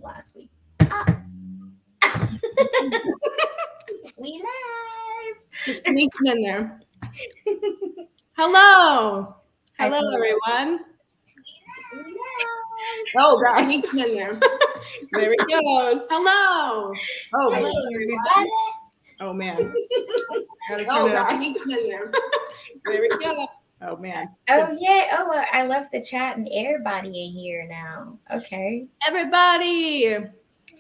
last week. Ah. We live. Just sneaking in there. Hello. Hi, Hello, Tina. everyone. We live. Oh, gosh. Sneaking in there. There he goes. Hello. Oh, Hello, man. everybody. Oh, man. Gotta turn it off. Sneaking in there. There we go. Oh, man. Oh yeah. Oh, well, I left the chat and everybody in here now. Okay. Everybody.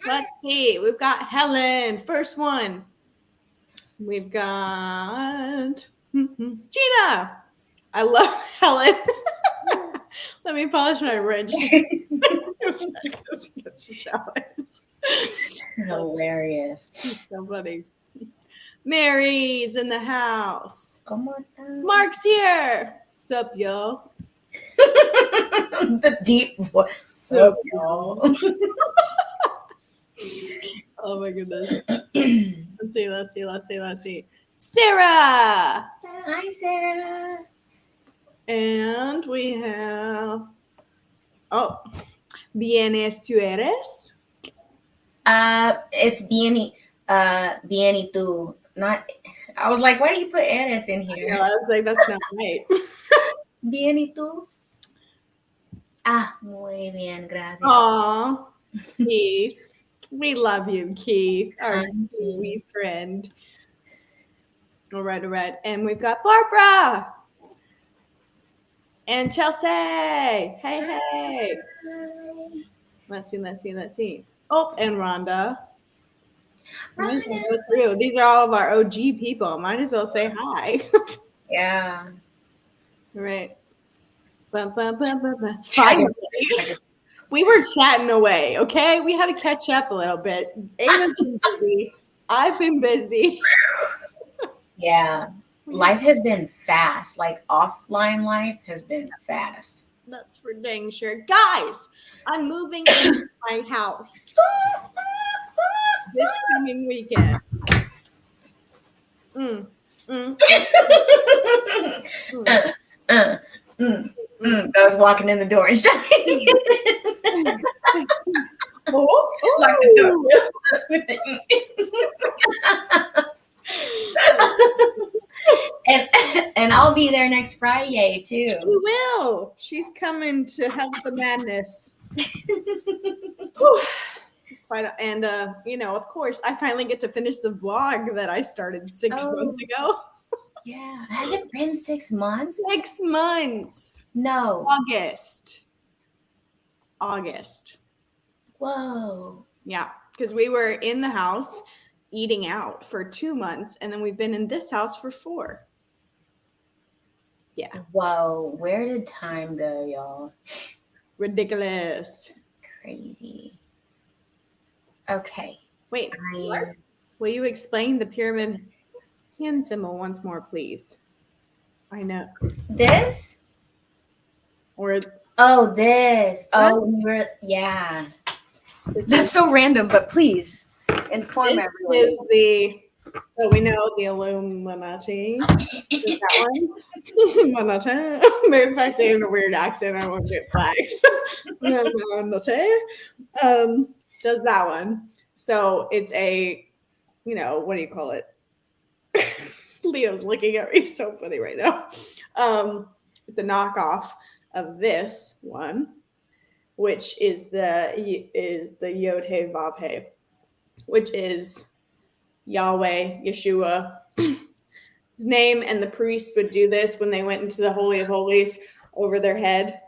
Let's see. We've got Helen. First one. We've got Gina. I love Helen. Let me polish my wrench. Hilarious. So funny. Mary's in the house. Oh, Mark's here. Sup, y'all? The deep voice. Sup, y'all. Oh my goodness. Let's see. Sarah. Hi, Sarah. And we have ¿Vienes tú eres? It's Vieni tú. Not. I was like, why do you put eres in here? Yeah, I was like, that's not right. Vieni tú. Muy bien, gracias. Aw, Keith. We love you, Keith, our sweet friend. All right. And we've got Barbara. And Chelsea. Hey. Let's see. Oh, and Rhonda. What's real? These are all of our OG people. Might as well say hi. Yeah. Right. Finally. We were chatting away, okay? We had to catch up a little bit. Ava's been busy. I've been busy. Yeah. Life has been fast. Like offline life has been fast. That's for dang sure. Guys, I'm moving into my house this coming weekend. I was walking in the door and shutting. Lock the door. and I'll be there next Friday too. You will. She's coming to help the madness. And of course, I finally get to finish the vlog that I started 6 months ago. Yeah. Has it been 6 months? 6 months. No. August. Whoa. Yeah, because we were in the house eating out for 2 months, and then we've been in this house for 4. Yeah. Whoa. Where did time go, y'all? Ridiculous. Crazy. Okay. Wait, will you explain the pyramid hand symbol once more, please? I know. This? Or this. Oh, yeah. That's so random, but please inform everyone. This is so we know the Illuminati. Is that one? Maybe if I say it in a weird accent, I won't get flagged. Does that one. So it's a, what do you call it? Leo's looking at me so funny right now. It's a knockoff of this one, which is the Yod He Vav He, which is Yahweh, Yeshua, his name, and the priest would do this when they went into the Holy of Holies over their head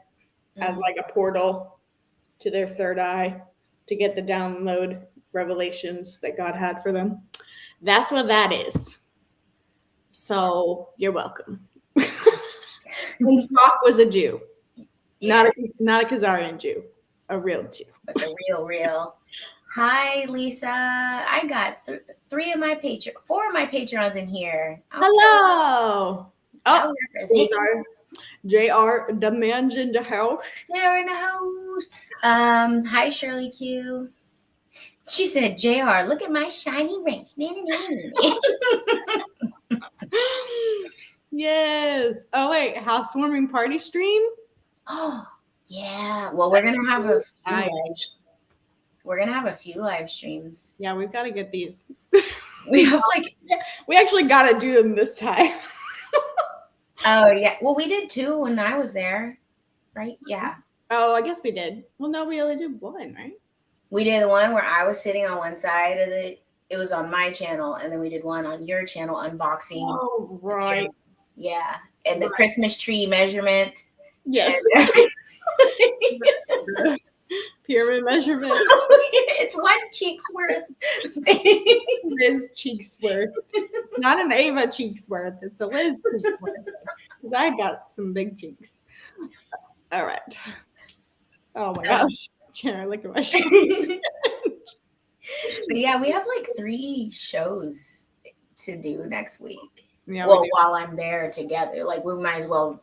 as like a portal to their third eye to get the download revelations that God had for them. That's what that is. So you're welcome. And Spock was a Jew, not a Khazarian Jew, a real Jew. But the real. Hi, Lisa. I got 4 of my Patreons in here. Hello. Oh, JR, the man's in the house. They're in the house. Hi, Shirley Q. She said, JR, look at my shiny wrench. Yes. Oh, wait. Housewarming party stream? Oh, yeah. Well, we're going to have a We're gonna have a few live streams. Yeah, we've got to get these. We have like, We actually got to do them this time. oh yeah. Well, we did 2 when I was there, right? Yeah. Oh, I guess we did. Well, no, we only did one, right? We did the one where I was sitting on one side of it was on my channel, and then we did one on your channel unboxing. Oh, right. Yeah. And the Christmas tree measurement. Yes. Pyramid measurement. It's 1 cheek's worth. Liz Cheeksworth. Not an Ava Cheeksworth. It's a Liz Cheeksworth. Because I got some big cheeks. All right. Oh my gosh. Tara, look at my shirt. But yeah, we have like 3 shows to do next week. Yeah, well, while I'm there together, like we might as well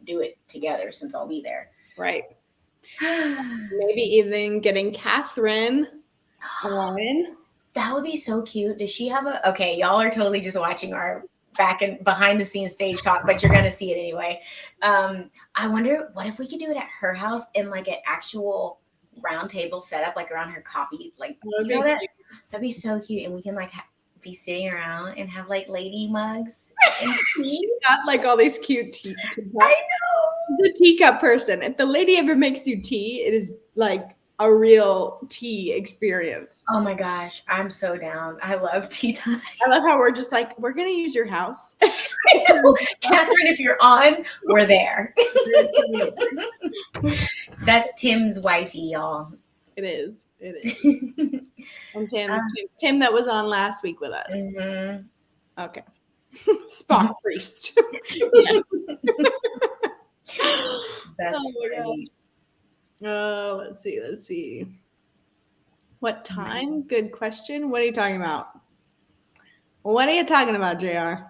do it together since I'll be there. Right. Maybe even getting Catherine on. That would be so cute. Does she have a? Okay, y'all are totally just watching our back and behind the scenes stage talk, but you're gonna see it anyway. I wonder what if we could do it at her house in like an actual round table setup, like around her coffee, like that'd be so cute, and we can like be sitting around and have like lady mugs. And She's got like all these cute tea. I know. The teacup person. If the lady ever makes you tea, it is like a real tea experience. Oh my gosh, I'm so down. I love tea time. I love how we're just like, we're gonna use your house. Catherine, if you're on, we're there. That's Tim's wifey, y'all. It is. It is. And Tim that was on last week with us. Mm-hmm. Okay. Spock priest. Yes. That's great. Oh, let's see. What time? Good question. What are you talking about? What are you talking about, JR?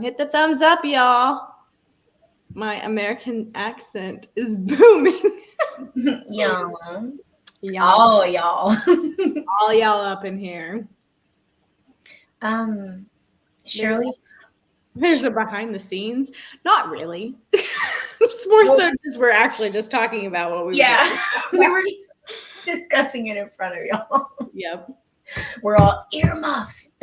Hit the thumbs up, y'all. My American accent is booming. Y'all. Y'all. Oh, y'all. All y'all up in here. Shirley's. There's a behind the scenes. Not really. It's more so because we're actually just talking about what we we were discussing it in front of y'all. Yep. We're all earmuffs.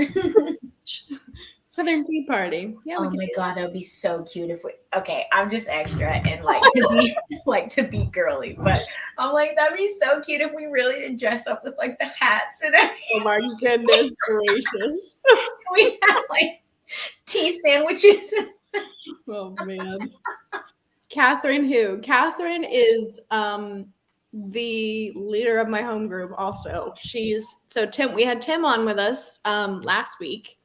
Southern Tea Party. Yeah. Oh my god, that would be so cute if we. Okay, I'm just extra and to be girly, but I'm like that'd be so cute if we really did dress up with like the hats and everything. Oh my goodness gracious. We have like tea sandwiches. Oh man. Catherine who? Catherine is the leader of my home group also. We had Tim on with us last week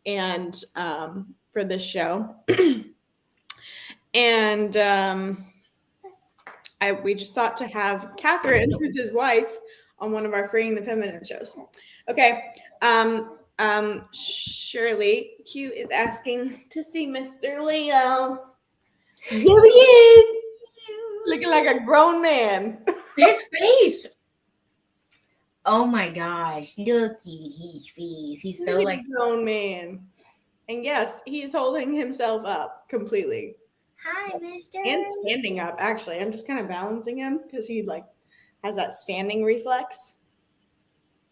and for this show. And we just thought to have Catherine, who's his wife, on one of our Freeing the Feminine shows. Okay. Shirley Q is asking to see Mr. Leo. There he is. Looking like a grown man. His face. Oh my gosh. Look at his face. He's so like a grown man. And yes, he's holding himself up completely. Hi, mister. And standing up, actually. I'm just kind of balancing him because he like has that standing reflex.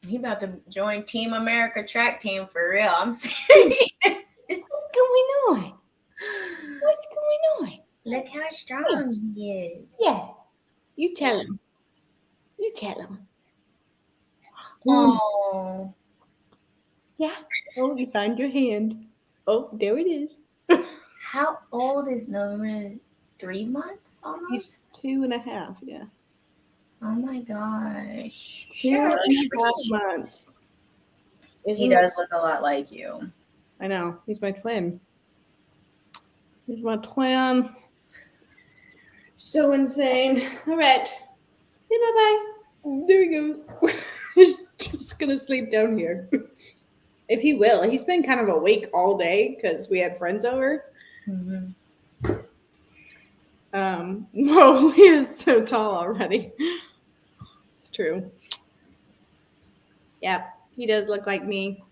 He about to join Team America track team for real. I'm serious. What's going on? What's going on? Look how strong he is. Yeah. You tell him. You tell him. Oh. Yeah. Oh, you found your hand. Oh, there it is. How old is November? 3 months almost? He's 2.5, yeah. Oh my gosh. 2.5 months. He does look a lot like you. I know. He's my twin. He's my twin. So insane. All right. Say bye-bye. There he goes. He's just going to sleep down here. If he will. He's been kind of awake all day because we had friends over. Mm-hmm. Whoa, he is so tall already. It's true. Yeah, he does look like me.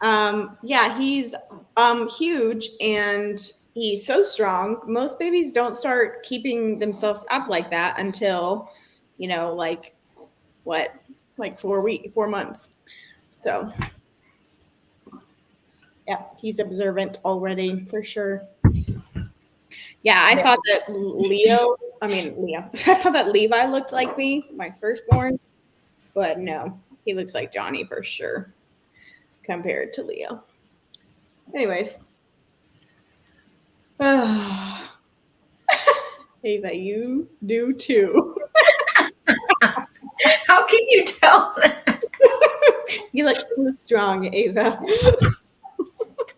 Yeah, he's huge and he's so strong. Most babies don't start keeping themselves up like that until, like like 4 months. So yeah, he's observant already for sure. Yeah, I thought that I thought that Levi looked like me, my firstborn, but no, he looks like Johnny for sure compared to Leo. Anyways. Ava, you do too. How can you tell that? You look so strong, Ava.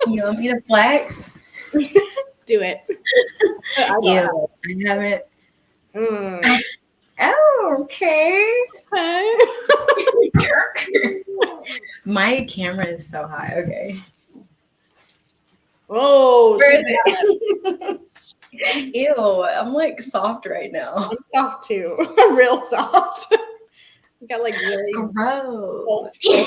You want me to flex? Do it. I Ew, don't I haven't. have- Oh, okay. Mm. My camera is so high. Okay. Oh, Where is it? Ew, I'm like soft right now. I'm soft too. I'm real soft. You got like really Gross. Look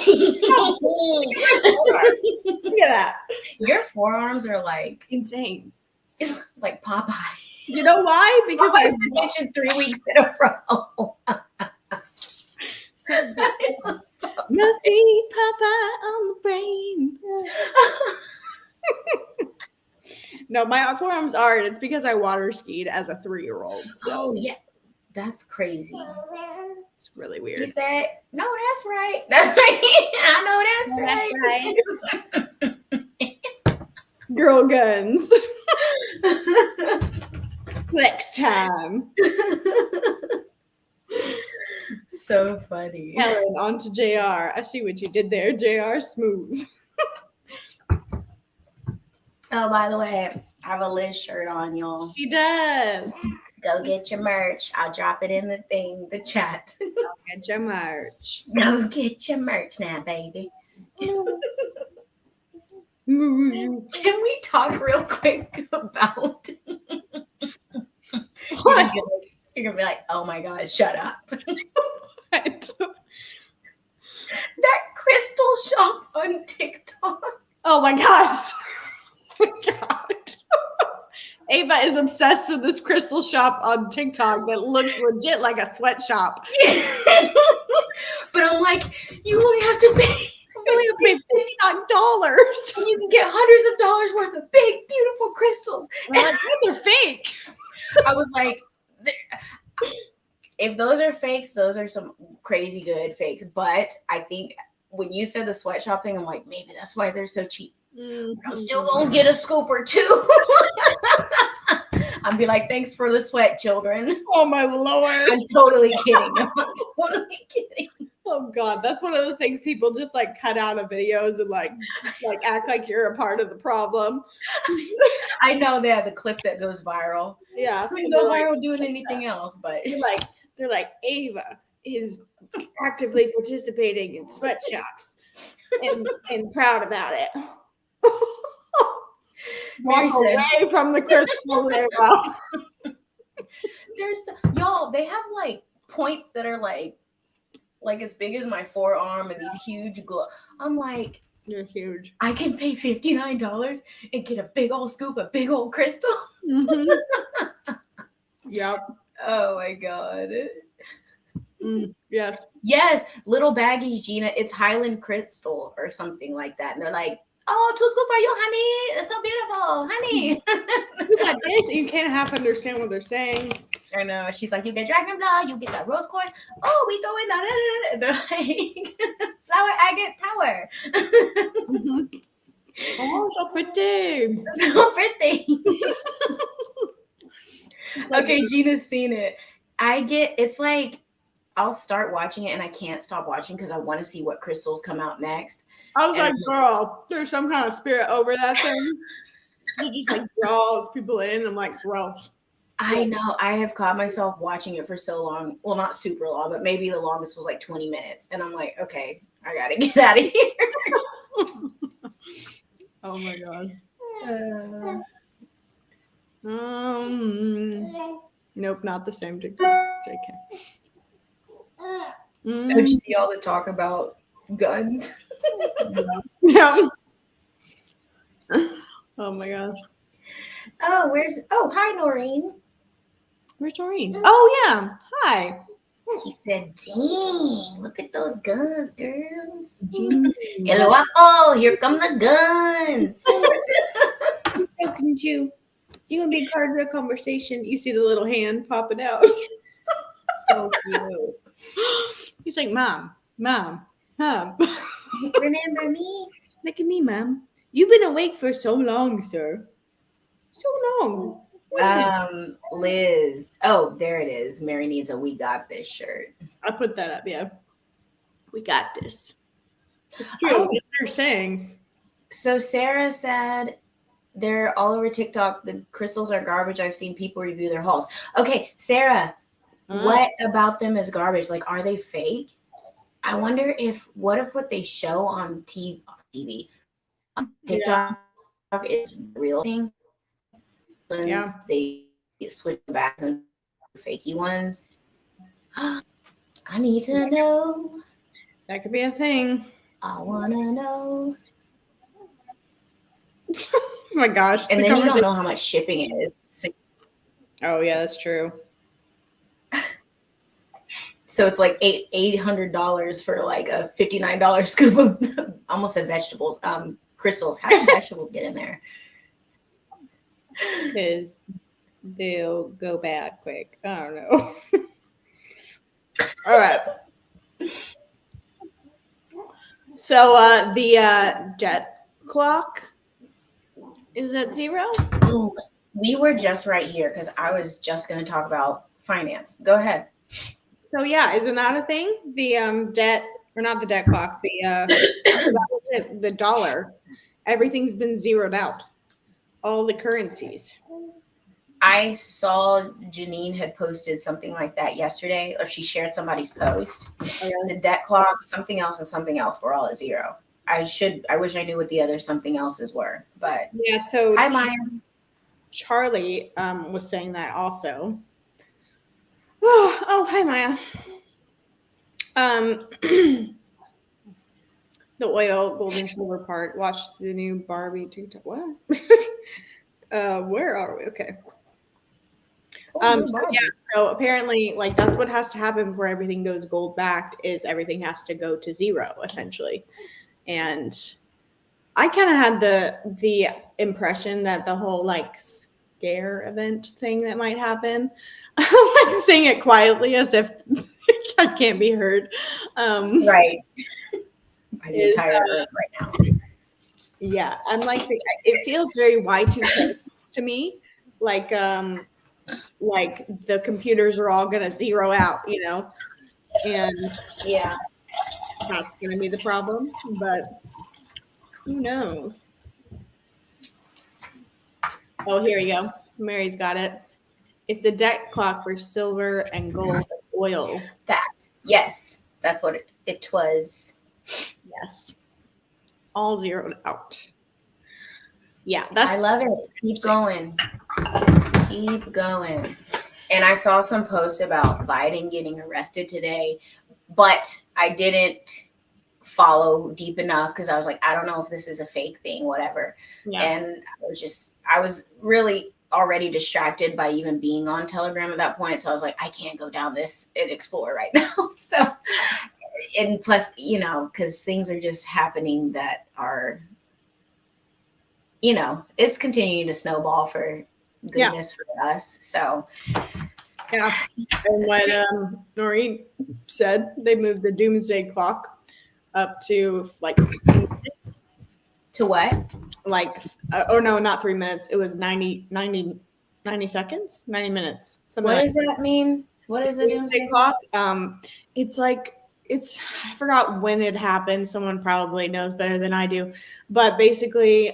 at that. Your forearms are like Insane. it's like Popeye. You know why? Because I Popeye's been mentioned 3 weeks in a row. Murphy Popeye on the brain. No, my forearms are, and it's because I water skied as a 3-year-old. So Oh yeah, that's crazy. it's really He weird. said, "No, that's right. I know that's right." Girl guns. Next time. So funny. Helen, on to JR. I see what you did there, JR. Smooth. Oh, by the way, I have a Liz shirt on, y'all. She does. Go get your merch. I'll drop it in the chat. Get your merch. Go get your merch now, baby. Can we talk real quick about What? You're gonna be like, oh my god, shut up. What? That crystal shop on TikTok. Oh my god. Oh my god. Ava is obsessed with this crystal shop on TikTok that looks legit like a sweatshop. But I'm like, you only have to pay. You only have to pay $59. And you can get hundreds of dollars worth of big, beautiful crystals. And like, they're fake. I was like, if those are fakes, those are some crazy good fakes. But I think when you said the sweatshop thing, I'm like, maybe that's why they're so cheap. I'm still gonna get a scoop or two. I'll be like, thanks for the sweat, children. Oh my lord. I'm totally kidding. I'm totally kidding. Oh god, that's one of those things people just like cut out of videos and like act like you're a part of the problem. I know they have the clip that goes viral. Yeah. We can go viral doing anything else, but They're like Ava is actively participating in sweatshops and proud about it. Walk away from the crystal, Ava. There's y'all, they have like points that are like as big as my forearm and these huge I'm like, you're huge. I can pay $59 and get a big old scoop of big old crystal. Mm-hmm. Yep. Oh my god. Yes. Yes, little baggies, Gina. It's Highland Crystal or something like that. And they're like, oh, 2 scoop for you, honey. It's so beautiful, honey. You got this. You can't half understand what they're saying. I know. She's like, you get dragon blood, you get that rose quartz. Oh, we throw in that. They're like, flower agate tower. Mm-hmm. Oh, so pretty. So pretty. Okay, Gina's seen it. It's like, I'll start watching it and I can't stop watching because I want to see what crystals come out next. I was like, girl, there's some kind of spirit over that thing. It just like draws people in. I'm like, gross. I know. I have caught myself watching it for so long. Well, not super long, but maybe the longest was like 20 minutes. And I'm like, okay, I got to get out of here. Oh my god. Nope, not the same. JK. Don't you see all the talk about guns? Yeah. Oh my gosh. Hi, Noreen. Where's Noreen? Oh yeah. Hi. She said, dang, look at those guns, girls. Jeez. El guapo, here come the guns. Talking to you. Do you want to be part of the conversation? You see the little hand popping out. So cute. He's like, Mom. Remember me? Look at me, Mom. You've been awake for so long, sir. So long. Liz. Oh, there it is. Mary needs a "We Got This" shirt. I put that up, yeah. We got this. It's true. Oh. That's what they're saying. So Sarah said they're all over TikTok. The crystals are garbage. I've seen people review their hauls. Okay, Sarah, what about them is garbage? Like, are they fake? I wonder what if what they show on TV on TikTok is the real thing? Yeah. They switch back to fakey ones. I need to know. That could be a thing. I wanna know. Oh my gosh. And then you don't know how much shipping it is. So, oh yeah, that's true. so it's like $800 for like a $59 scoop of almost said vegetables. Crystals. How did vegetables get in there? Because they'll go bad quick. I don't know. All right. So the jet clock is at 0. Ooh, we were just right here because I was just going to talk about finance. Go ahead. So yeah, isn't that a thing? The debt, or not the debt clock, the dollar. Everything's been zeroed out. All the currencies. I saw Janine had posted something like that yesterday, or she shared somebody's post. The debt clock, something else, and something else were all at 0. I wish I knew what the other something else's were, but yeah. So hi, Maya. Charlie was saying that also. Oh, hi, Maya. The oil, gold, and silver part. Watch the new Barbie TikTok. What? Where are we? Okay. So apparently, like, that's what has to happen before everything goes gold backed. Is everything has to go to 0 essentially, and I kind of had the impression that the whole like scare event thing that might happen. I'm like saying it quietly as if I can't be heard. Right. By the entire earth right now. Yeah, I'm like, it feels very Y2K to me. Like the computers are all gonna zero out, you know, and yeah, that's gonna be the problem. But who knows? Oh, here we go. Mary's got it. It's the debt clock for silver and gold and oil. Yes, that's what it was. Yes. All zeroed out. Yeah, I love it. Keep going. Keep going. And I saw some posts about Biden getting arrested today, but I didn't follow deep enough because I was like, I don't know if this is a fake thing, whatever. Yeah. And I was really already distracted by even being on Telegram at that point. So I was like, I can't go down this and explore right now. So, and plus, you know, because things are just happening that are, you know, it's continuing to snowball for goodness for us. So, yeah. And what Noreen said, they moved the doomsday clock up to like 3 minutes. To what? Like, oh no, not 3 minutes. It was 90 seconds, 90 minutes. What does that mean? What is the doomsday clock? It's like, I forgot when it happened. Someone probably knows better than I do. But basically,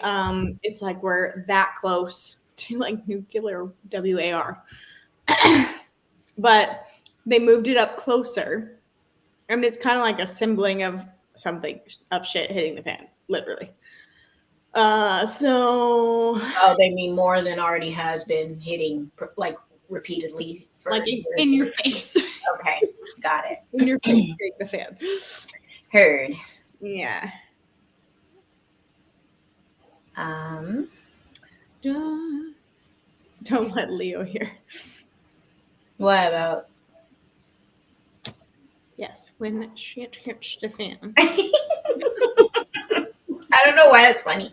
it's like we're that close to like nuclear WAR. But they moved it up closer. And it's kind of like a symboling of something, of shit hitting the fan, literally. Oh, they mean more than already has been hitting like repeatedly for like in your face. Okay, got it. In your face, take the fan. Heard. Yeah. Don't let Leo hear. What about? Yes, when shit hits the fan. I don't know why that's funny.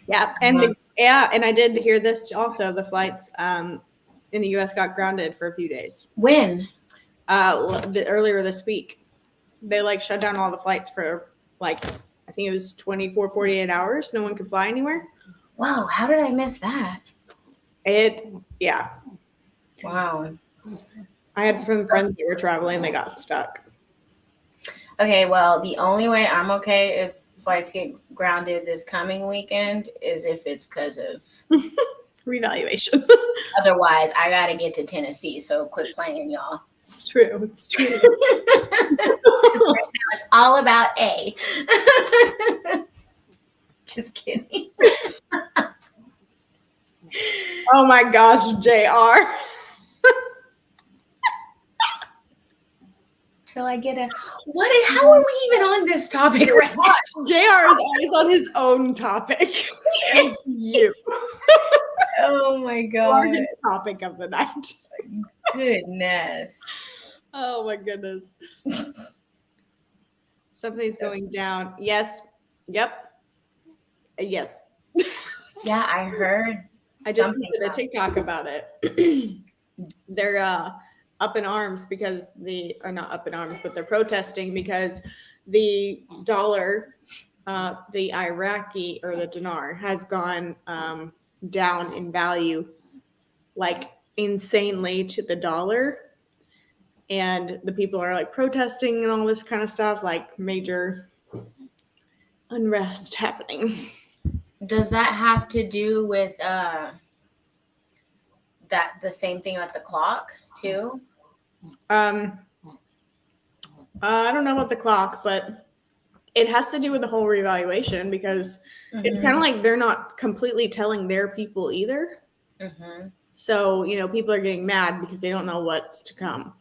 Yeah, and and I did hear this also. The flights in the U.S. got grounded for a few days. When? Earlier this week, they like shut down all the flights for like I think it was 24, 48 hours. No one could fly anywhere. Whoa, how did I miss that? Yeah. Wow. I had some friends that were traveling. They got stuck. Okay, well, the only way I'm okay if flights get grounded this coming weekend is if it's because of Revaluation. otherwise I gotta get to Tennessee, so quit playing, y'all. It's true. It's true. Right now it's all about A. Just kidding. Oh my gosh, JR. Till I get a how are we even on this topic right now? JR is always on his own topic. You. Oh my god. Largest topic of the night. Goodness. Oh my goodness. Something's going down. Yes. Yep. Yes. Yeah, I heard. I just posted a TikTok about it. They're up in arms because not up in arms, but they're protesting because the dollar, the Iraqi or the dinar has gone down in value like insanely to the dollar. And the people are like protesting and all this kind of stuff, like major unrest happening. Does that have to do with that the same thing with the clock too? I don't know about the clock, but it has to do with the whole revaluation because it's kind of like they're not completely telling their people either. Mm-hmm. So, people are getting mad because they don't know what's to come.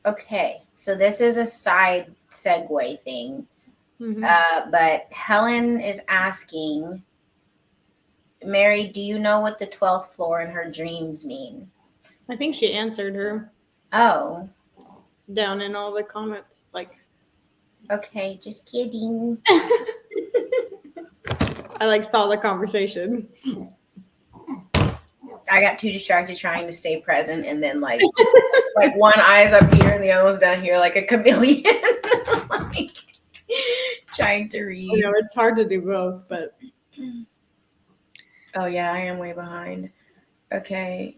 Okay, so this is a side segue thing. Mm-hmm. But Helen is asking, Mary, do you know what the 12th floor in her dreams mean? I think she answered her. Oh. Down in all the comments. Okay, just kidding. I saw the conversation. I got too distracted trying to stay present, and then like one eye's up here and the other one's down here like a chameleon. Trying to read. It's hard to do both, but oh yeah, I am way behind. Okay.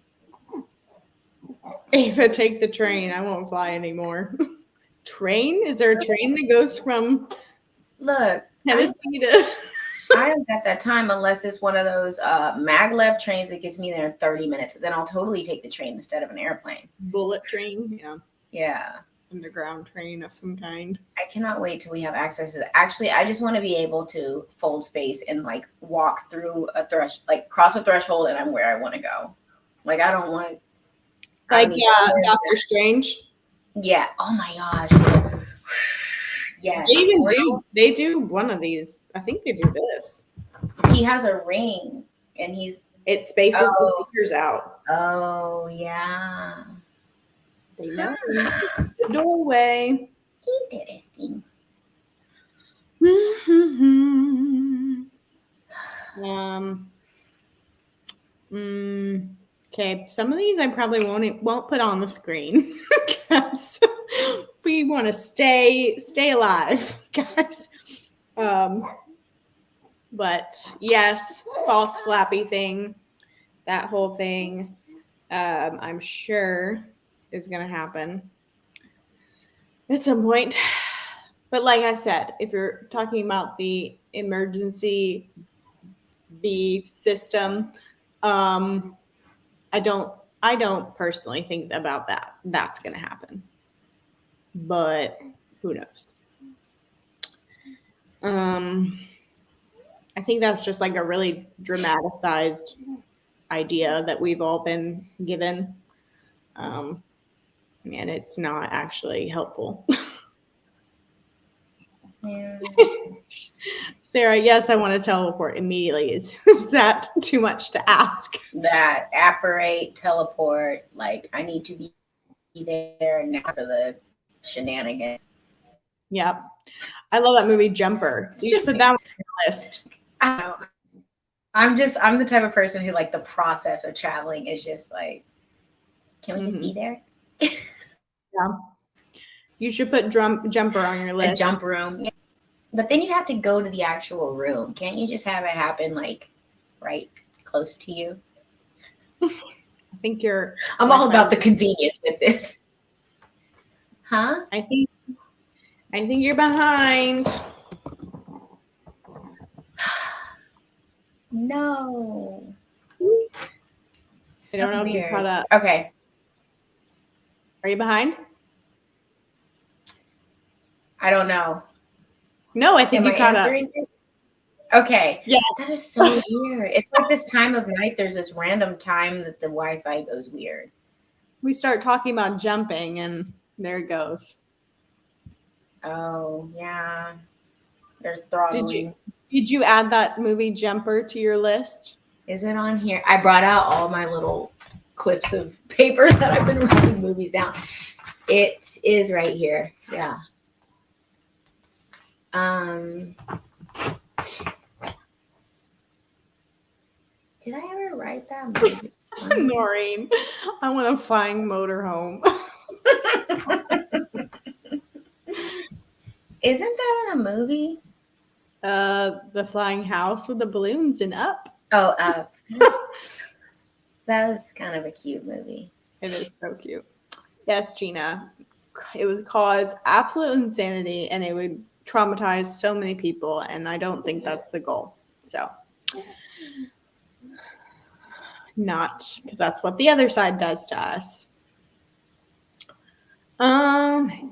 Ava, take the train. I won't fly anymore. Train? Is there a train that goes from Tennessee to I haven't got that time unless it's one of those maglev trains that gets me there in 30 minutes. Then I'll totally take the train instead of an airplane. Bullet train, yeah. Yeah. Underground train of some kind. I cannot wait till we have access to that. Actually, I just want to be able to fold space and walk through cross a threshold and I'm where I want to go. I don't want Doctor Strange. Yeah. Oh my gosh. Yes. They do one of these. I think they do this. He has a ring and it spaces the speakers out. Oh yeah. They know the doorway. Interesting. Okay, some of these I probably won't put on the screen because we want to stay alive, guys. But yes, false flappy thing, that whole thing, I'm sure is going to happen at some point. But like I said, if you're talking about the emergency beef system, I don't personally think about that. That's going to happen. But who knows? I think that's just a really dramatized idea that we've all been given. And it's not actually helpful. Yeah. Sarah, yes, I want to teleport immediately. Is that too much to ask? That apparate, teleport, like I need to be there now for the shenanigans. Yep. I love that movie Jumper. It's You should just put that one on your list. I don't know. I'm the type of person who like the process of traveling is just like, can we just be there? Yeah. You should put Jumper on your A list. jump room. Yeah. But then you'd have to go to the actual room. Can't you just have it happen like right close to you? I think you're. I'm all about the convenience with this. Huh? I think you're behind. No. I don't know if you caught up. Okay. Are you behind? I don't know. No, I think Am you I caught up. answering it? Okay. Yeah. That is so weird. It's like this time of night, there's this random time that the Wi-Fi goes weird. We start talking about jumping, and there it goes. Oh, yeah. They're throttling. Did you add that movie Jumper to your list? Is it on here? I brought out all my little clips of paper that I've been writing movies down. It is right here. Yeah. Did I ever write that movie? Noreen, I want a flying motorhome. Isn't that in a movie? The flying house with the balloons and Up. Oh, Up. That was kind of a cute movie. It is so cute. Yes, Gina. It would cause absolute insanity, and it would traumatize so many people, and I don't think that's the goal. So, not because that's what the other side does to us.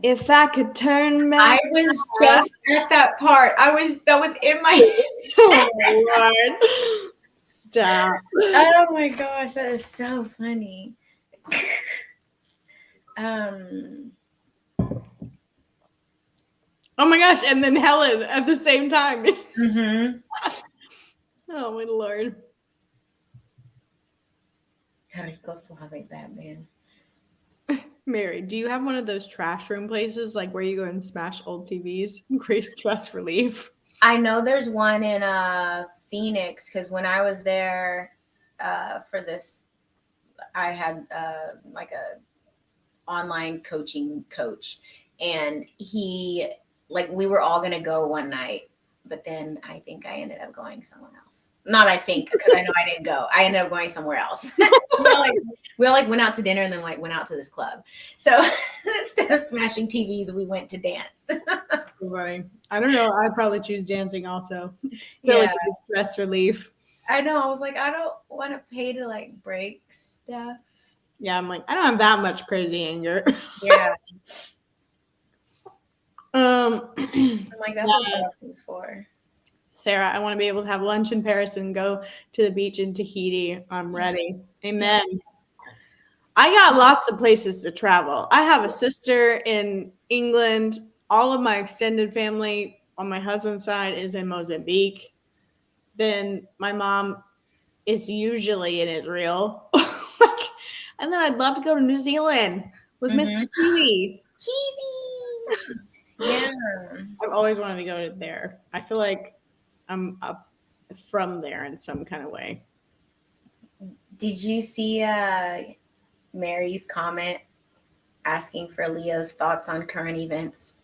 If I could turn back. I was just at that part. That was in my Oh, Lord. Stop. Oh my gosh, that is so funny. Oh my gosh, and then Helen at the same time. Mm-hmm. Oh my Lord. Rico Suave Batman. Mary, do you have one of those trash room places like where you go and smash old TVs and create stress relief? I know there's one in Phoenix because when I was there for this, I had like a online coaching coach, and he we were all gonna go one night, but then I think I ended up going somewhere else. Not I think, because I know I didn't go. I ended up going somewhere else. we all went out to dinner and then went out to this club. So instead of smashing TVs, we went to dance. Right. I don't know. I'd probably choose dancing also. Still like stress relief. I know. I was like, I don't want to pay to break stuff. Yeah, I'm like, I don't have that much crazy anger. Yeah. I'm like, that's what boxing's for. Sarah, I want to be able to have lunch in Paris and go to the beach in Tahiti. I'm ready. Amen. I got lots of places to travel. I have a sister in England. All of my extended family on my husband's side is in Mozambique. Then my mom is usually in Israel. And then I'd love to go to New Zealand with Mr. Kiwi. Kiwi! Yeah. I've always wanted to go there. I feel like I'm up from there in some kind of way. Did you see Mary's comment asking for Leo's thoughts on current events?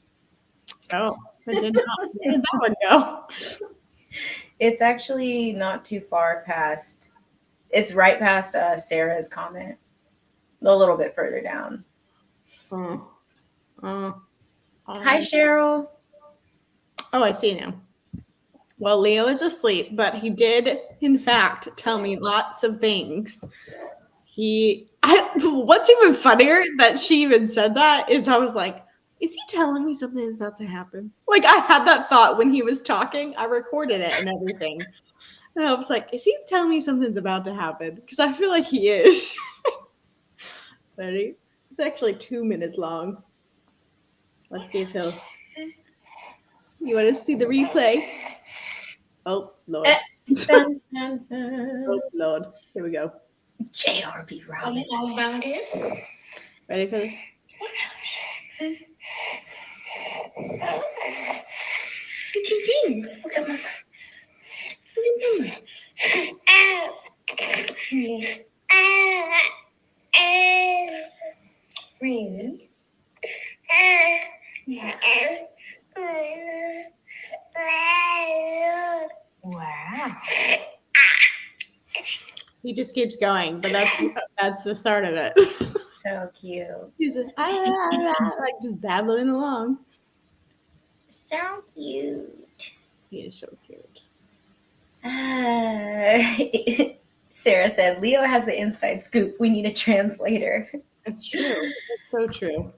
Oh, I did not. Where did that one go? It's actually not too far past. It's right past Sarah's comment. A little bit further down. Hi, Cheryl. Oh, I see now. Well, Leo is asleep, but he did, in fact, tell me lots of things. What's even funnier that she even said that is I was like, is he telling me something is about to happen? Like, I had that thought when he was talking. I recorded it and everything. And I was like, is he telling me something's about to happen? Because I feel like he is. Ready? It's actually 2 minutes long. Let's see if he'll. You want to see the replay? Oh, Lord. Dun, dun, dun. Oh, Lord. Here we go. J.R.B. Robin. Ready for this? Really? Wow. He just keeps going, but that's the start of it. So cute. He's like, like just babbling along. So cute. He is so cute. Sarah said, Leo has the inside scoop. We need a translator. It's true. It's so true.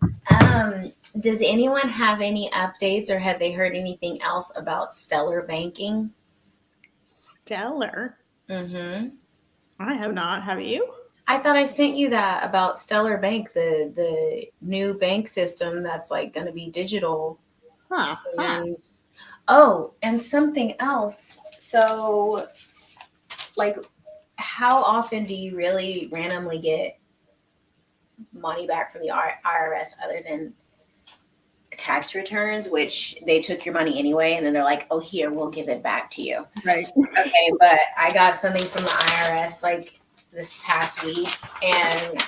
Does anyone have any updates or have they heard anything else about Stellar Banking? Stellar. Mm-hmm. I have not. Have you? I thought I sent you that about Stellar Bank, the new bank system that's like going to be digital. Huh. And oh, and something else. So, like, how often do you really randomly get money back from the IRS other than tax returns, which they took your money anyway, and then they're like, oh, here, we'll give it back to you. Right. Okay, but I got something from the IRS like this past week, and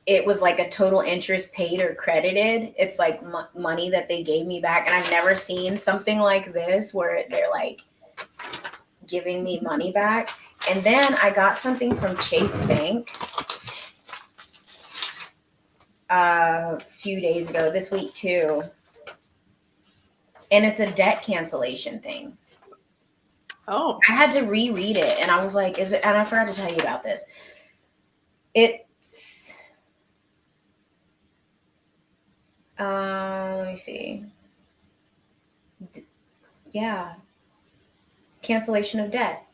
it was like a total interest paid or credited. It's like money that they gave me back, and I've never seen something like this where they're like giving me money back. And then I got something from Chase Bank a few days ago, this week too. And it's a debt cancellation thing. Oh. I had to reread it and I was like, is it, and I forgot to tell you about this. It's, let me see. Yeah. Cancellation of debt.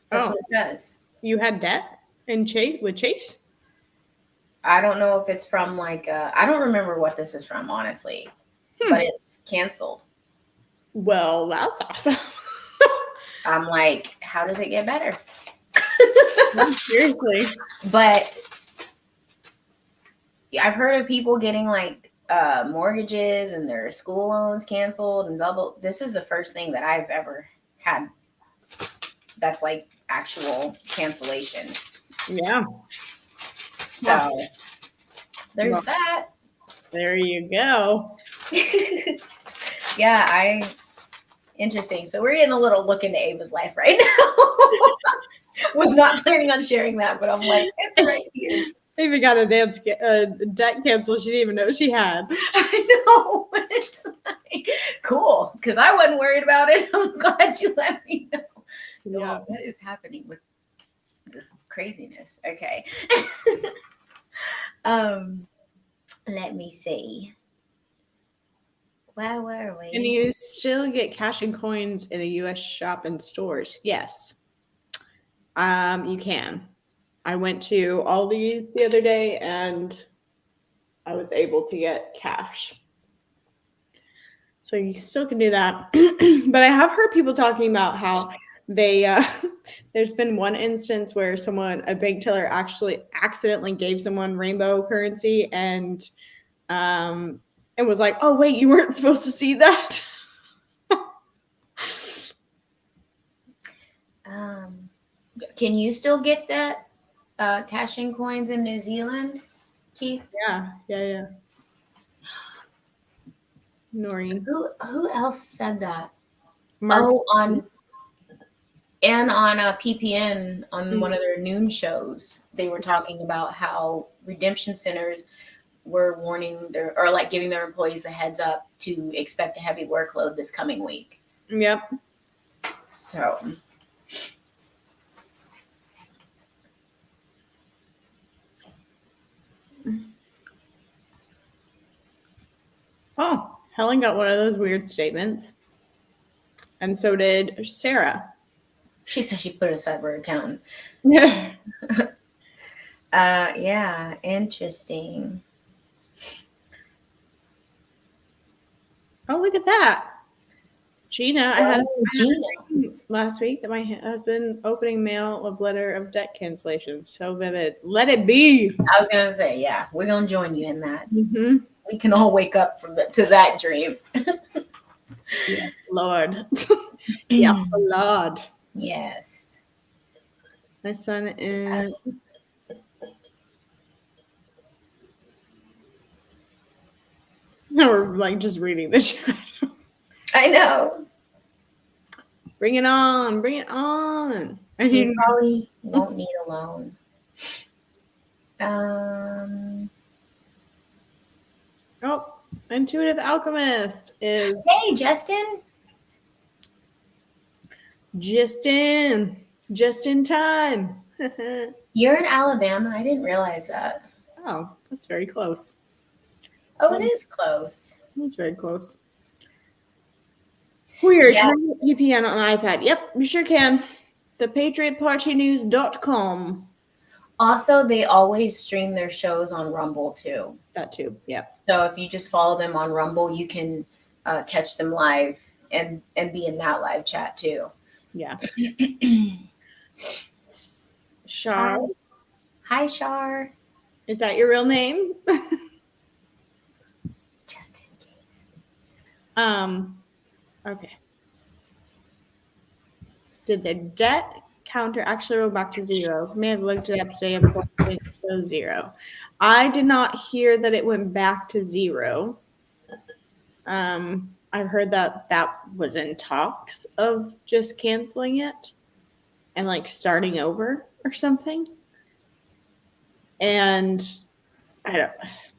That's what it says. You had debt in Chase with Chase? I don't know if it's from like I don't remember what this is from, honestly. But it's canceled. Well, that's awesome. I'm like, how does it get better? Seriously. But I've heard of people getting like mortgages and their school loans canceled and blah, blah. This is the first thing that I've ever had that's like actual cancellation. Yeah. So there's that. There you go. Yeah, interesting. So we're getting a little look into Ava's life right now. Was not planning on sharing that, but I'm like, it's right here. Ava got a debt cancel she didn't even know she had. I know. It's like, cool, because I wasn't worried about it. I'm glad you let me know. Yeah. Oh, what is happening with this craziness? Okay. Let me see. Where were we? Can you still get cash and coins in a U.S. shop and stores? Yes. You can. I went to Aldi's the other day and I was able to get cash. So you still can do that. But I have heard people talking about how they there's been one instance where a bank teller actually accidentally gave someone rainbow currency and was like, oh wait, you weren't supposed to see that. Can you still get that cash and coins in New Zealand, Keith? Yeah. Noreen. Who else said that? Mark. On PPN on one of their noon shows, they were talking about how redemption centers were warning giving their employees a heads up to expect a heavy workload this coming week. Yep. So. Oh, Helen got one of those weird statements. And so did Sarah. She said she put aside her accountant. Yeah. Yeah, interesting. Oh, look at that. Gina, I had Oh, Gina. last week that my husband opening mail a letter of debt cancellation. So vivid. Let it be. I was gonna say, yeah, we're gonna join you in that. Mm-hmm. We can all wake up to that dream. Yes, Lord. Yes, Lord. Yes. My son is. We're like just reading the chat. I know. Bring it on. Bring it on. And You probably won't need a loan. Oh, Intuitive Alchemist is Hey, Justin. just in time. You're in Alabama. I didn't realize that. Oh, that's very close. Oh, it is close. That's very close. Weird. Yeah. Can I get VPN on iPad? Yep, you sure can. ThePatriotPartyNews.com. Also, they always stream their shows on Rumble too. That too. Yep. So if you just follow them on Rumble, you can catch them live and be in that live chat too. Yeah. Shar. Hi, Shar. Is that your real name? Just in case. Okay. Did the debt counter actually roll back to zero? May have looked it up today. Of course, it shows zero. I did not hear that it went back to zero. I've heard that was in talks of just canceling it and like starting over or something. And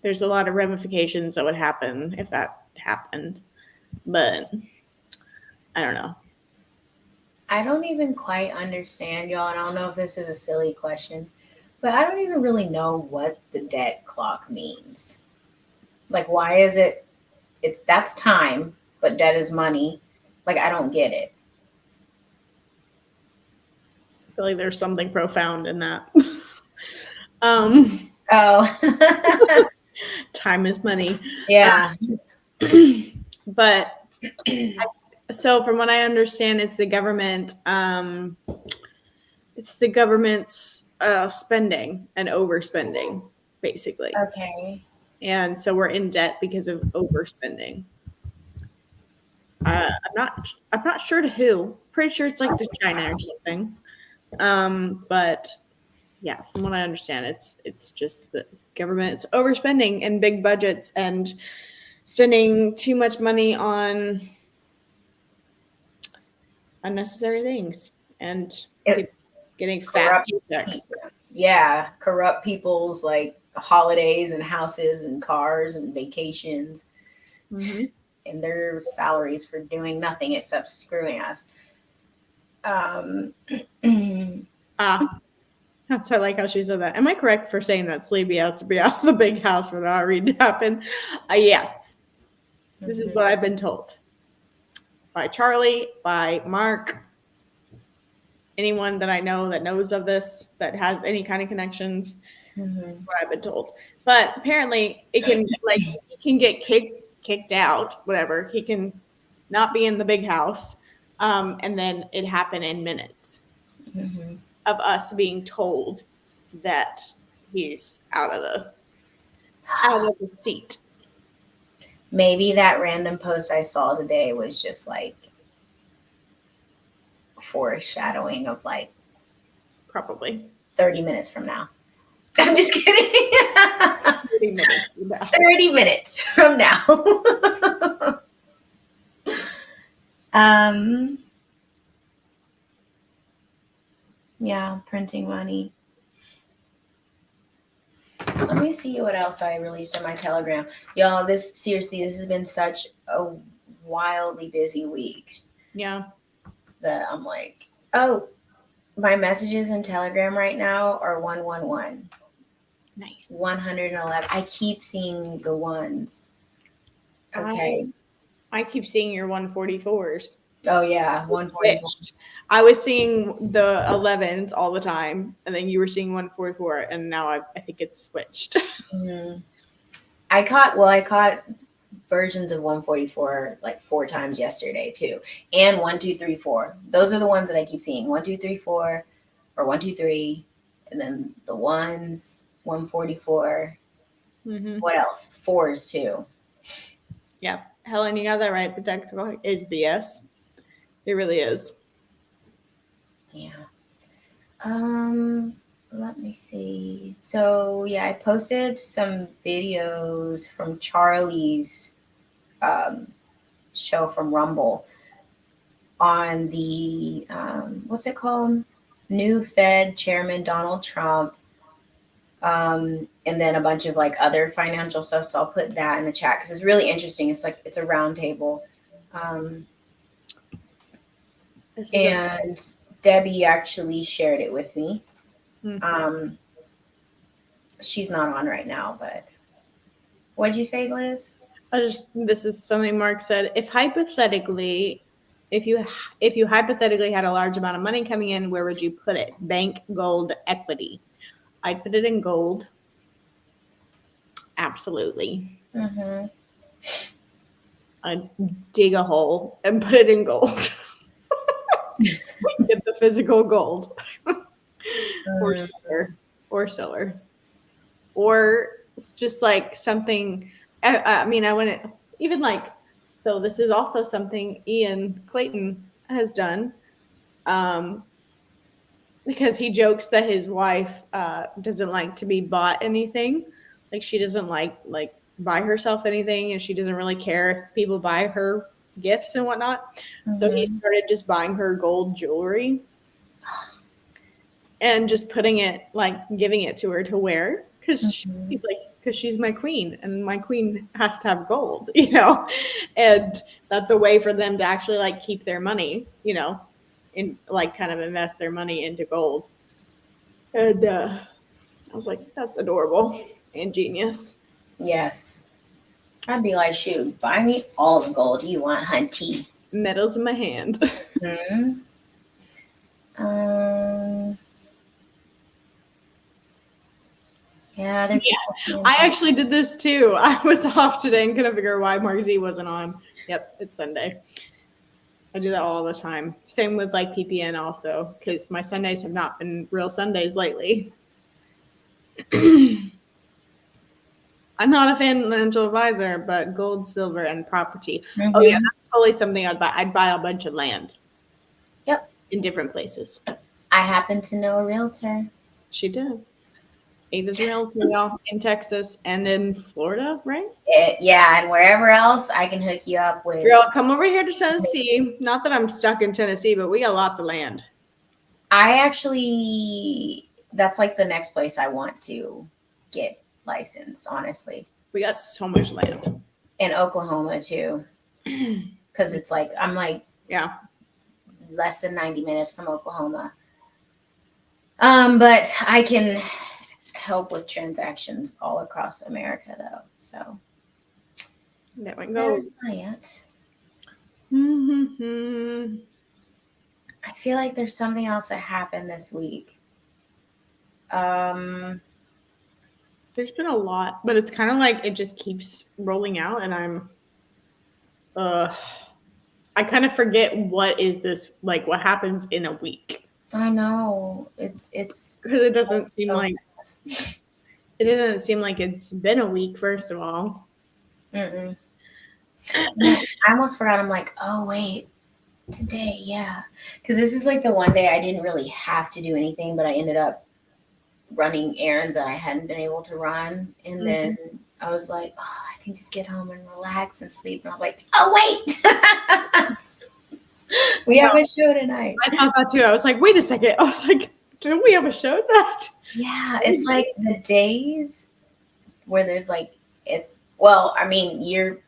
there's a lot of ramifications that would happen if that happened, but I don't know. I don't even quite understand, y'all, and I don't know if this is a silly question, but I don't even really know what the debt clock means. Like, why is it that's time, but debt is money? Like, I don't get it. I feel like there's something profound in that. Oh. Time is money. Yeah. But so from what I understand, it's the government. It's the government's spending and overspending, basically. Okay. And so we're in debt because of overspending. I'm not sure to who. Pretty sure it's like to China or something. But yeah, from what I understand, it's just the government's overspending and big budgets and spending too much money on unnecessary things and getting fat paychecks. Yeah, corrupt people's like holidays and houses and cars and vacations, and their salaries for doing nothing except screwing us. That's I like how she said that. Am I correct for saying that Sleepy has to be out of the big house for that read to happen? Yes. This is what I've been told by Charlie, by Mark, anyone that I know that knows of this, that has any kind of connections. What I've been told. But apparently it can he can get kicked out, whatever. He can not be in the big house. And then it happened in minutes of us being told that he's out of the seat. Maybe that random post I saw today was just like foreshadowing of like probably 30 minutes from now. I'm just kidding. 30 minutes. 30 minutes from now. Yeah, printing money. Let me see what else I released on my Telegram. Y'all, this has been such a wildly busy week. Yeah. That I'm like, oh, my messages in Telegram right now are 111. Nice. 111. I keep seeing the ones. Okay. I keep seeing your 144s. Oh yeah, 144. I was seeing the 11s all the time, and then you were seeing 144, and now I think it's switched. I caught versions of 144 like 4 times yesterday too, and 1, 2, 3, 4. Those are the ones that I keep seeing. 1, 2, 3, 4, or 1, 2, 3, and then the ones 144. Mm-hmm. What else? Fours too. Yeah, Helen, you got that right. The technical is BS. It really is. Yeah. Let me see. So yeah, I posted some videos from Charlie's show from Rumble on the what's it called? New Fed Chairman Donald Trump, and then a bunch of like other financial stuff. So I'll put that in the chat because it's really interesting. It's like it's a round table. And Debbie actually shared it with me. Mm-hmm. She's not on right now, but what'd you say, Liz? This is something Mark said. If you hypothetically had a large amount of money coming in, where would you put it? Bank, gold, equity. I'd put it in gold. Absolutely. Mm-hmm. I'd dig a hole and put it in gold. Get the physical gold. Or silver. Or it's just like something. I mean, I wouldn't even like. So this is also something Ian Clayton has done, because he jokes that his wife doesn't like to be bought anything. Like she doesn't like buy herself anything, and she doesn't really care if people buy her gifts and whatnot. Mm-hmm. So he started just buying her gold jewelry and just putting it, like giving it to her to wear, because he's like, because she's my queen and my queen has to have gold, you know, and that's a way for them to actually like keep their money, you know, and like kind of invest their money into gold. And I was like, that's adorable and genius. Yes. I'd be like, shoot, buy me all the gold you want, hunty. Medals in my hand. Mm-hmm. Yeah, I actually did this too. I was off today and couldn't figure out why Mark Z wasn't on. Yep, it's Sunday. I do that all the time. Same with like PPN also, because my Sundays have not been real Sundays lately. I'm not a financial advisor, but gold, silver, and property. Mm-hmm. Oh yeah, that's totally something I'd buy. I'd buy a bunch of land. Yep. In different places. I happen to know a realtor. She does. Ava's realtor, y'all, in Texas and in Florida, right? Yeah, and wherever else I can hook you up with. Girl, come over here to Tennessee. Not that I'm stuck in Tennessee, but we got lots of land. That's like the next place I want to get licensed, honestly. We got so much land. In Oklahoma too. Because it's like, I'm like, yeah, less than 90 minutes from Oklahoma. But I can help with transactions all across America though. So there we go. There's that. I feel like there's something else that happened this week. There's been a lot, but it's kind of like it just keeps rolling out, and I'm I kind of forget what is this, like what happens in a week. I know it's because it doesn't seem like it doesn't seem like it's been a week. First of all, I almost forgot. I'm like, oh wait, today, yeah, because this is like the one day I didn't really have to do anything, but I ended up running errands that I hadn't been able to run, and then I was like, oh, I can just get home and relax and sleep, and I was like, oh wait. We have a show tonight. I thought that too. I was like, wait a second. I was like, didn't we have a show that? Yeah, it's like the days where there's like, well, I mean, you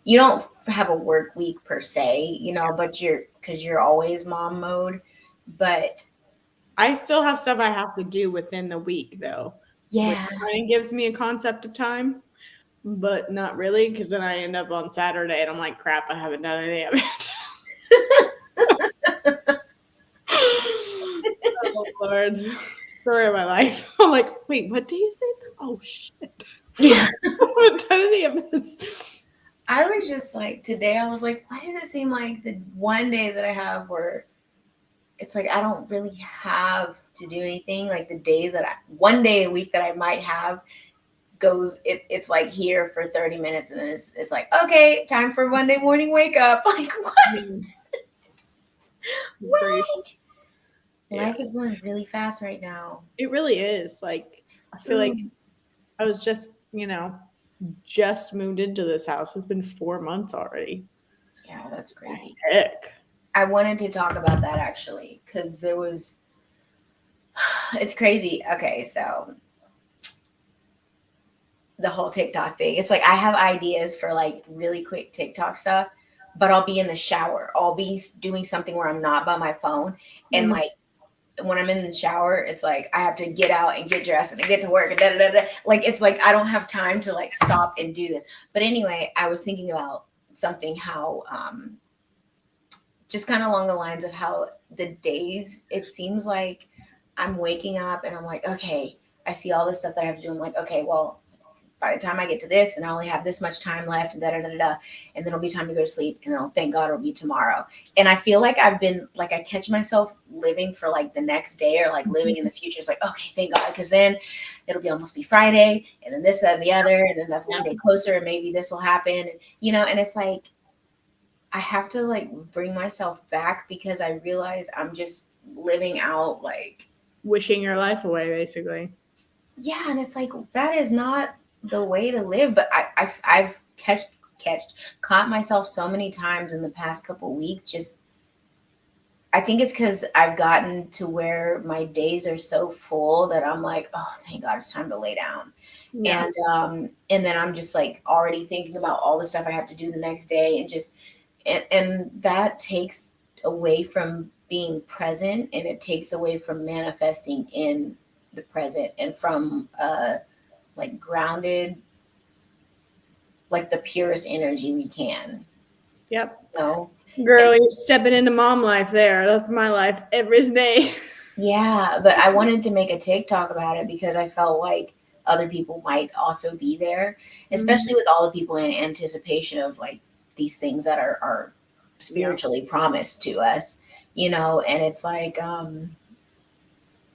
don't have a work week per se, you know, but because you're always mom mode. But I still have stuff I have to do within the week though. Yeah. It gives me a concept of time, but not really, because then I end up on Saturday and I'm like, crap, I haven't done any of it. Oh Lord, story of my life. I'm like, wait, what do you say? Oh shit! Yeah, I haven't done any of this. I was just like today. I was like, why does it seem like the one day that I have where it's like I don't really have to do anything. Like the day that one day a week that I might have goes, it's like here for 30 minutes and then it's like, okay, time for Monday morning wake up. Like, what? Agreed. What? Yeah. Life is going really fast right now. It really is. Like, I feel like I was just, just moved into this house. It's been 4 months already. Yeah, that's crazy. Heck. I wanted to talk about that actually because there was, it's crazy. Okay, so the whole TikTok thing. It's like I have ideas for like really quick TikTok stuff, but I'll be in the shower. I'll be doing something where I'm not by my phone. And like when I'm in the shower, it's like I have to get out and get dressed and get to work and da, da, da, da. Like it's like I don't have time to like stop and do this. But anyway, I was thinking about something how just kind of along the lines of how the days, it seems like I'm waking up and I'm like, okay, I see all this stuff that I have to do. I'm like, okay, well, by the time I get to this, and I only have this much time left, and da da da da, and then it'll be time to go to sleep, and then thank God it'll be tomorrow. And I feel like I've been like I catch myself living for like the next day or like living in the future. It's like okay, thank God, because then it'll be almost be Friday, and then this that, and the other, and then that's one day closer, and maybe this will happen, and and it's like I have to like bring myself back because I realize I'm just living out like wishing your life away, basically. yeah, and it's like that is not the way to live. But I've caught myself so many times in the past couple weeks. Just I think it's because I've gotten to where my days are so full that I'm like, oh, thank God, it's time to lay down. Yeah. And then I'm just like already thinking about all the stuff I have to do the next day, and just and that takes away from being present, and it takes away from manifesting in the present and from like grounded, like the purest energy we can. Yep. No. Girl, you're stepping into mom life there. That's my life every day. Yeah, but I wanted to make a TikTok about it because I felt like other people might also be there, especially with all the people in anticipation of like these things that are spiritually promised to us, and it's like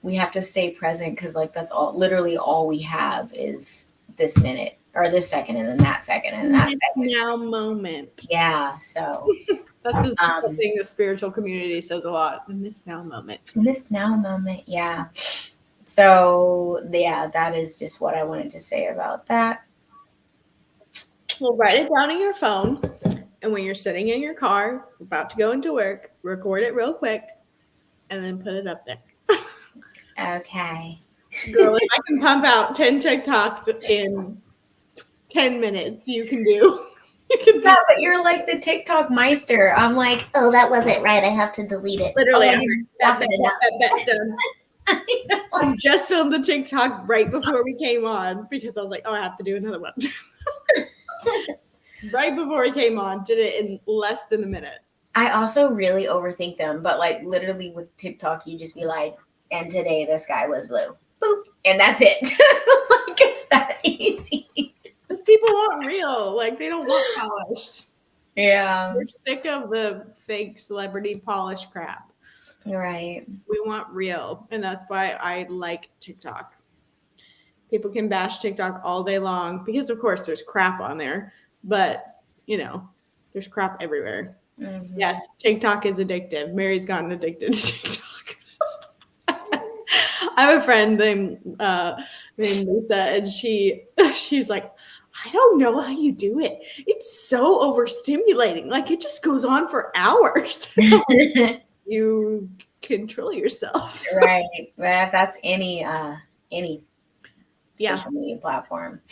we have to stay present because like that's all literally all we have is this minute or this second and then that second and that second. Now moment. Yeah, so that's something the spiritual community says a lot. In this now moment. In this now moment, yeah. So yeah, that is just what I wanted to say about that. Well, write it down in your phone, and when you're sitting in your car about to go into work, record it real quick and then put it up there. Okay. Girl, if I can pump out 10 TikToks in 10 minutes, you can do. Yeah, but you're like the TikTok meister. I'm like, oh, that wasn't right. I have to delete it. Literally, done. I just filmed the TikTok right before we came on because I was like, oh, I have to do another one. Right before we came on, did it in less than a minute. I also really overthink them, but like literally with TikTok, you just be like, and today the sky was blue. Boop. And that's it. Like it's that easy. Because people want real. Like they don't want polished. Yeah. We're sick of the fake celebrity polish crap. Right. We want real. And that's why I like TikTok. People can bash TikTok all day long because, of course, there's crap on there. But, there's crap everywhere. Mm-hmm. Yes, TikTok is addictive. Mary's gotten addicted to TikTok. I have a friend named Lisa, and she's like, I don't know how you do it. It's so overstimulating. Like it just goes on for hours. You control yourself. Right. Well, that's any social media platform.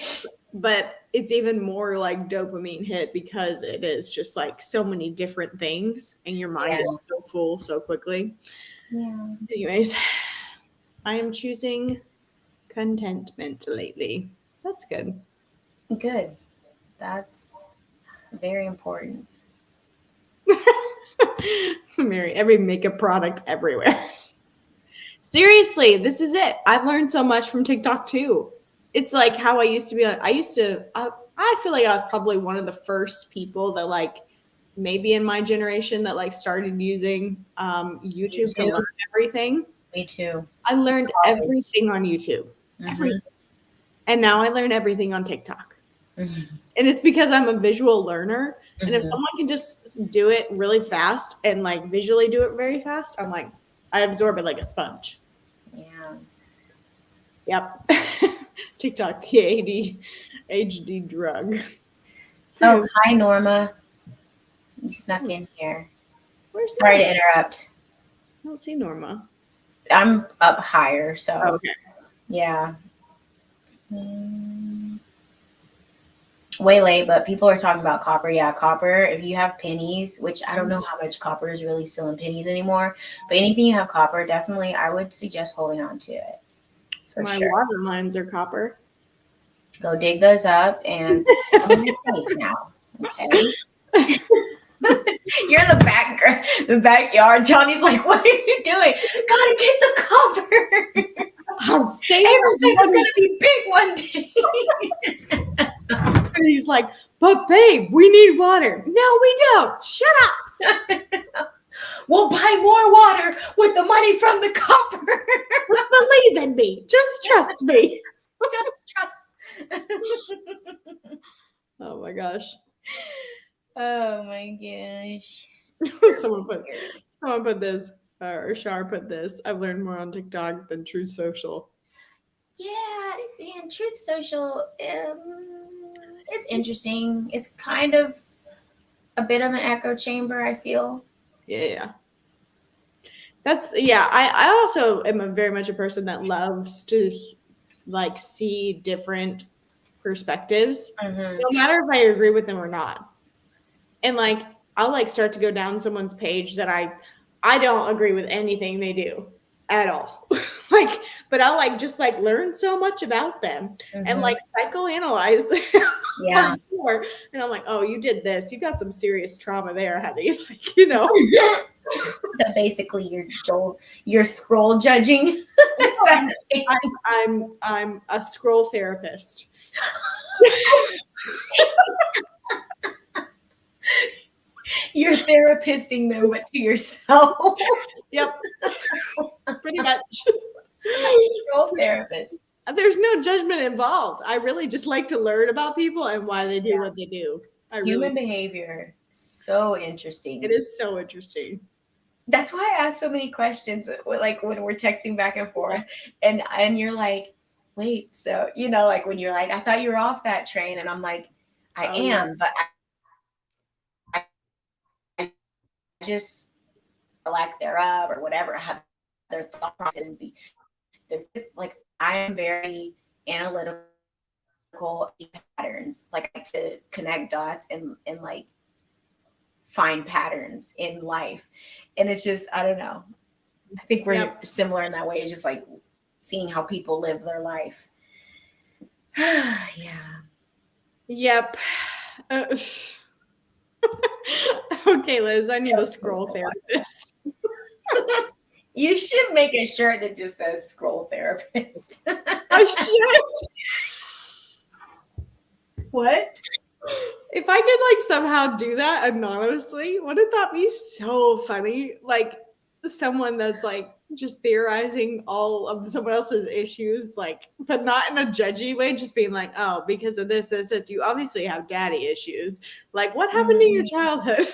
But it's even more like dopamine hit because it is just like so many different things and your mind is so full so quickly. Yeah. Anyways, I am choosing contentment lately. That's good. Good. That's very important. Mary, every makeup product everywhere. Seriously, this is it. I've learned so much from TikTok too. It's like how I used to be. I I feel like I was probably one of the first people that like maybe in my generation that like started using YouTube to too. learn everything. Me too. I learned College. everything on YouTube. Mhm. Everything. And now I learn everything on TikTok. Mhm. And it's because I'm a visual learner. And if Mhm. someone can just do it really fast and like visually do it very fast, I'm like, I absorb it like a sponge. Yeah. Yep. TikTok, the ADHD drug. Oh, hi Norma. You snuck in here. Where's Sorry to Norma? interrupt. I don't see Norma. I'm up higher, so Oh, okay. yeah. Way late, but people are talking about copper. Yeah, copper. If you have pennies, which I don't know how much copper is really still in pennies anymore, but anything you have copper, definitely I would suggest holding on to it. For My sure. water lines are copper. Go dig those up and I'm safe now. Okay. You're in the backyard. Johnny's like, what are you doing? Gotta get the copper. I'm safe. Ava said it's gonna be big one day. And he's like, but babe, we need water. No, we don't. Shut up. We'll buy more water with the money from the copper. Believe in me. Just trust me. Just trust. Oh my gosh. Oh my gosh. Someone put this, or Shar put this. I've learned more on TikTok than True Social. Yeah, and Truth Social, it's interesting. It's kind of a bit of an echo chamber, I feel. Yeah. I also am very much a person that loves to like see different perspectives, Mm-hmm. no matter if I agree with them or not. And like I'll like start to go down someone's page that I don't agree with anything they do at all. Like, but I'll like just like learn so much about them and like psychoanalyze them. Yeah. More. And I'm like, oh, you did this. You got some serious trauma there, honey. Like, you know. So basically, you're scroll judging. I'm a scroll therapist. You're therapisting them, but to yourself. Yep. Pretty much. Scroll therapist. There's no judgment involved. I really just like to learn about people and why they do what they do. Human behavior, so interesting. It is so interesting. That's why I ask so many questions, like when we're texting back and forth, and you're like, wait, so like when you're like, I thought you were off that train, and I'm like, I am, but I just lack thereof or whatever have their thought process and be. They're just like, I am very analytical patterns, like to connect dots and like find patterns in life. And it's just, I don't know. I think we're similar in that way. It's just like seeing how people live their life. Yeah. Yep. Okay, Liz, I need a scroll therapist. You should make a shirt that just says scroll therapist. I should. What? If I could like somehow do that anonymously, wouldn't that be so funny? Like someone that's like just theorizing all of someone else's issues, like, but not in a judgy way, just being like, oh, because of this, you obviously have daddy issues. Like, what happened in your childhood?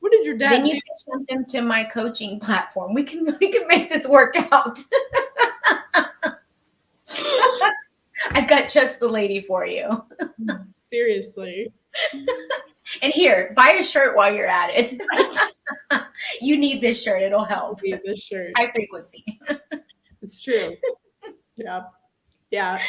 What did your dad Then you can jump them to my coaching platform. We can make this work out. I've got just the lady for you. Seriously. And here, buy a shirt while you're at it. You need this shirt. It'll help. You need this shirt. It's high frequency. It's true. Yeah. Yeah.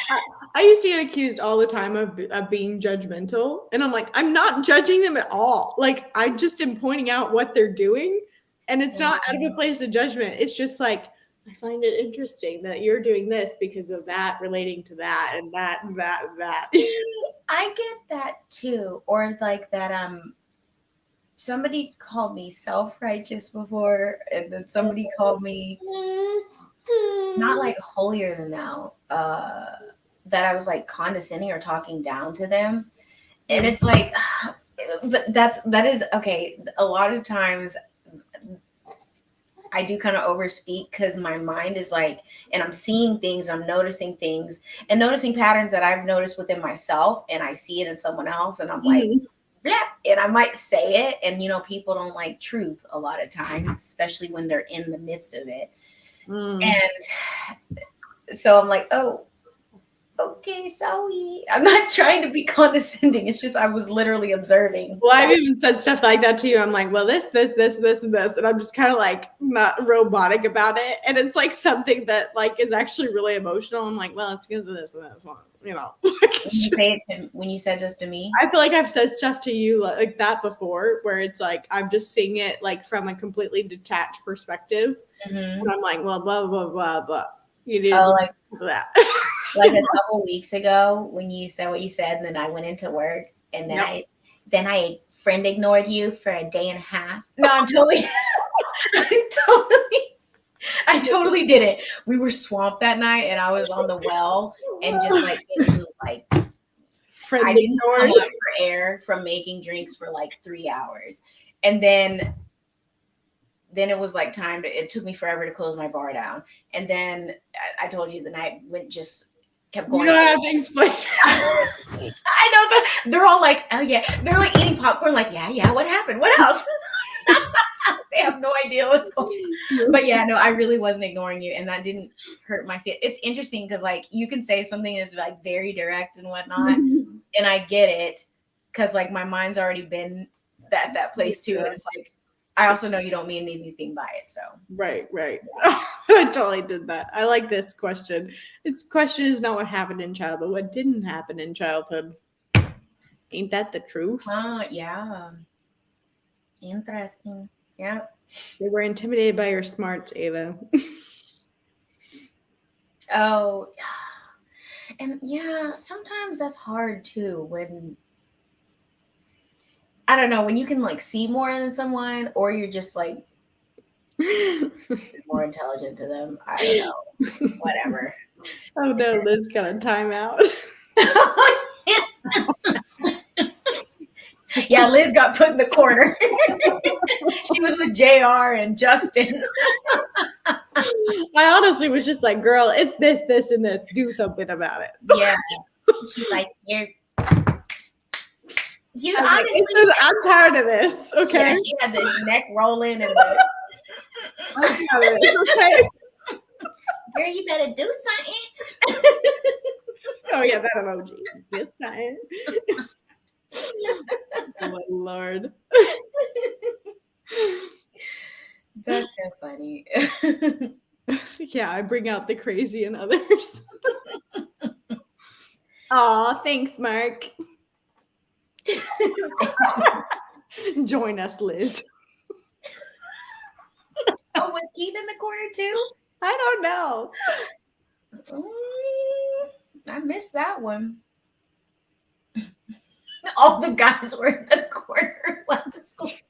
I used to get accused all the time of being judgmental. And I'm like, I'm not judging them at all. Like, I just am pointing out what they're doing. And it's not out of a place of judgment. It's just like, I find it interesting that you're doing this because of that relating to that and that and that and that. I get that too. Or like that somebody called me self-righteous before, and then somebody called me not like holier than thou, that I was like condescending or talking down to them. And it's like, but that is okay. A lot of times I do kind of overspeak because my mind is like, and I'm seeing things, I'm noticing things and noticing patterns that I've noticed within myself, and I see it in someone else, and I'm like, yeah, and I might say it, and people don't like truth a lot of times, especially when they're in the midst of it. And so I'm like, oh, okay, sorry. I'm not trying to be condescending. It's just I was literally observing. Well, I've even said stuff like that to you. I'm like, well, this, and this. And I'm just kind of like not robotic about it. And it's like something that like is actually really emotional. I'm like, well, it's because of this and this one, When you said this to me? I feel like I've said stuff to you like that before, where it's like, I'm just seeing it like from a completely detached perspective. And I'm like, well, blah, blah, blah, blah. You did like that. Like a couple weeks ago when you said what you said, and then I went into work, and then I friend ignored you for a day and a half. No, I'm totally, I totally did it. We were swamped that night, and I was on the well and just like getting like friend I didn't ignored. come up for air from making drinks for like 3 hours, and then it was like time to. It took me forever to close my bar down, and then I told you the night went just. Kept going. You don't have to explain. I know they're all like, oh yeah, they're like eating popcorn, like yeah. What happened? What else? They have no idea what's going on. But yeah, no, I really wasn't ignoring you, and that didn't hurt my feelings. It's interesting because like you can say something that's like very direct and whatnot, and I get it because like my mind's already been that place too, and it's like. I also know you don't mean anything by it, so. Right. I totally did that. I like this question. This question is not what happened in childhood, what didn't happen in childhood. Ain't that the truth? Yeah. Interesting. Yeah. They were intimidated by your smarts, Ava. Oh, and yeah, sometimes that's hard too when I don't know, when you can like see more than someone, or you're just like more intelligent to them. I don't know. Whatever. Oh no, Liz got a timeout. Yeah, Liz got put in the corner. She was with JR and Justin. I honestly was just like, girl, it's this, and this. Do something about it. Yeah. She's like, you honestly. Like, I'm tired of this. Okay. Yeah, she had the neck rolling and I'm tired of this. Okay. Girl, you better do something. Oh yeah, that emoji. Do something. Oh my Lord. That's so funny. Yeah, I bring out the crazy in others. Aw, thanks, Mark. Join us, Liz. Oh, was Keith in the corner too? I don't know. I missed that one. All the guys were in the corner last week.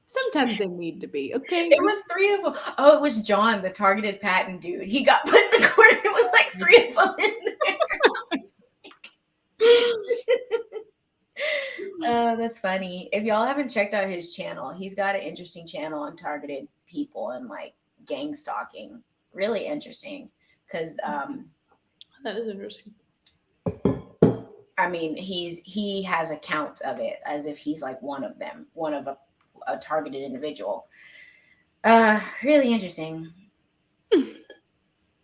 Sometimes they need to be, okay? It was 3 of them. Oh, it was John, the targeted patent dude. He got put in the corner. It was like 3 of them in there. That's funny. If y'all haven't checked out his channel, he's got an interesting channel on targeted people and like gang stalking. Really interesting. Because that is interesting. I mean, he has accounts of it as if he's like one of them, one of a targeted individual. Really interesting.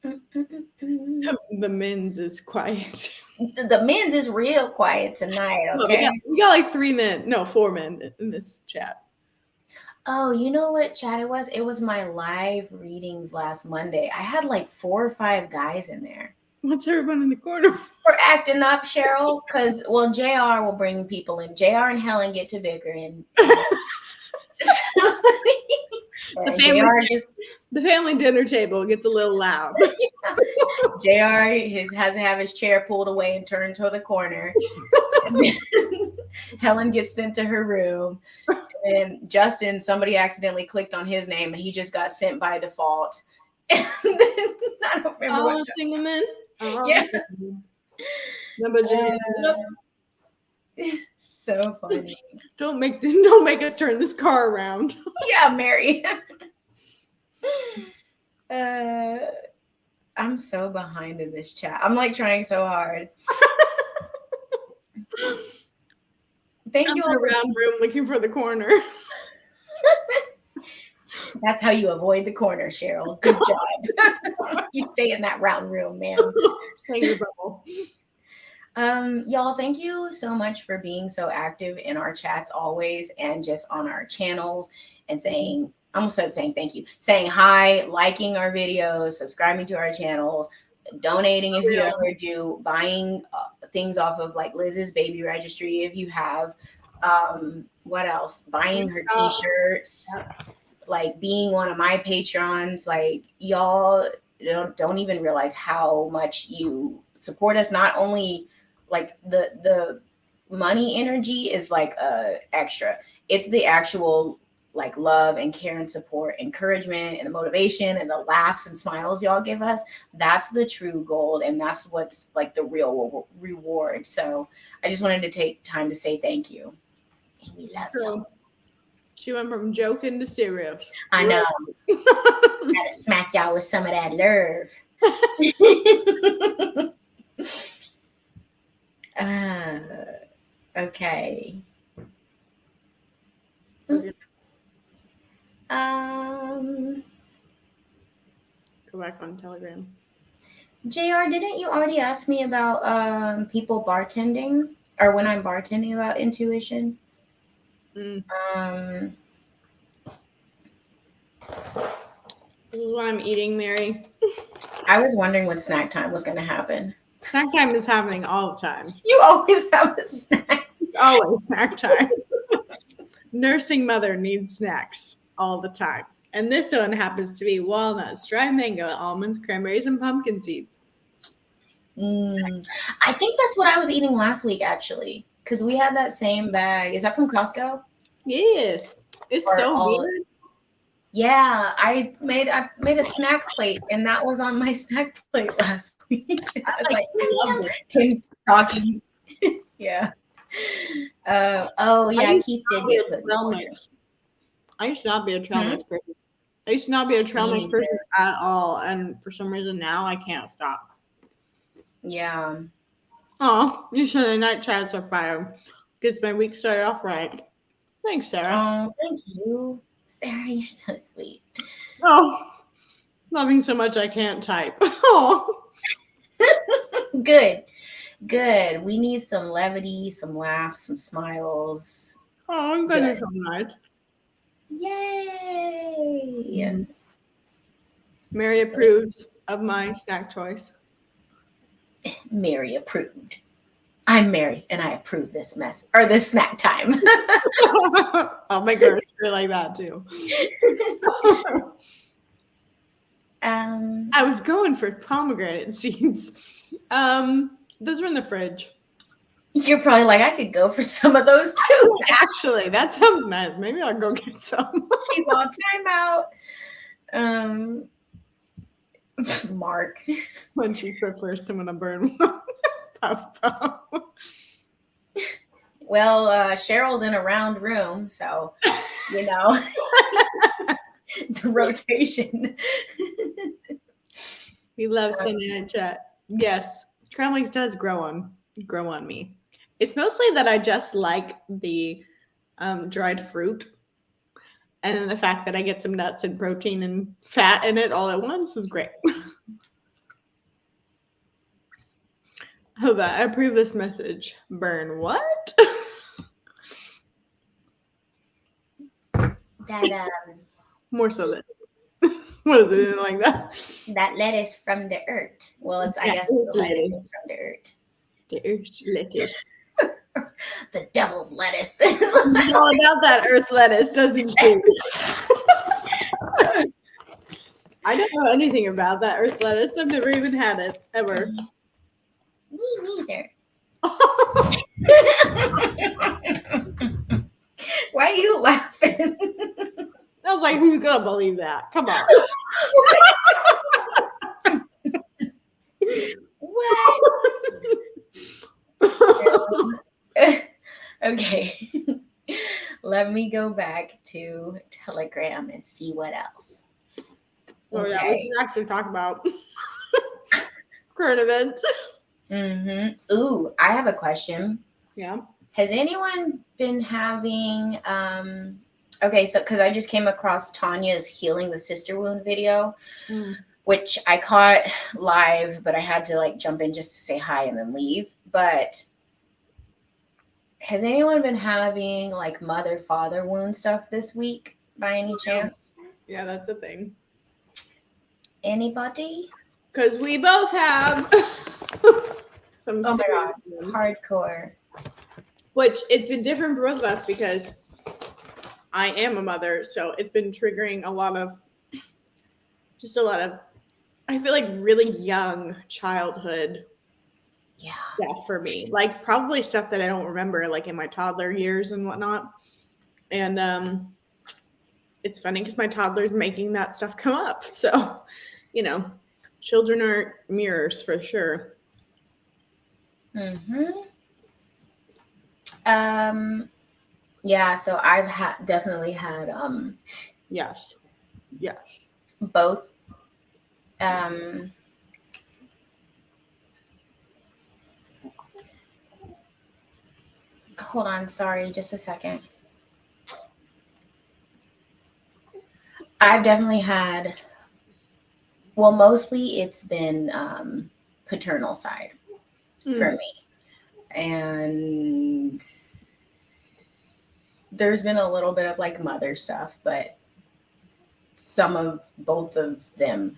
The men's is quiet. The men's is real quiet tonight. Okay, we got like 4 men in this chat. Oh, you know what chat it was? It was my live readings last Monday. I had like 4 or 5 guys in there. What's everyone in the corner? We're acting up, Cheryl, because JR will bring people in. JR and Helen get to bickering. The family dinner table gets a little loud. JR has to have his chair pulled away and turned to the corner. Helen gets sent to her room. And Justin, somebody accidentally clicked on his name and he just got sent by default. And then, I don't remember what single men. Yeah. Number So funny. Don't make us turn this car around. Yeah, Mary. I'm so behind in this chat. I'm like trying so hard. Thank I'm you in all. a round room looking for the corner. That's how you avoid the corner, Cheryl. Good job. You stay in that round room, man. Stay in your bubble. Y'all, thank you so much for being so active in our chats always and just on our channels and saying, I almost said saying thank you, saying hi, liking our videos, subscribing to our channels, donating if you ever do, buying things off of like Liz's baby registry if you have. What else? Buying her t-shirts, like being one of my patrons. Like y'all don't even realize how much you support us. Not only like the money energy is like extra, it's the actual like love and care and support, encouragement and the motivation and the laughs and smiles y'all give us. That's the true gold, and that's what's like the real reward. So I just wanted to take time to say thank you, and we love you. She went from joking to serious. I know. Gotta smack y'all with some of that nerve. Okay. Go back on Telegram. JR, didn't you already ask me about people bartending, or when I'm bartending about intuition? This is what I'm eating, Mary. I was wondering when snack time was going to happen. Snack time is happening all the time. You always have a snack. Always snack time. Nursing mother needs snacks all the time. And this one happens to be walnuts, dry mango, almonds, cranberries, and pumpkin seeds. I think that's what I was eating last week, actually, because we had that same bag. Is that from Costco? Yes. It's so weird. Yeah, I made a snack plate, and that was on my snack plate last week. I was like, Tim's talking. Yeah. Oh yeah, Keith did get put in the corner. I used to not be a trail mix person. I used to not be a trail mix person at all, and for some reason now I can't stop. Yeah. Oh, you said the night chats are fire. Gets my week started off right. Thanks, Sarah. Oh, thank you, Sarah. You're so sweet. Oh, loving so much I can't type. Oh, good. We need some levity, some laughs, some smiles. Oh, I'm gonna so nice. Yay! Mary approves of my snack choice. Mary approved. I'm Mary, and I approve this mess or this snack time. I'll make her feel like that too. I was going for pomegranate seeds. Those are in the fridge. You're probably like, I could go for some of those too. Actually, that sounds nice. Maybe I'll go get some. She's on timeout. Mark. When she's the first, I'm gonna burn one. Puff puff. Well, Cheryl's in a round room, so you know the rotation. We love sending in chat. Yes, trail mix does grow on me. It's mostly that I just like the dried fruit, and then the fact that I get some nuts and protein and fat in it all at once is great. Hold on, I approve this message. Burn what? That more so than what is it like that? That lettuce from the earth. Well, it's I guess the lettuce is from the earth. The earth lettuce. The devil's lettuce. All about that earth lettuce, doesn't she? I don't know anything about that earth lettuce. I've never even had it ever. Me neither. Why are you laughing? I was like, who's gonna believe that? Come on. What? Okay. Let me go back to Telegram and see what else. Oh yeah, we Okay. should actually talk about current events. Ooh, I have a question. Yeah. Has anyone been having okay, so because I just came across Tanya's healing the sister wound video, which I caught live, but I had to like jump in just to say hi and then leave. But has anyone been having like mother father wound stuff this week by any chance? Yeah, that's a thing. Anybody? Because we both have some Oh my serious god, ones. hardcore. Which it's been different for both of us because I am a mother, so it's been triggering a lot of I feel like really young childhood Yeah. stuff for me. Like probably stuff that I don't remember, like in my toddler years and whatnot. And it's funny because my toddler's making that stuff come up. So, children are mirrors for sure. Yeah, so I've definitely had Yes. both hold on, sorry, just a second. I've definitely had, well, mostly it's been paternal side for me. And there's been a little bit of like mother stuff, but both of them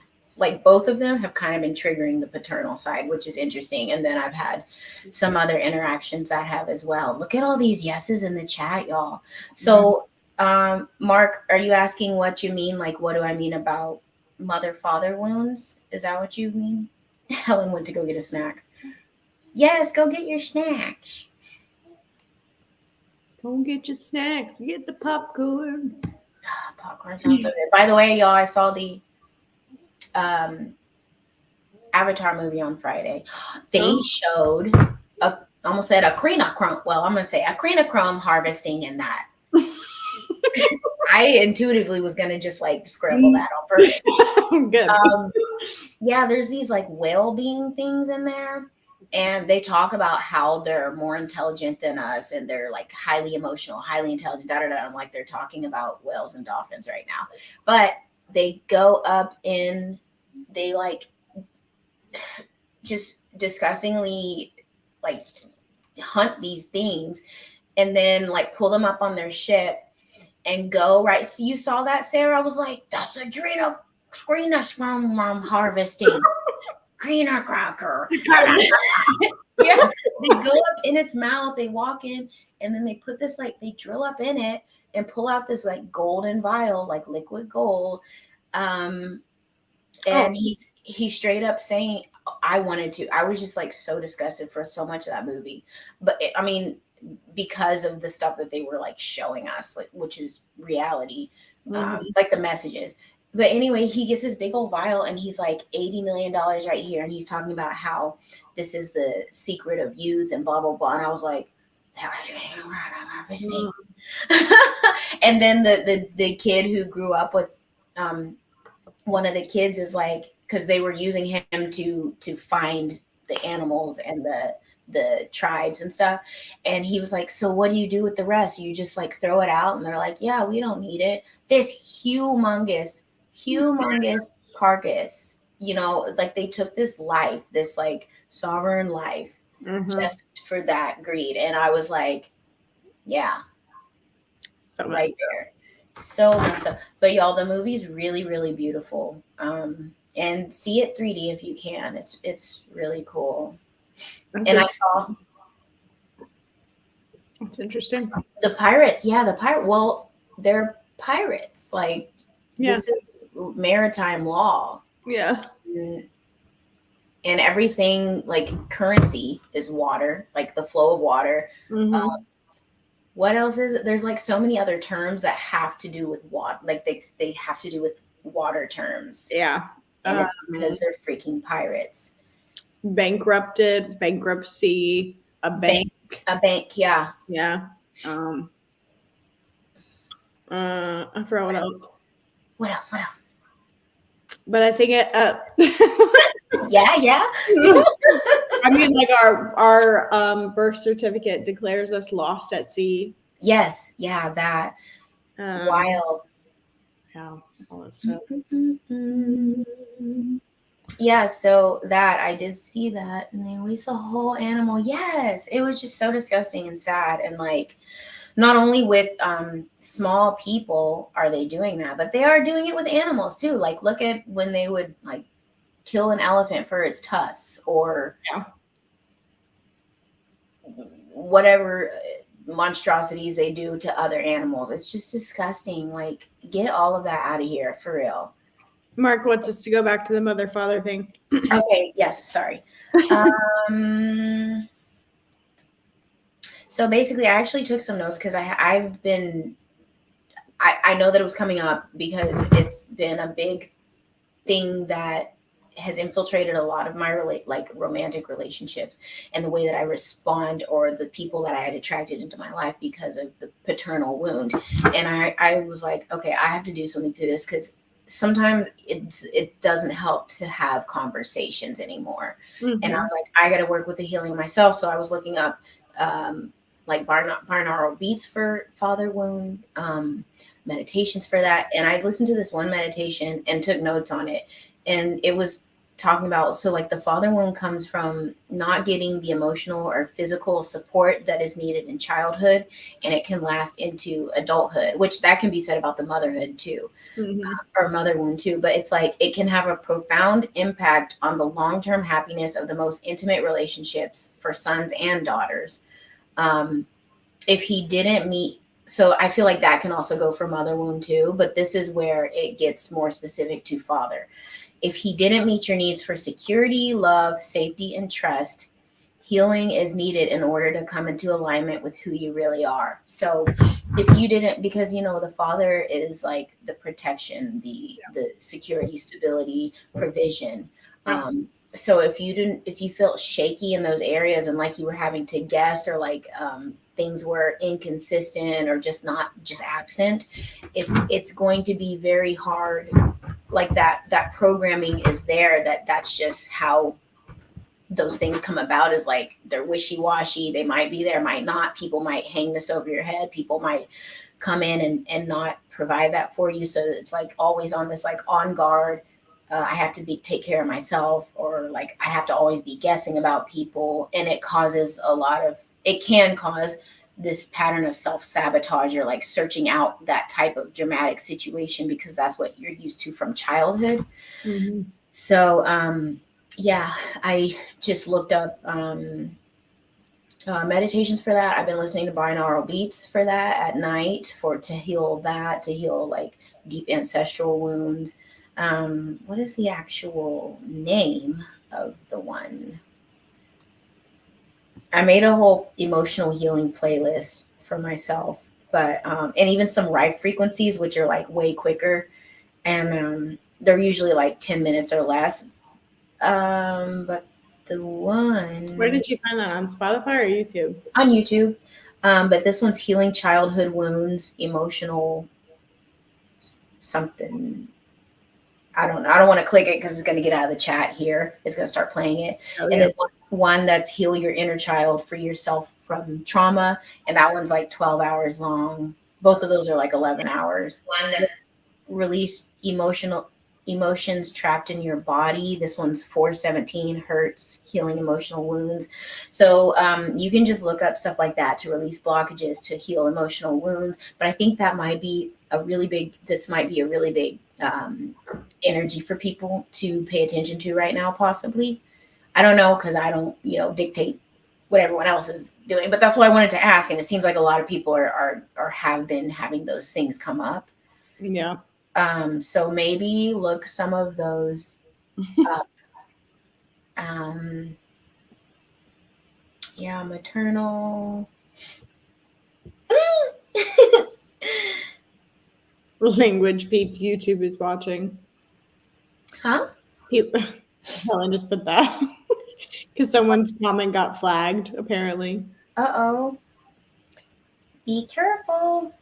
have kind of been triggering the paternal side, which is interesting. And then I've had some other interactions that have as well. Look at all these yeses in the chat, y'all. So Mark, are you asking what you mean? Like, what do I mean about mother father wounds? Is that what you mean? Helen went to go get a snack. Yes, go get your snacks. Go get your snacks. Get the popcorn. Popcorn sounds so good. By the way, y'all, I saw the Avatar movie on Friday. They showed almost said adrenochrome. Well, I'm gonna say adrenochrome harvesting in that. I intuitively was gonna just like scramble that on purpose. Good. Yeah, there's these like whale being things in there, and they talk about how they're more intelligent than us, and they're like highly emotional, highly intelligent. I'm like they're talking about whales and dolphins right now, but they go up in, they like just disgustingly like hunt these things, and then like pull them up on their ship and go right. So you saw that, Sarah? I was like, that's adrenal harvesting. Greener cracker. Yeah, they go up in its mouth, they walk in, and then they put this like they drill up in it and pull out this like golden vial, like liquid gold. And he's straight up saying, I was just like so disgusted for so much of that movie. But I mean, because of the stuff that they were like showing us, like, which is reality, like the messages. But anyway, he gets this big old vial and he's like $80 million right here. And he's talking about how this is the secret of youth and blah, blah, blah. And I was like, and then the kid who grew up with one of the kids is like, because they were using him to find the animals and the tribes and stuff. And he was like, so what do you do with the rest? You just like throw it out? And they're like, yeah, we don't need it. This humongous carcass, like they took this life, this like sovereign life, just for that greed. And I was like, yeah, so right there. So messed up. But y'all, the movie's really, really beautiful. And see it 3D if you can. It's really cool. And I saw. That's interesting. The pirates, well, they're pirates. Like, this is maritime law. Yeah. And everything, like currency is water, like the flow of water. What else is it? There's like so many other terms that have to do with water. Like they have to do with water terms. Yeah. And it's because they're freaking pirates. Bankrupted, bankruptcy, a bank. A bank, yeah. Yeah. I forgot what else. What else? What else? But I think it. Yeah. I mean, like our birth certificate declares us lost at sea. Yes. Yeah. That. Wild. Yeah, all that stuff. Yeah, so that I did see that, and they released a whole animal. Yes, it was just so disgusting and sad, and like, not only with small people are they doing that, but they are doing it with animals too. Like, look at when they would like kill an elephant for its tusks, or Yeah. whatever monstrosities they do to other animals. It's just disgusting. Like, get all of that out of here for real. Mark wants us to go back to the mother father thing. Okay, yes, sorry. So basically, I actually took some notes because I know that it was coming up because it's been a big thing that has infiltrated a lot of my romantic relationships and the way that I respond, or the people that I had attracted into my life because of the paternal wound. And I was like, okay, I have to do something to this, because sometimes it doesn't help to have conversations anymore. Mm-hmm. And I was like, I got to work with the healing myself. So I was looking up like binaural beats for father wound, meditations for that. And I listened to this one meditation and took notes on it. And it was talking about, so like the father wound comes from not getting the emotional or physical support that is needed in childhood, and it can last into adulthood, which that can be said about the motherhood too, or mother wound too. But it's like it can have a profound impact on the long-term happiness of the most intimate relationships for sons and daughters. If he didn't meet, so I feel like that can also go for mother wound too, but this is where it gets more specific to father. If he didn't meet your needs for security, love, safety, and trust, healing is needed in order to come into alignment with who you really are. So if you didn't, because the father is like the protection, the security, stability, provision. So if you felt shaky in those areas, and like you were having to guess, or like things were inconsistent or just absent, it's going to be very hard. Like that programming is there, that's just how those things come about, is like they're wishy-washy. They might be there, might not. People might hang this over your head. People might come in and not provide that for you. So it's like always on this like on guard. I have to take care of myself, or like I have to always be guessing about people. And it can cause this pattern of self-sabotage, or like searching out that type of dramatic situation because that's what you're used to from childhood. So yeah, I just looked up meditations for that. I've been listening to binaural beats for that at night to heal like deep ancestral wounds. What is the actual name of the one? I made a whole emotional healing playlist for myself, but and even some Rife frequencies, which are like way quicker, and they're usually like 10 minutes or less. But the one, where did you find that, on Spotify or YouTube? On YouTube. But this one's Healing Childhood Wounds, Emotional something. I don't know. I don't want to click it because it's going to get out of the chat here. It's going to start playing it. Oh, and then one that's Heal Your Inner Child, Free Yourself from Trauma. And that one's like 12 hours long. Both of those are like 11 hours. One that Release Emotions Trapped in Your Body. This one's 417 Hertz, Healing Emotional Wounds. So you can just look up stuff like that to release blockages, to heal emotional wounds. But I think that might be a really big energy for people to pay attention to right now, possibly. I don't know, because I don't, dictate what everyone else is doing, but that's why I wanted to ask. And it seems like a lot of people are have been having those things come up. Yeah. So maybe look some of those up. Yeah, maternal. Language peep YouTube is watching. Huh? Helen just put that because someone's comment got flagged, apparently. Uh-oh. Be careful.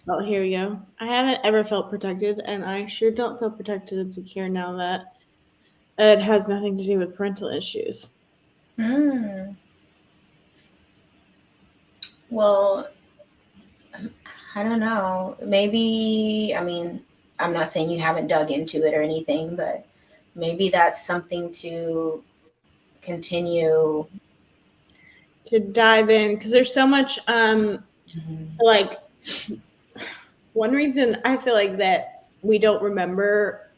Oh, here we go. I haven't ever felt protected, and I sure don't feel protected and secure now that it has nothing to do with parental issues. Hmm. Well, I don't know. Maybe, I mean, I'm not saying you haven't dug into it or anything, but maybe that's something to continue. To dive in, because there's so much, so like, one reason I feel like that we don't remember,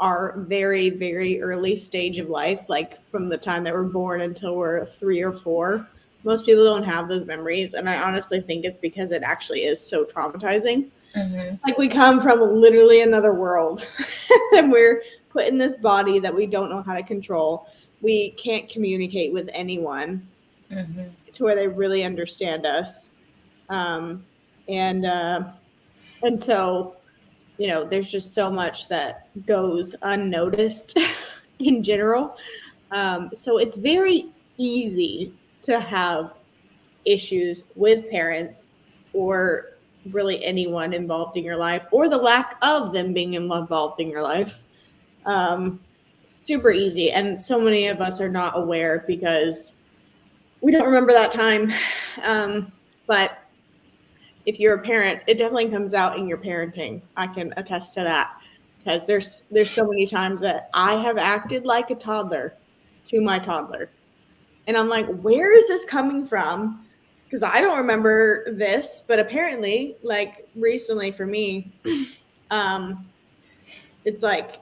our very, very early stage of life, like from the time that we're born until we're 3 or 4. Most people don't have those memories. And I honestly think it's because it actually is so traumatizing. Mm-hmm. Like we come from literally another world and we're put in this body that we don't know how to control. We can't communicate with anyone Mm-hmm. to where they really understand us. Um, and, uh, and so there's just so much that goes unnoticed in general. So it's very easy to have issues with parents or really anyone involved in your life or the lack of them being involved in your life. Um, Super easy. And so many of us are not aware because we don't remember that time. But if you're a parent, it definitely comes out in your parenting. I can attest to that because there's so many times that I have acted like a toddler to my toddler. And I'm like, where is this coming from? Because I don't remember this, but apparently, like recently for me, um, it's like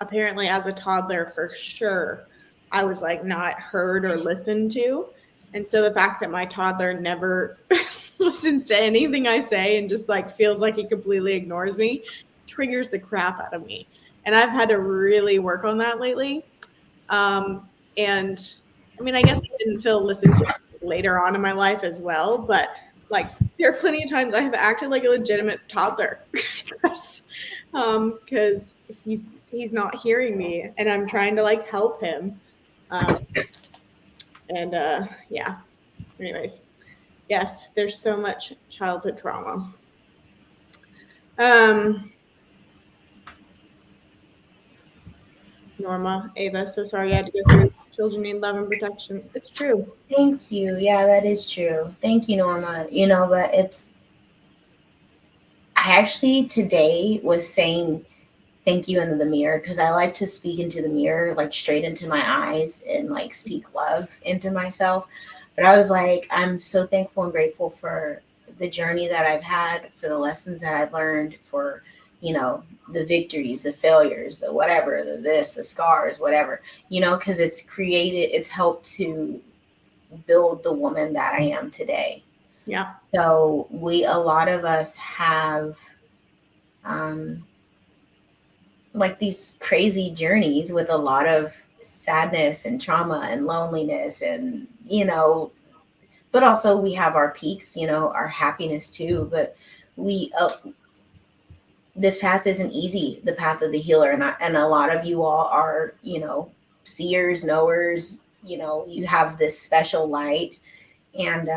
apparently as a toddler for sure, I was like not heard or listened to. And so the fact that my toddler never listens to anything I say and just like feels like he completely ignores me triggers the crap out of me. And I've had to really work on that lately. And I mean, I guess I didn't feel listened to later on in my life as well, but like there are plenty of times I have acted like a legitimate toddler because he's not hearing me and I'm trying to like help him. Um, and yeah, anyways, yes, there's so much childhood trauma. Um, Norma, Ava, so sorry I had to go through. Children need love and protection. It's true. Thank you. Yeah, that is true. Thank you, Norma. But I actually today was saying thank you into the mirror because I like to speak into the mirror, like straight into my eyes and like speak love into myself. But I was like, I'm so thankful and grateful for the journey that I've had, for the lessons that I've learned, for, the victories, the failures, the whatever, the scars, whatever, because it's helped to build the woman that I am today. Yeah. So a lot of us have, um, like these crazy journeys with a lot of sadness and trauma and loneliness and but also we have our peaks, our happiness too, but we this path isn't easy, the path of the healer, and a lot of you all are seers, knowers, you have this special light, and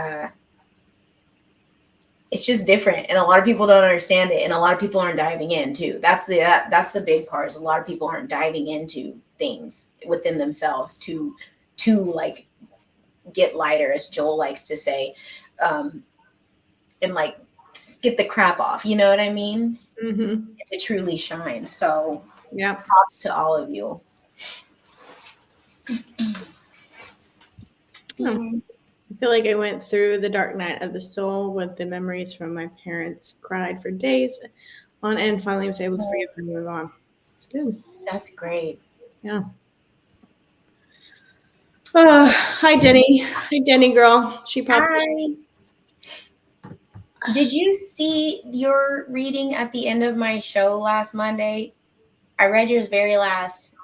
it's just different, and a lot of people don't understand it, and a lot of people aren't diving in too. That's the big part, is a lot of people aren't diving into things within themselves to like get lighter, as Joel likes to say, and like get the crap off, you know what I mean? Mm-hmm. To truly shine. So Yeah. props to all of you. I feel like I went through the dark night of the soul with the memories from my parents, cried for days on end, finally was able to forgive and move on. It's good. That's great. Yeah. Hi, Denny. Hi, Denny girl. She popped in. Hi. Did you see your reading at the end of my show last Monday? I read yours very last,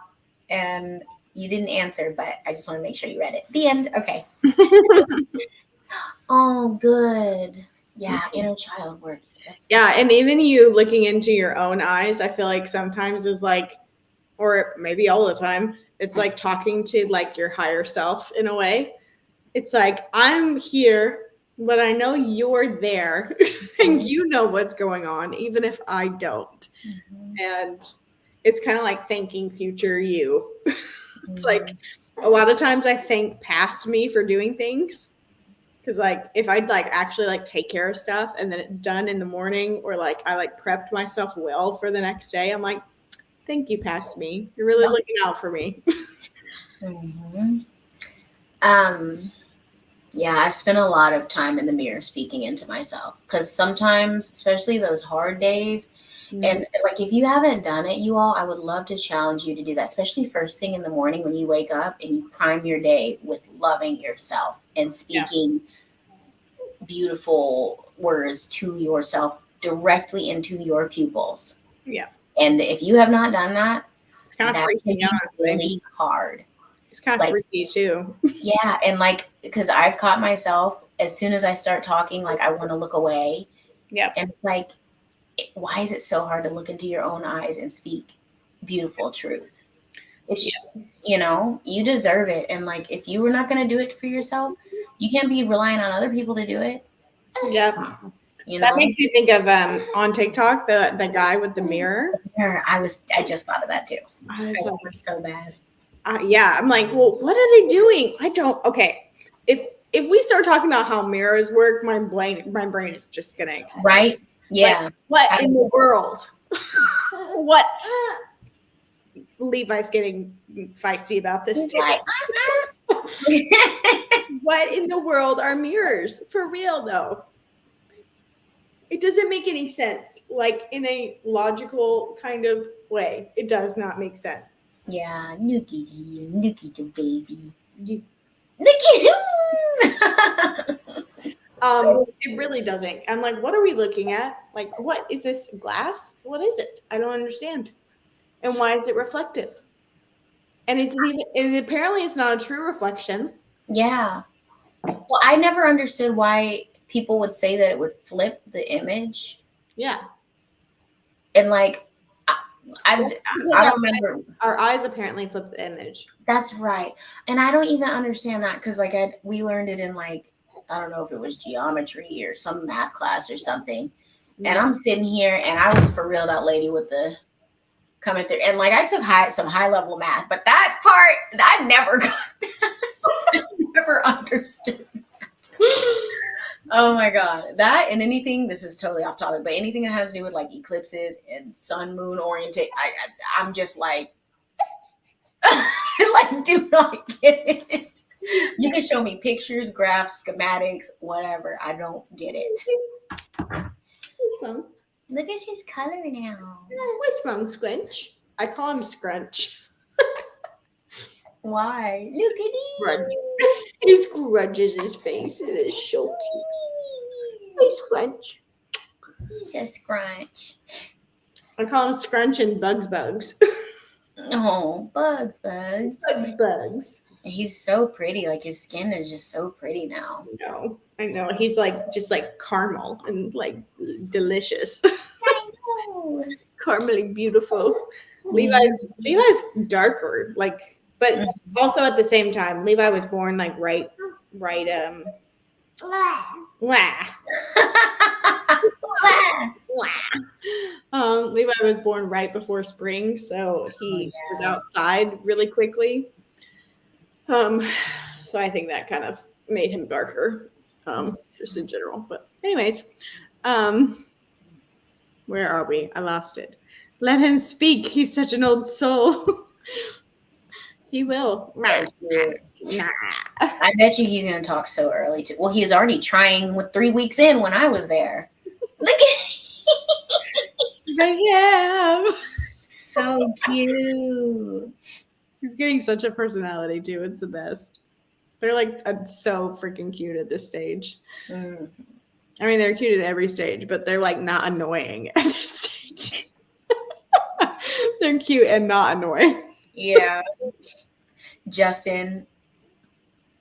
and you didn't answer, but I just want to make sure you read it. The end. Okay. Oh, good. Yeah, inner child work. Yeah, and even you looking into your own eyes, I feel like sometimes is like, or maybe all the time, it's like talking to like your higher self in a way. It's like I'm here, but I know you're there and you know what's going on, even if I don't. Mhm. And it's kind of like thanking future you. It's like Mhm. a lot of times I thank past me for doing things. Cause like if I'd like actually like take care of stuff and then it's done in the morning or like I like prepped myself well for the next day, I'm like, thank you, past me. You're really Yep. looking out for me. Mhm. Um, yeah, I've spent a lot of time in the mirror speaking into myself because sometimes, especially those hard days, and like if you haven't done it, you all, I would love to challenge you to do that, especially first thing in the morning when you wake up and you prime your day with loving yourself and Yeah. speaking beautiful words to yourself directly into your pupils. Yeah. And if you have not done that, It's kind of that can freaky, be honestly. really hard. It's kind of Like, freaky too. yeah, and like because I've caught myself as soon as I start talking, like I want to look away, Yeah. and like, why is it so hard to look into your own eyes and speak beautiful truth? It's you deserve it, and like if you were not going to do it for yourself, you can't be relying on other people to do it. Yep. You That know, makes me think of on TikTok the guy with the mirror. I just thought of that too. I was I like, was so bad. yeah, I'm like, well, what are they doing? I don't. Okay, if we start talking about how mirrors work, my brain is just gonna explode. Right? Like, Yeah. what I in the world? What? Levi's getting feisty about this was too. like, What in the world are mirrors for real though? It doesn't make any sense. Like in a logical kind of way, it does not make sense. yeah, Nuki, the baby. You- Nuki. It really doesn't. I'm like, what are we looking at? Like, what is this glass? What is it? I don't understand. And why is it reflective? And apparently it's not a true reflection. Yeah. Well, I never understood why people would say that it would flip the image. Yeah. And like, I Because don't remember. our eyes apparently flip the image. That's right. And I don't even understand that because like we learned it in like, I don't know if it was geometry or some math class or something. And I'm sitting here and I was for real that lady with the coming through. And like I took some high level math, but that part I never got. I never understood. Oh my god, that and anything. This is totally off topic, but anything that has to do with like eclipses and sun moon orientate, I'm just like, like do not get it. You can show me pictures, graphs, schematics, whatever. I don't get it. What's wrong? Look at his color now. What's wrong, Scrunch? I call him Scrunch. Why? Look at Scrunch. him. He scrunches his face. It is so cute. Hey, Scrunch. He's a scrunch. I call him Scrunch and Bugs. Oh, Bugs. Bugs. He's so pretty. Like his skin is just so pretty now. No, I know. He's like just like caramel and like delicious. I know. Caramely beautiful. Levi's darker, like, but also at the same time, Levi was born like right Levi was born right before spring, so he was outside really quickly. So I think that kind of made him darker, just in general. But anyways, where are we? I lost it. Let him speak. He's such an old soul. He will. Nah. I bet you he's going to talk so early too. Well, he's already trying with 3 weeks in when I was there. Look at I am. so cute. He's getting such a personality too. It's the best. They're like so freaking cute at this stage. Mm. I mean, they're cute at every stage, but they're like not annoying at this stage. They're cute and not annoying. Yeah. Justin,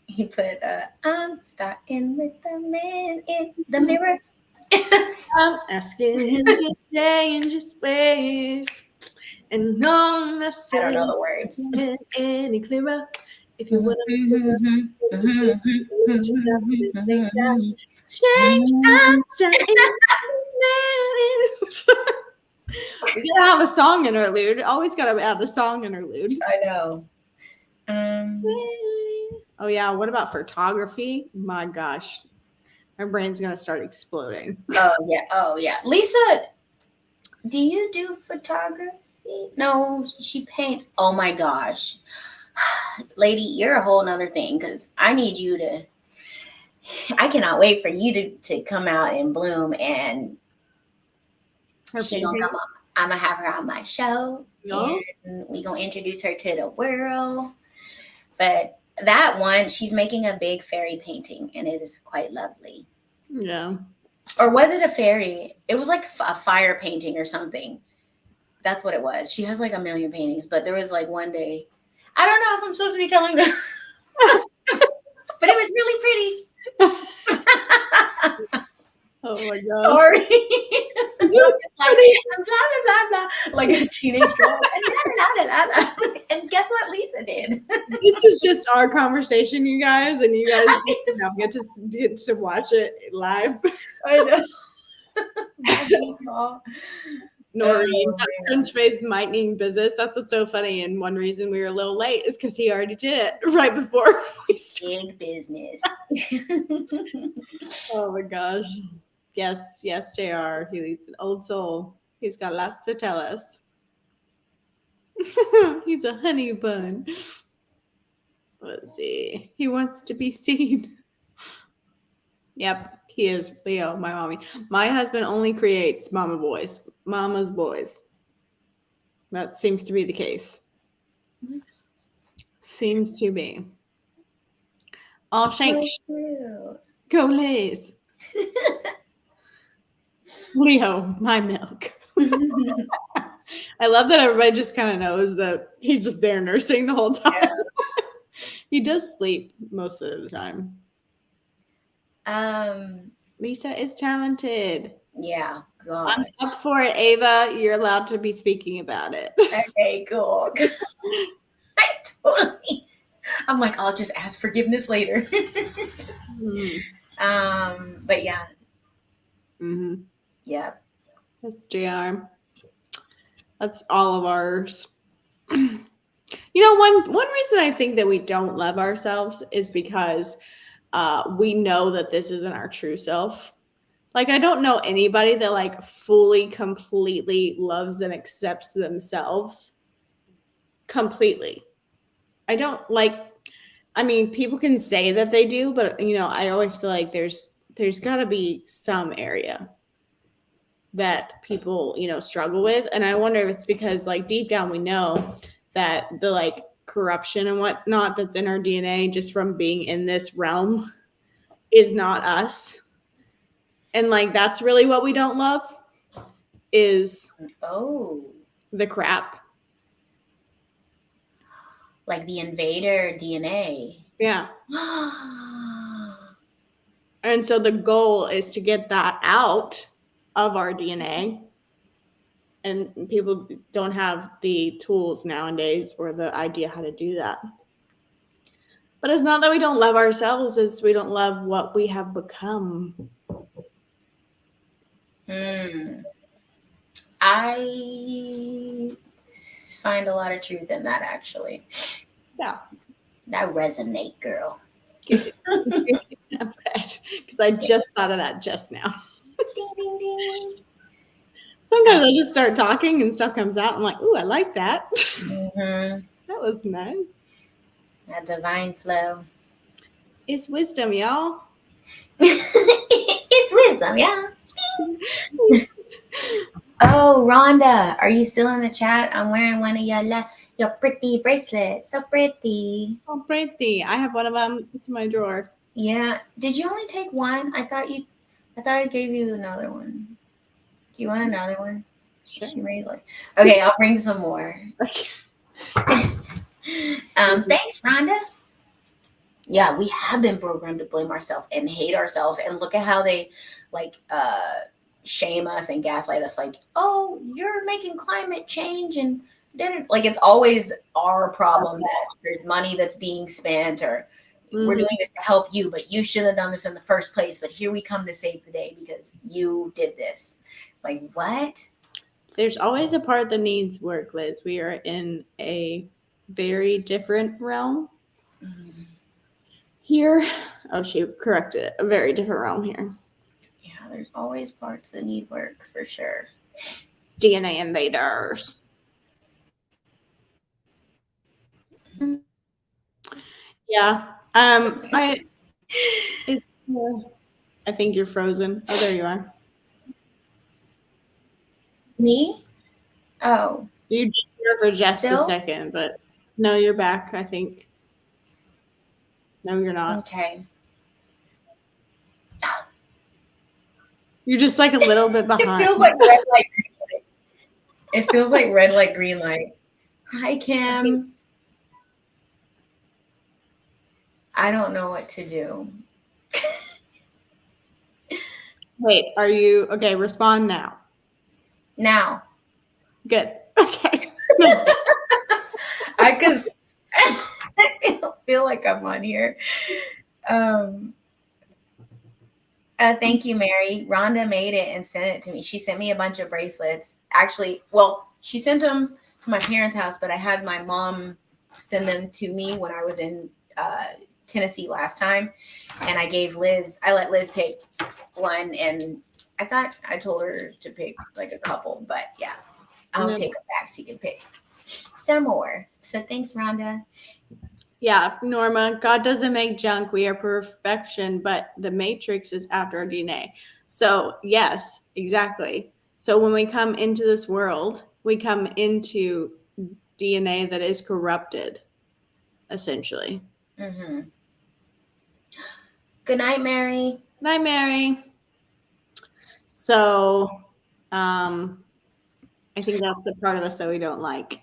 he put, I'm starting with the man in the mirror. I'm asking him to change his ways. And no, I'm not I don't know saying the words. any clearer. If you want to make the world just have to think that. Change we gotta have a song interlude. Always gotta add a song interlude. I know. Oh yeah, what about photography? My gosh, my brain's gonna start exploding. Oh yeah. Lisa, do you do photography? No, she paints. Oh my gosh. Lady, you're a whole nother thing because I need you to. I cannot wait for you to come out and bloom, and Her she gonna painting? come up. I'm gonna have her on my show, No? and we gonna introduce her to the world. But that one, she's making a big fairy painting, and it is quite lovely. Yeah. Or was it a fairy? It was like a fire painting or something. That's what it was. She has like a million paintings, but there was like one day. I don't know if I'm supposed to be telling this, but it was really pretty. Oh my god. Sorry. I'm blah blah blah blah like a teenage girl. And guess what Lisa did? This is just our conversation, you guys, and you guys get to watch it live. I know. Noreen, French Fade's Lightning business. That's what's so funny. And one reason we were a little late is because he already did it right before we started. Big business. Oh my gosh. Yes, JR. He's an old soul. He's got lots to tell us. He's a honey bun. Let's see. He wants to be seen. Yep, he is. Leo, my mommy. My husband only creates mama's boys. That seems to be the case. Seems to be. Oh, thanks. Go Liz. Leo, my milk. I love that everybody just kind of knows that he's just there nursing the whole time. Yeah. He does sleep most of the time. Lisa is talented. Yeah, God. I'm up for it, Ava. You're allowed to be speaking about it. Okay, cool. I'm like, I'll just ask forgiveness later. But yeah. Mm-hmm. Yeah. That's JR. That's all of ours. You know, one reason I think that we don't love ourselves is because we know that this isn't our true self. Like, I don't know anybody that like fully, completely loves and accepts themselves completely. I don't like, I mean, people can say that they do, but you know, I always feel like there's gotta be some area that people, you know, struggle with. And I wonder if it's because like deep down we know that the like corruption and whatnot that's in our DNA just from being in this realm is not us. And like that's really what we don't love is the crap. Like the invader DNA. Yeah. And so the goal is to get that out of our DNA. And people don't have the tools nowadays or the idea how to do that. But it's not that we don't love ourselves, it's we don't love what we have become. I find a lot of truth in that, actually. Yeah. That resonate, girl. Because I just thought of that just now. Ding, ding, ding. Sometimes I just start talking and stuff comes out. I'm like, ooh, I like that. Mm-hmm. That was nice. That divine flow. It's wisdom, y'all. It's wisdom, yeah. Oh, Rhonda, are you still in the chat? I'm wearing one of your pretty bracelets. So pretty. Oh, pretty. I have one of them. It's in my drawer. Yeah. Did you only take one? I thought I gave you another one. Do you want another one? Sure. Okay, I'll bring some more. Thanks, Rhonda. Yeah, we have been programmed to blame ourselves and hate ourselves, and look at how they like shame us and gaslight us. Like, oh, you're making climate change and Like it's always our problem that there's money that's being spent, or we're Mhm. doing this to help you, but you should have done this in the first place. But here we come to save the day because you did this. Like what? There's always a part that needs work, Liz. We are in a very different realm here. Oh, she corrected it. A very different realm here. Yeah, there's always parts that need work for sure. DNA invaders. Yeah. I think you're frozen. Oh, there you are. Me? Oh, You just here for just still? a second, but no, you're back, I think. No, you're not. Okay. You're just like a little bit behind. It feels like red light, green light. It feels like red light, green light. Hi, Kim. I don't know what to do. Wait, are you okay? Respond now. Now. Good. Okay. Because I feel like I'm on here. Thank you, Mary. Rhonda made it and sent it to me. She sent me a bunch of bracelets. Actually, well, she sent them to my parents' house, but I had my mom send them to me when I was in Tennessee last time. And I let Liz pick one. And I thought I told her to pick like a couple, but yeah, I'll take it back so you can pick some more. So thanks, Rhonda. Yeah, Norma, God doesn't make junk. We are perfection, but the matrix is after our DNA. So, yes, exactly. So, when we come into this world, we come into DNA that is corrupted, essentially. Mm-hmm. Good night, Mary. Night, Mary. So, I think that's the part of us that we don't like.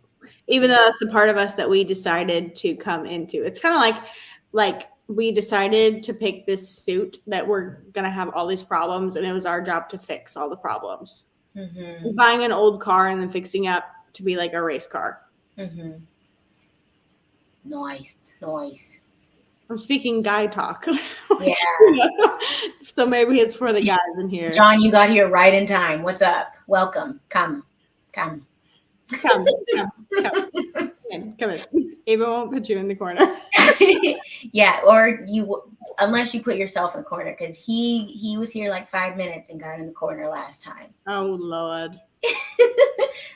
Even though that's the part of us that we decided to come into. It's kind of like we decided to pick this suit that we're going to have all these problems, and it was our job to fix all the problems. Mm-hmm. Buying an old car and then fixing up to be like a race car. Mm-hmm. Nice. I'm speaking guy talk. Yeah. So maybe it's for the guys in here. John, you got here right in time. What's up? Welcome. Come. Come in. Ava won't put you in the corner. Yeah, or unless you put yourself in the corner, because he was here like 5 minutes and got in the corner last time. Oh Lord.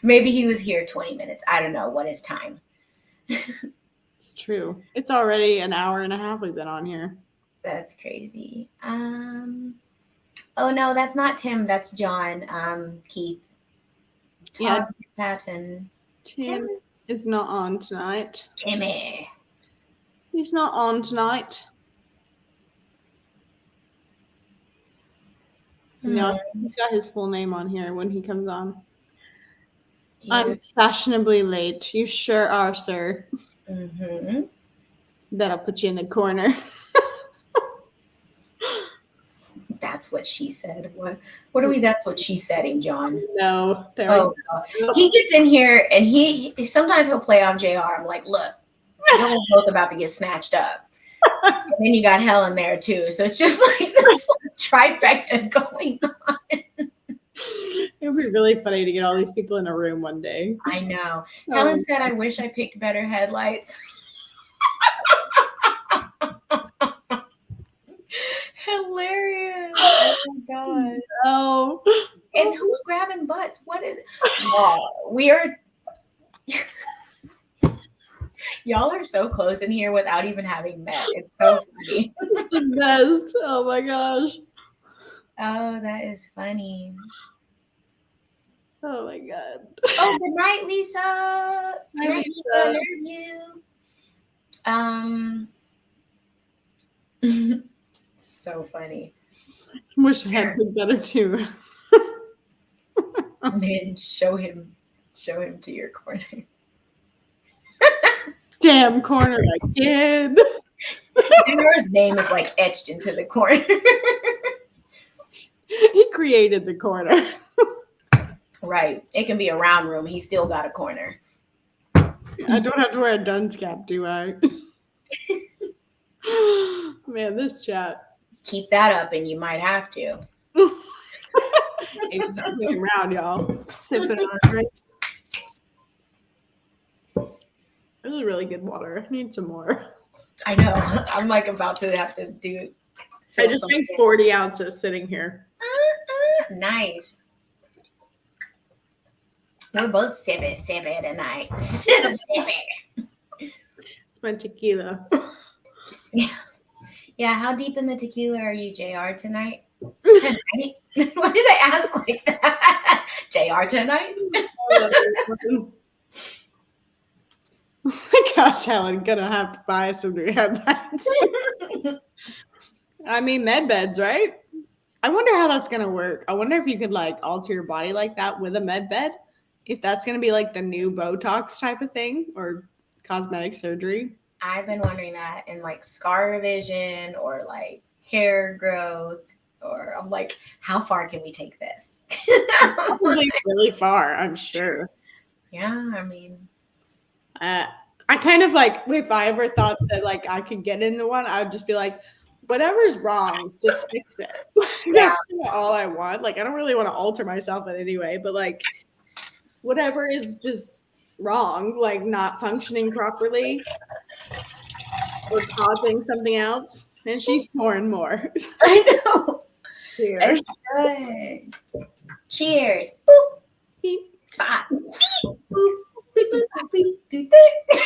Maybe he was here 20 minutes. I don't know what is time. It's true. It's already an hour and a half we've been on here. That's crazy. Oh no, that's not Tim. That's John. Keith. Yeah. Patton. Tim is not on tonight. Timmy. He's not on tonight. No, he's got his full name on here when he comes on. Yes. I'm fashionably late. You sure are, sir. Mm-hmm. That'll put you in the corner. That's what she said. What are we? That's what she said, John. No. He gets in here and he sometimes he'll play off JR. I'm like, look, you're both about to get snatched up. And then you got Helen there too. So it's just like this trifecta going on. It would be really funny to get all these people in a room one day. I know. Helen said, I wish I picked better headlights. Hilarious. Oh my God. Oh. And who's grabbing butts? What is it? Oh, we are. Y'all are so close in here without even having met. It's so funny. It's the best. Oh my gosh. Oh, that is funny. Oh my God. Oh, good night, Lisa. Good night, Lisa. Love you. So funny. Wish I had been better too. Man, show him to your corner. Damn corner again. Dinner's name is like etched into the corner. He created the corner. Right. It can be a round room. He's still got a corner. I don't have to wear a dunce cap, do I? Man, this chat. Keep that up, and you might have to. Exactly around, y'all. Sipping on a drink. This is really good water. I need some more. I know. I'm like about to have to do. I just drank 40 ounces sitting here. Nice. We're both sipping tonight. Sipping. It's my tequila. Yeah. How deep in the tequila are you, JR, tonight? Tonight? Why did I ask like that? JR tonight? Oh my gosh, Helen, gonna have to buy some new headlights. I mean, med beds, right? I wonder how that's gonna work. I wonder if you could like alter your body like that with a med bed. If that's gonna be like the new Botox type of thing or cosmetic surgery. I've been wondering that in like scar revision or like hair growth, or I'm like, how far can we take this? Probably really far, I'm sure. Yeah, I mean, I kind of like, if I ever thought that like I could get into one, I would just be like, whatever's wrong, just fix it. That's kind of all I want. Like, I don't really want to alter myself in any way, but like, whatever is just wrong, like not functioning properly or causing something else. And she's pouring more. I know. Cheers. Good. Cheers. Boop. Beep. Bop. Beep. Boop. Beep, boop, beep, beep, beep.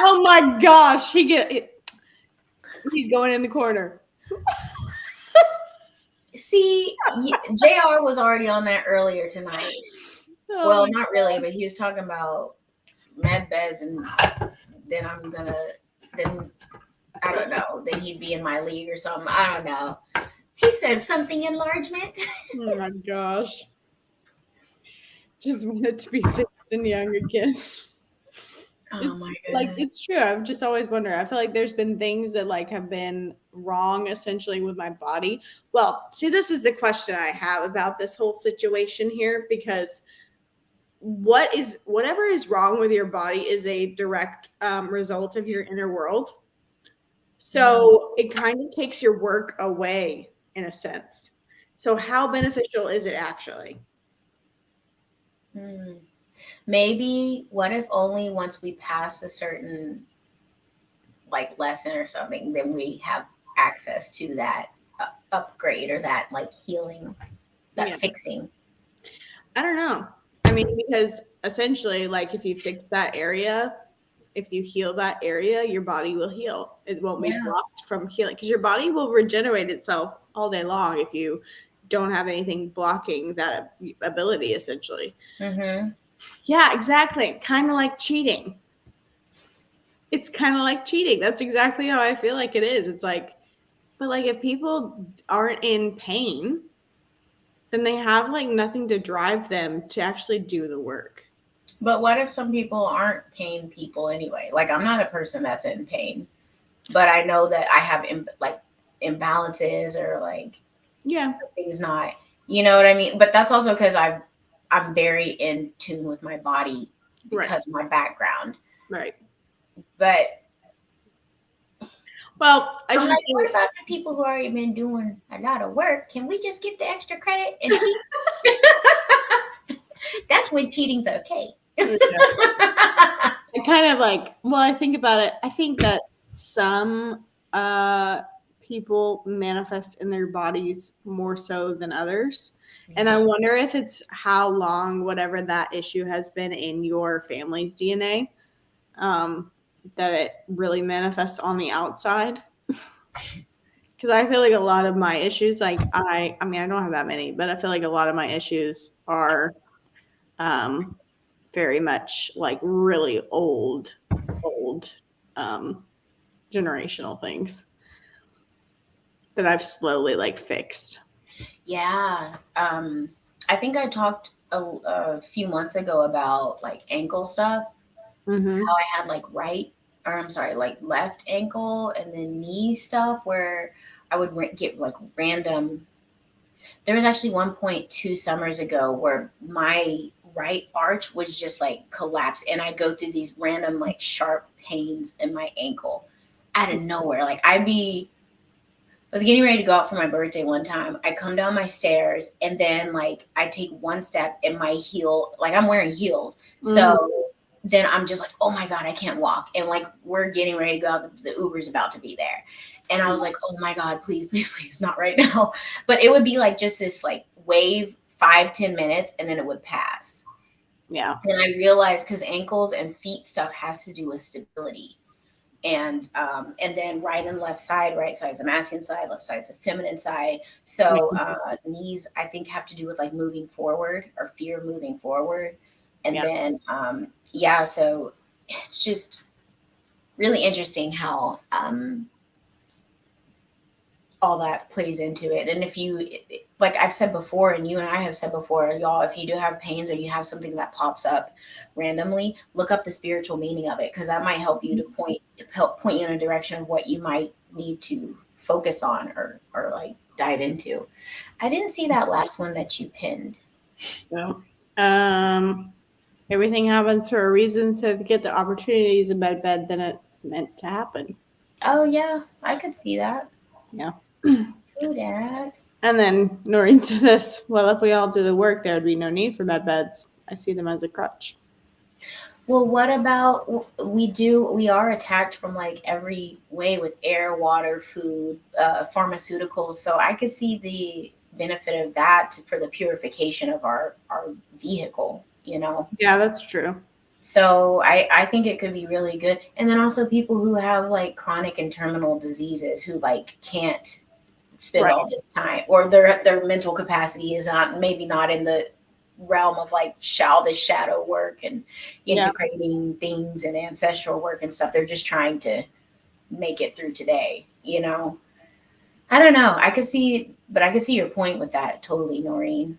Oh my gosh, he's going in the corner. See, JR was already on that earlier tonight. Oh well, not really, but he was talking about med beds, and then I don't know, then he'd be in my league or something. I don't know. He says something enlargement. Oh my gosh. Just want it to be fixed and young again. Oh it's, my goodness. Like, it's true. I've just always wondered. I feel like there's been things that like have been wrong essentially with my body. Well, see, this is the question I have about this whole situation here, because whatever is wrong with your body is a direct result of your inner world. So it kind of takes your work away in a sense. So how beneficial is it actually? Maybe what if only once we pass a certain like lesson or something, then we have access to that upgrade or that like healing, that fixing. I don't know. I mean, because essentially, like if you fix that area, if you heal that area, your body will heal. It won't be blocked from healing, because your body will regenerate itself all day long if you don't have anything blocking that ability, essentially. Mm-hmm. Yeah, exactly. Kind of like cheating. It's kind of like cheating. That's exactly how I feel like it is. It's like, but like if people aren't in pain, then they have like nothing to drive them to actually do the work. But what if some people aren't pain people anyway? Like, I'm not a person that's in pain, but I know that I have like imbalances or like something's not, you know what I mean? But that's also because I'm very in tune with my body because of my background. Right. But well, I like, what about the people who already been doing a lot of work? Can we just get the extra credit and cheat? That's when cheating's okay. I kind of like, well, I think about it. I think that some people manifest in their bodies more so than others. And I wonder if it's how long, whatever that issue has been in your family's DNA, that it really manifests on the outside. Because I feel like a lot of my issues, like I mean, I don't have that many, but I feel like a lot of my issues are very much like really old generational things that I've slowly like fixed. Yeah. I think I talked a few months ago about like ankle stuff. Mm-hmm. How I had like like left ankle and then knee stuff where I would get like random. There was actually one point 2 summers ago where my right arch was just like collapsed, and I go through these random like sharp pains in my ankle out of nowhere. Like I was getting ready to go out for my birthday one time. I come down my stairs, and then like I take one step and my heel, like I'm wearing heels. So then I'm just like, oh my God, I can't walk. And like we're getting ready to go out. The Uber's about to be there. And I was like, oh my God, please, please, please, not right now. But it would be like just this like wave 5-10 minutes, and then it would pass. Yeah. And I realized because ankles and feet stuff has to do with stability. And then right and left side, right side is the masculine side, left side is the feminine side. So knees, I think, have to do with like moving forward or fear of moving forward. And then so it's just really interesting how all that plays into it. And if you, like I've said before, and you and I have said before, y'all, if you do have pains or you have something that pops up randomly, look up the spiritual meaning of it, because that might help you to help point you in a direction of what you might need to focus on or like dive into. I didn't see that last one that you pinned. No. Everything happens for a reason. So if you get the opportunities in bed, then it's meant to happen. Oh yeah, I could see that. Yeah. True that. And then Noreen said this, well, if we all do the work, there would be no need for beds. I see them as a crutch. Well, what about we are attacked from like every way with air, water, food, pharmaceuticals. So I could see the benefit of that for the purification of our vehicle, you know? Yeah, that's true. So I think it could be really good. And then also people who have like chronic and terminal diseases who like can't spend all this time, or their mental capacity is not maybe not in the realm of like this shadow work and integrating things and ancestral work and stuff. They're just trying to make it through today, you know? I don't know. I could see your point with that totally, Noreen.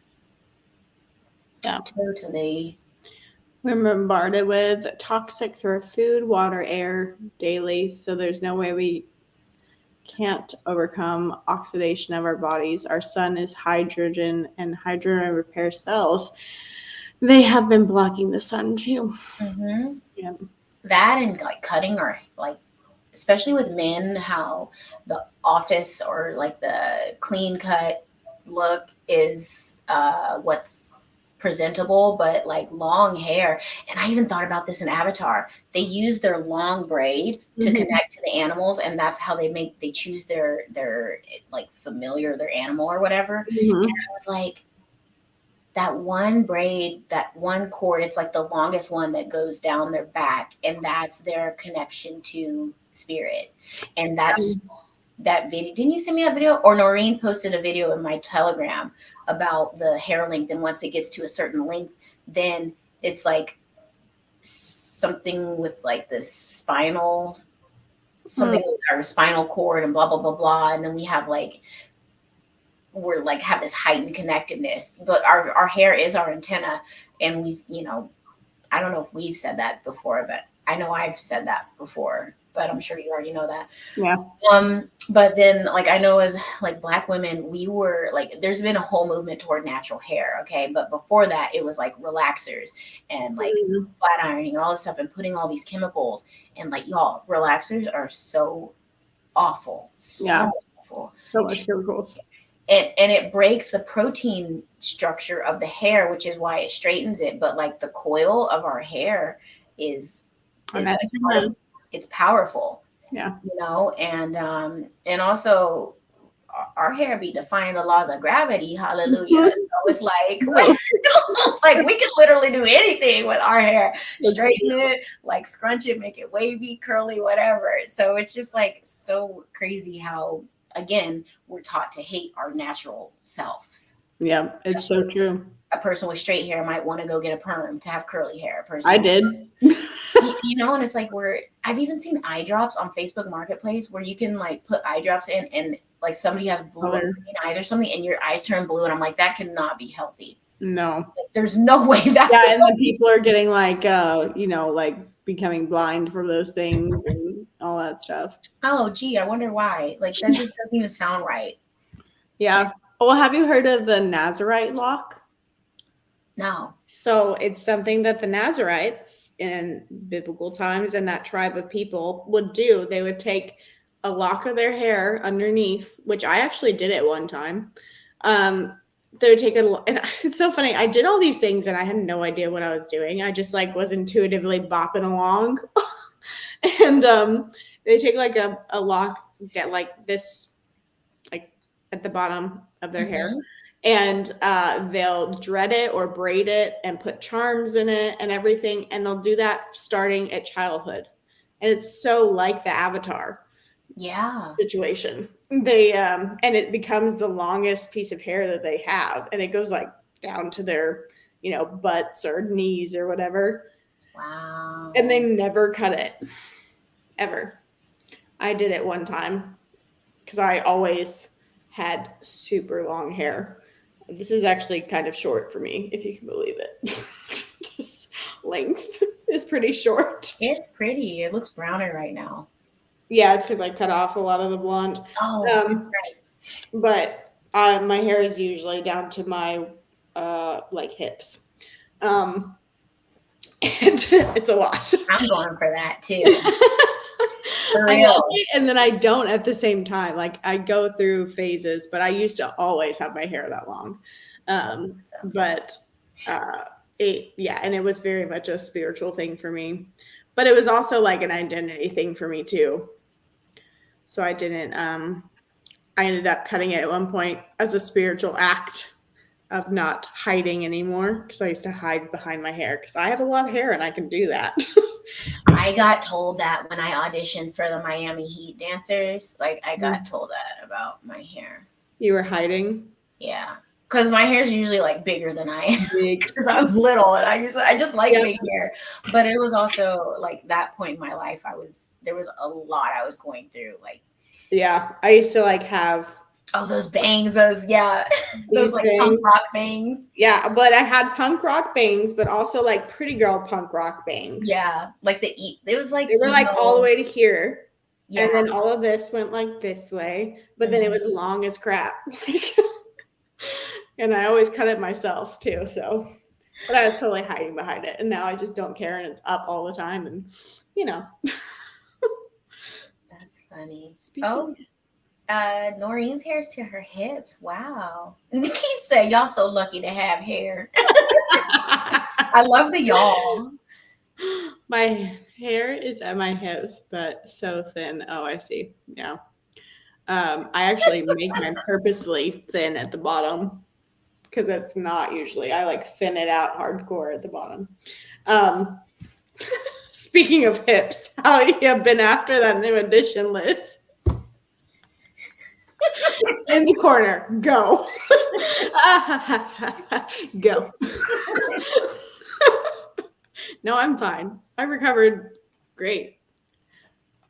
Yeah. Totally. We're bombarded with toxic through food, water, air daily. So there's no way we can't overcome oxidation of our bodies. Our sun is hydrogen, and hydrogen repair cells. They have been blocking the sun too. Mm-hmm. Yeah. That and like cutting our like, especially with men, how the office or like the clean cut look is what's presentable, but like long hair. And I even thought about this in Avatar. They use their long braid to connect to the animals, and that's how they choose their like familiar, their animal or whatever. And I was like, that one braid, that one cord, it's like the longest one that goes down their back, and that's their connection to spirit. And that's that video. Didn't you send me that video? Or Noreen posted a video in my Telegram about the hair length, and once it gets to a certain length, then it's like something with like the spinal, something with our spinal cord and blah blah blah blah. And then we have like, we're like have this heightened connectedness, but our hair is our antenna. And we've, you know, I don't know if we've said that before, but I know I've said that before, but I'm sure you already know that. Yeah. But then like, I know as like Black women, we were like, there's been a whole movement toward natural hair. Okay. But before that, it was like relaxers and like flat ironing and all this stuff and putting all these chemicals, and like, y'all, relaxers are so awful. So awful. So much chemicals. And it breaks the protein structure of the hair, which is why it straightens it. But like the coil of our hair is like, it's powerful. Yeah. You know, and also our hair be defying the laws of gravity. Hallelujah. So it's like, like we could literally do anything with our hair, straighten it, like scrunch it, make it wavy, curly, whatever. So it's just like so crazy how, again, we're taught to hate our natural selves. Yeah, it's so true. A person with straight hair might want to go get a perm to have curly hair. A person I did. You know, and it's like I've even seen eye drops on Facebook Marketplace where you can like put eye drops in, and like somebody has blue and green eyes or something, and your eyes turn blue, and I'm like, that cannot be healthy. No, like, there's no way that's and then people are getting like you know, like becoming blind from those things and all that stuff. Oh gee, I wonder why. Like that just doesn't even sound right. Yeah. Well, have you heard of the Nazarite lock? No. So it's something that the Nazarites in biblical times and that tribe of people would do. They would take a lock of their hair underneath, which I actually did it one time. They would take and it's so funny. I did all these things and I had no idea what I was doing. I just like was intuitively bopping along. And they take like a lock that like this, like at the bottom of their hair, Mhm. and they'll dread it or braid it and put charms in it and everything, and they'll do that starting at childhood, and it's so like the Avatar Yeah. situation. They and it becomes the longest piece of hair that they have, and it goes like down to their butts or knees or whatever, Wow. and they never cut it ever. I did it one time because I always had super long hair. This is actually kind of short for me, if you can believe it. This length is pretty short. It's pretty. It looks browner right now. Yeah, it's because I cut off a lot of the blonde. Oh, that's Um, right. but my hair is usually down to my like hips. And it's a lot. I'm going for that too. For I real. like it, and then I don't at the same time. Like I go through phases, but I used to always have my hair that long. So, But and it was very much a spiritual thing for me. But it was also like an identity thing for me too. So I didn't I ended up cutting it at one point as a spiritual act of not hiding anymore, because I used to hide behind my hair because I have a lot of hair and I can do that. I got told that when I auditioned for the Miami Heat dancers. Like, I got told that about my hair. You were hiding? Yeah. Because my hair is usually like bigger than I am. Big. Because I'm little and I just like big hair. But it was also like that point in my life, there was a lot I was going through. Like, yeah, I used to like have those bangs, those like bangs. punk rock bangs. Yeah, but I had punk rock bangs, but also like pretty girl punk rock bangs. Yeah, like it was like they were like all the way to here, yeah. And then all of this went like this way, but then it was long as crap. And I always cut it myself too. So, but I was totally hiding behind it, and now I just don't care, and it's up all the time, and That's funny. Noreen's hair's to her hips. Wow. And the kids say y'all so lucky to have hair. I love the y'all. My hair is at my hips, but so thin. Oh, I see. Yeah. I actually make mine purposely thin at the bottom because that's not usually. I like thin it out hardcore at the bottom. Speaking of hips, how you have been after that new edition, Liz? In the corner, go. Go. No, I'm fine. I recovered great.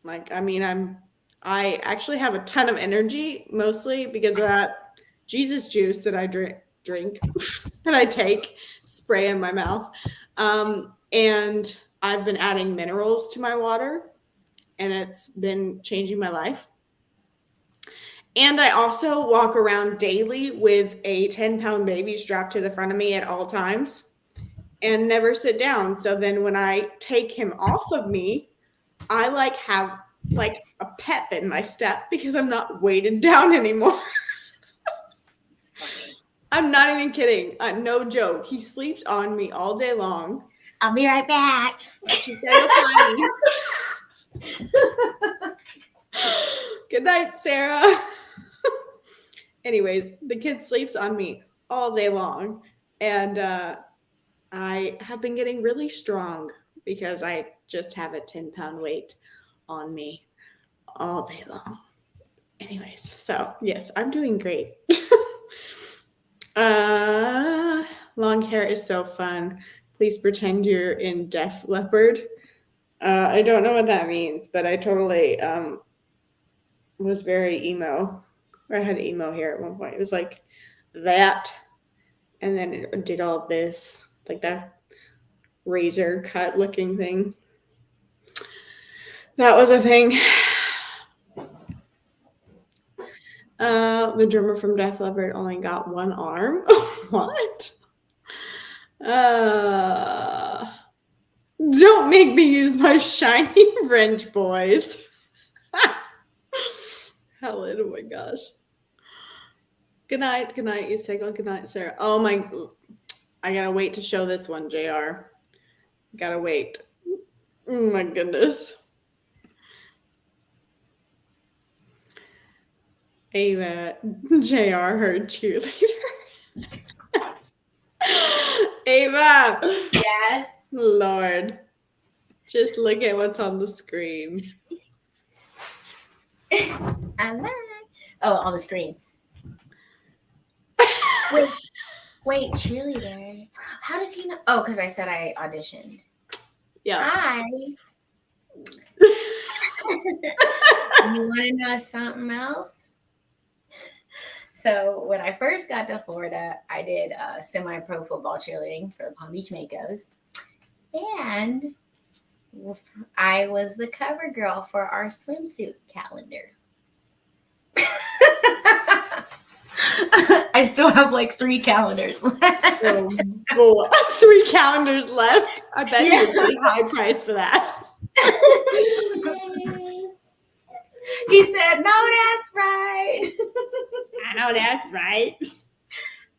Like, I mean, I actually have a ton of energy, mostly because of that Jesus juice that I drink that I take, spray in my mouth. And I've been adding minerals to my water, and it's been changing my life. And I also walk around daily with a 10-pound baby strapped to the front of me at all times and never sit down. So then when I take him off of me, I like have like a pep in my step because I'm not weighted down anymore. I'm not even kidding. No joke. He sleeps on me all day long. I'll be right back. She's so funny. Good night, Sarah. Anyways, the kid sleeps on me all day long, and I have been getting really strong because I just have a 10-pound weight on me all day long. Anyways, so yes, I'm doing great. Long hair is so fun. Please pretend you're in Def Leppard. I don't know what that means, but I totally was very emo. I had emo hair at one point. It was like that, and then it did all this, like that razor cut looking thing. That was a thing. The drummer from Def Leppard only got one arm. What? Don't make me use my shiny wrench, boys. Helen, oh my gosh. Good night, you single. Good night, Sarah. Oh my, I gotta wait to show this one, JR. Gotta wait. Oh my goodness. Ava, JR, her cheerleader. Ava! Yes. Lord. Just look at what's on the screen. I like. Oh, on the screen. Wait, cheerleader. How does he know? Oh, because I said I auditioned. Yeah. Hi. You want to know something else? So when I first got to Florida, I did semi-pro football cheerleading for the Palm Beach Makos, and I was the cover girl for our swimsuit calendar. I still have like 3 calendars left. Oh, 3 calendars left. I bet you would pay high price for that. He said, "No, that's right." I know that's right.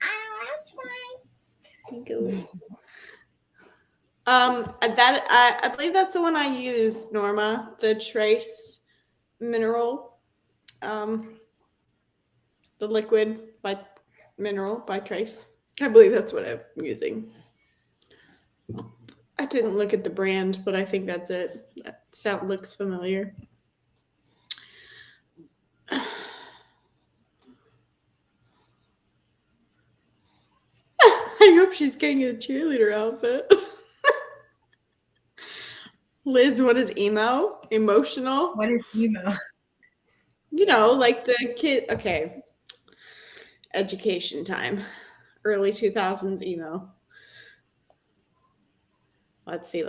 I know that's right. Cool. I believe that's the one I used, Norma, the Trace mineral, the liquid by mineral by Trace. I believe that's what I'm using. I didn't look at the brand, but I think that's it. That sound looks familiar. I hope she's getting a cheerleader outfit. Liz, what is emo? Emotional? What is emo? You know, like the kid. Okay. Education time. Early 2000s emo. Let's see.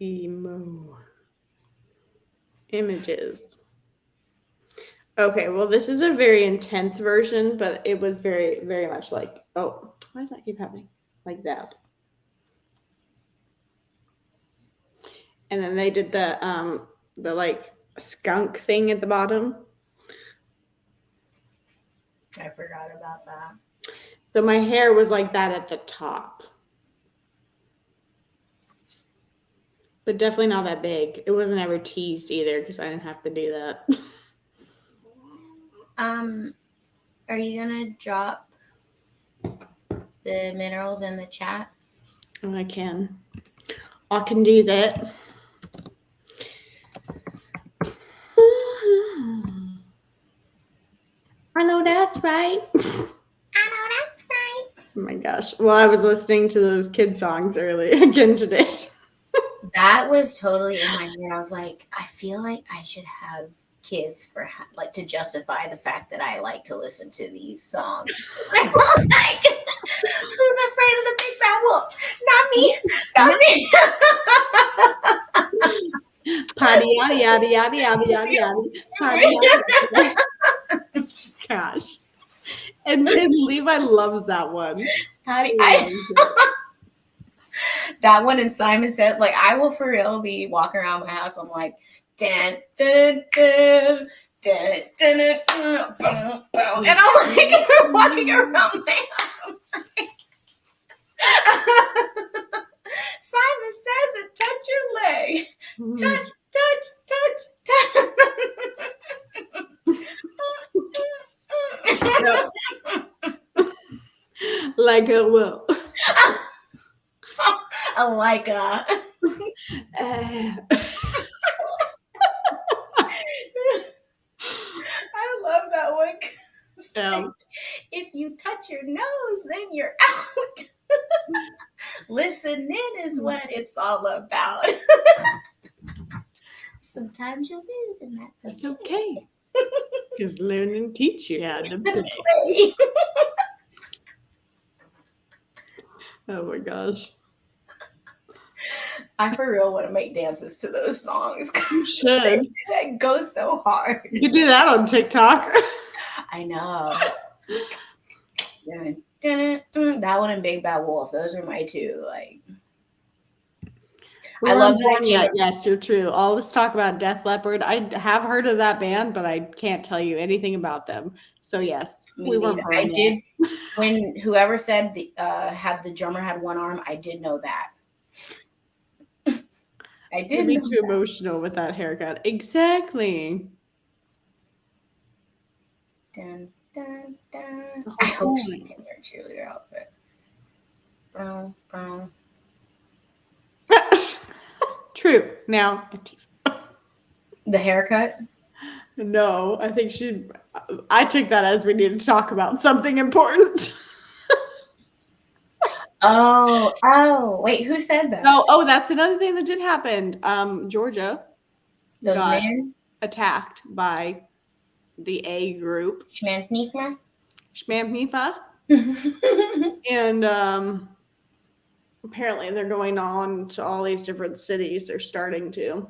Emo. Images. Okay, well, this is a very intense version, but it was very, very much like, oh, why does that keep happening? Like that. And then they did the like skunk thing at the bottom. I forgot about that. So my hair was like that at the top. But definitely not that big. It wasn't ever teased either because I didn't have to do that. Are you gonna drop the minerals in the chat? Oh, I can do that. I know that's right. Oh my gosh. Well, I was listening to those kid songs earlier again today. That was totally in my head. I was like, I feel like I should have kids for like to justify the fact that I like to listen to these songs. Like, who's afraid of the big bad wolf? Not me. Not me. Potty yada yada yada yada yada yada. Potty yada. Gosh. And Levi loves that one. That one, and Simon Says, like, I will for real be walking around my house. I'm like, dun, dun, dun, dun, dun, dun, dun, dun, dun, and I'm like walking around my house. I'm like, Simon Says it, touch your leg. Touch, touch, touch. Like a will. Like a. I love that one. Like, if you touch your nose, then you're out. Listening is what it's all about. Sometimes you lose, and that's okay. Because learn and teach you how to play. Oh my gosh. I for real want to make dances to those songs. You should. That goes so hard. You could do that on TikTok. I know. That one and Big Bad Wolf. Those are my two. Like, We I love weren't that I born came yet. up- Yes, you're true. All this talk about Def Leppard, I have heard of that band, but I can't tell you anything about them. So yes, Me we weren't neither. born I yet. did when whoever said the drummer had one arm. I did know that. I You'd did be know too emotional with that haircut. Exactly. Dun, dun, dun. Oh, I hope she boy. can wear a cheerleader outfit. Brown, brown. True. Now, The haircut. no, I think I took that as we need to talk about something important. Oh, wait, who said that? Oh, that's another thing that did happen. Georgia Those got men? attacked by the A group, Schmantnikma? Shmamnifa, and apparently they're going on to all these different cities. They're starting to.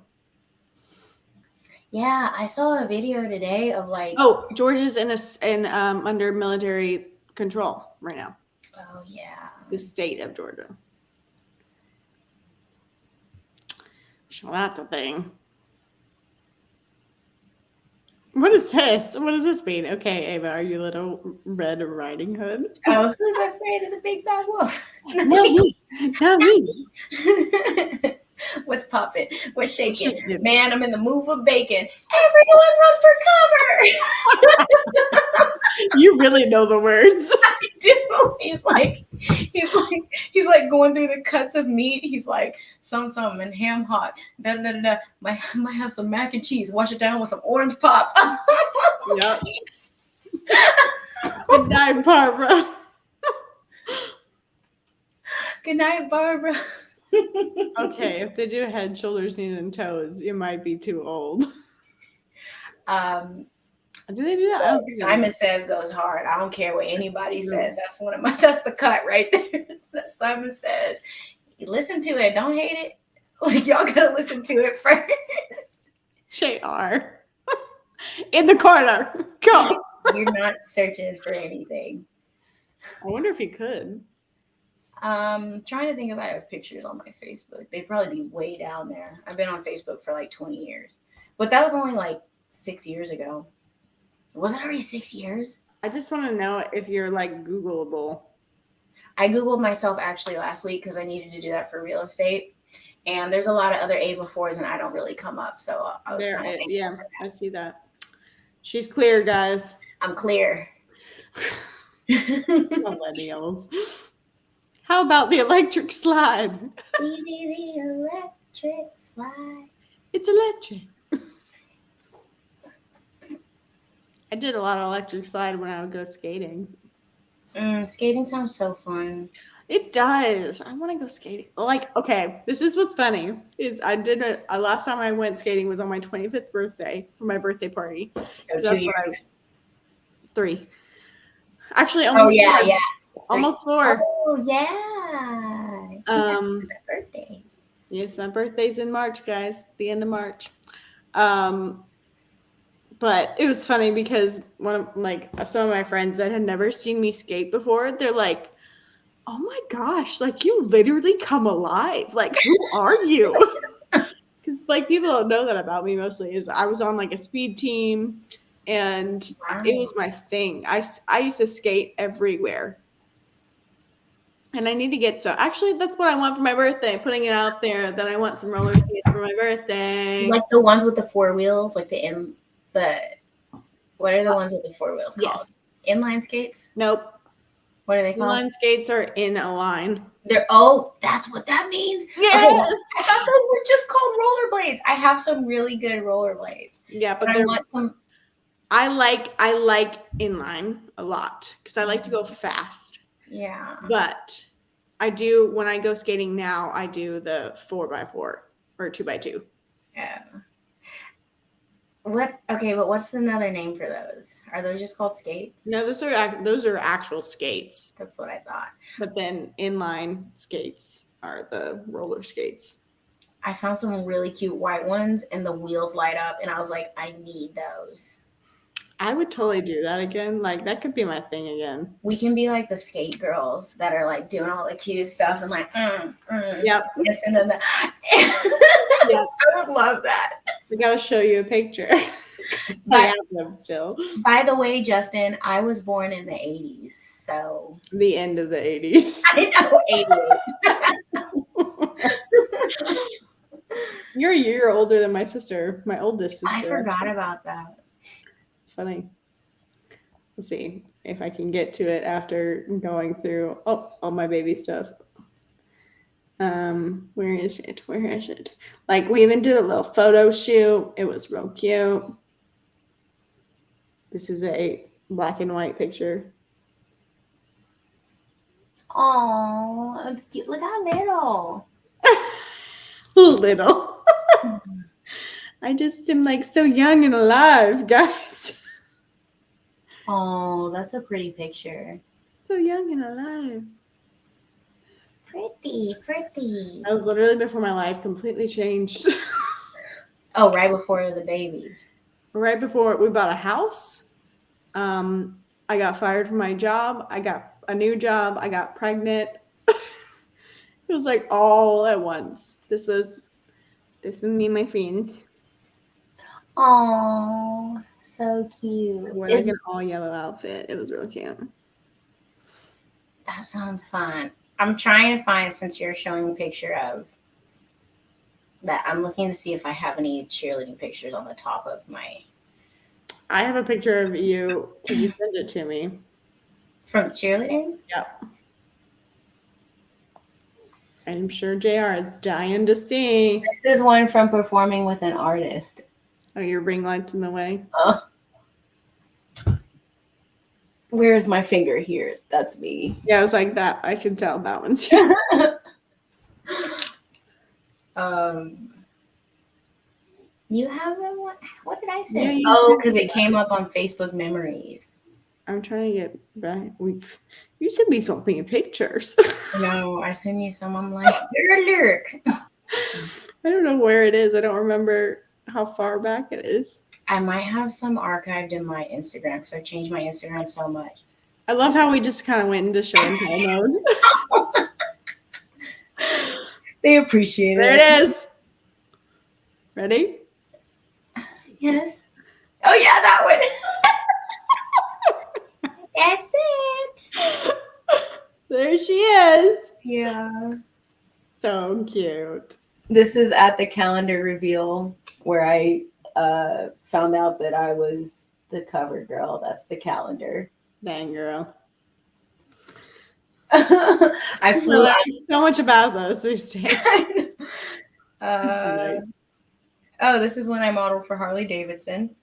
Yeah, I saw a video today of like. Oh, Georgia's under military control right now. Oh yeah. The state of Georgia. So that's a thing. What is this? What does this mean? Okay, Ava, are you Little Red Riding Hood? Oh, who's afraid of the big bad wolf? Not me. Not me. What's popping? What's shaking? shaking? Man, I'm in the move of bacon. Everyone run for cover. You really know the words. I do. He's like going through the cuts of meat. He's like some and ham hot. Da da da da. Might have some mac and cheese. Wash it down with some orange pop. Yep. Good night, Barbara. Good night, Barbara. Okay, if they do head, shoulders, knees, and toes, you might be too old. Do they do that? I don't think they do. Simon Says goes hard. I don't care what anybody says. That's that's the cut right there. That Simon Says. You listen to it, don't hate it. Like y'all gotta listen to it first. JR. In the corner. Go. You're not searching for anything. I wonder if he could. Trying to think if I have pictures on my Facebook. They'd probably be way down there. I've been on Facebook for like 20 years. But that was only like 6 years ago. Was it already 6 years? I just want to know if you're like Googleable. I Googled myself actually last week because I needed to do that for real estate. And there's a lot of other Ava 4s and I don't really come up. So I was There, kind of yeah, I see that. She's clear, guys. I'm clear. Millennials. How about the electric slide? The electric slide. It's electric. I did a lot of electric slide when I would go skating. Skating sounds so fun. It does. I want to go skating. Like, okay, this is what's funny is I did a last time I went skating was on my 25th birthday for my birthday party. So That's 2 years. 3. Actually, almost. Oh yeah, 4. yeah. Almost 4. Oh yeah. Um, My birthday. Yes, my birthday's in March, guys. The end of March. But it was funny because some of my friends that had never seen me skate before, they're like, "Oh my gosh, like you literally come alive. Like, who are you?" Because like people don't know that about me mostly is I was on like a speed team and it was my thing. I used to skate everywhere. And I need to get actually that's what I want for my birthday, putting it out there that I want some roller skates for my birthday. Like the ones with the 4 wheels, like what are the ones with the 4 wheels called? Yes. Inline skates? Nope. What are they called? Inline skates are in a line. That's what that means. Yes. Okay, I thought those were just called rollerblades. I have some really good rollerblades. Yeah, but I want some. I like inline a lot because I like to go fast. Yeah. But I do when I go skating now, I do the 4x4 or 2x2. Yeah. But what's another name for those? Are those just called skates? No, those are actual skates. That's what I thought. But then inline skates are the roller skates. I found some really cute white ones, and the wheels light up, and I was like, I need those. I would totally do that again. Like that could be my thing again. We can be like the skate girls that are like doing all the cute stuff and like, Yep. dancing and Yep. I would love that. We gotta show you a picture. I But have them still. by the way, Justin, I was born in the 80s, so The end of the 80s. I didn't know 88. You're a year older than my sister, my oldest sister. I forgot about that. It's funny. Let's see if I can get to it after going through all my baby stuff. Where is it? Where is it? Like we even did a little photo shoot. It was real cute. This is a black and white picture. Oh, it's cute. Look how little. Little. I just am like so young and alive, guys. Oh, that's a pretty picture. So young and alive. Pretty. That was literally before my life completely changed. Oh, right before the babies. Right before we bought a house, I got fired from my job. I got a new job. I got pregnant. It was like all at once. This was me and my friends. Oh, so cute. We're like an all yellow outfit. It was real cute. That sounds fun. I'm trying to find, since you're showing a picture of that, I'm looking to see if I have any cheerleading pictures on the top of my. I have a picture of you because you sent it to me. From cheerleading? Yep. I'm sure JR is dying to see. This is one from performing with an artist. Oh, your ring light's in the way. Where's my finger here? That's me. Yeah, I was like that. I can tell that one's you. You have one? What did I say? Yeah, Oh, because it came up on Facebook Memories. I'm trying to get back. You sent me so many pictures. No, I send you some. I'm like, look. I don't know where it is. I don't remember how far back it is. I might have some archived in my Instagram because I changed my Instagram so much. I love how we just kind of went into show and tell mode. They appreciate it. There it is. Ready? Yes. Oh yeah, that one. That's it. There she is. Yeah. So cute. This is at the calendar reveal where I found out that I was the cover girl. That's the calendar. Dang, girl. I flew out. So much about this these days. Oh, this is when I modeled for Harley Davidson.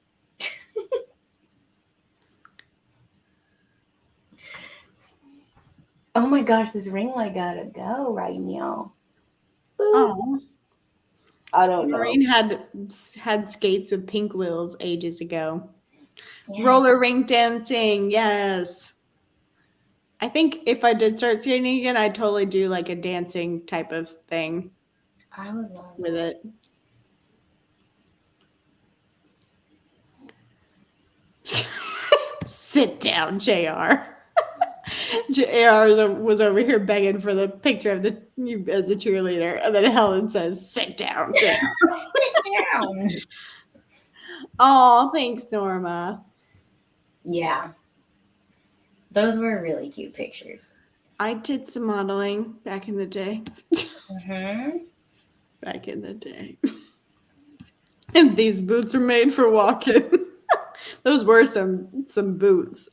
Oh my gosh, this ring light gotta go right now. Oh, I don't know. Maureen had skates with pink wheels ages ago. Yes. Roller rink dancing, yes. I think if I did start skating again, I'd totally do like a dancing type of thing. I would love with it. Sit down, JR. JR was over here begging for the picture of you as a cheerleader, and then Helen says, "Sit down, JR." Sit down. Oh, thanks, Norma. Yeah. Those were really cute pictures. I did some modeling back in the day. Mm-hmm. Back in the day. And these boots are made for walking. Those were some boots.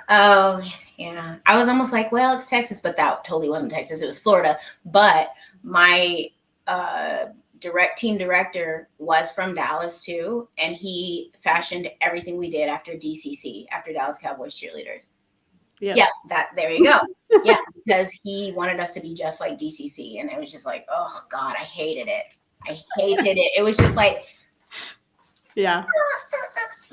Oh, yeah. I was almost like, well, it's Texas, but that totally wasn't Texas. It was Florida. But my team director was from Dallas too, and he fashioned everything we did after DCC, after Dallas Cowboys cheerleaders. Yeah, there you go. Yeah, because he wanted us to be just like DCC, and it was just like, oh God, I hated it. It was just like, yeah,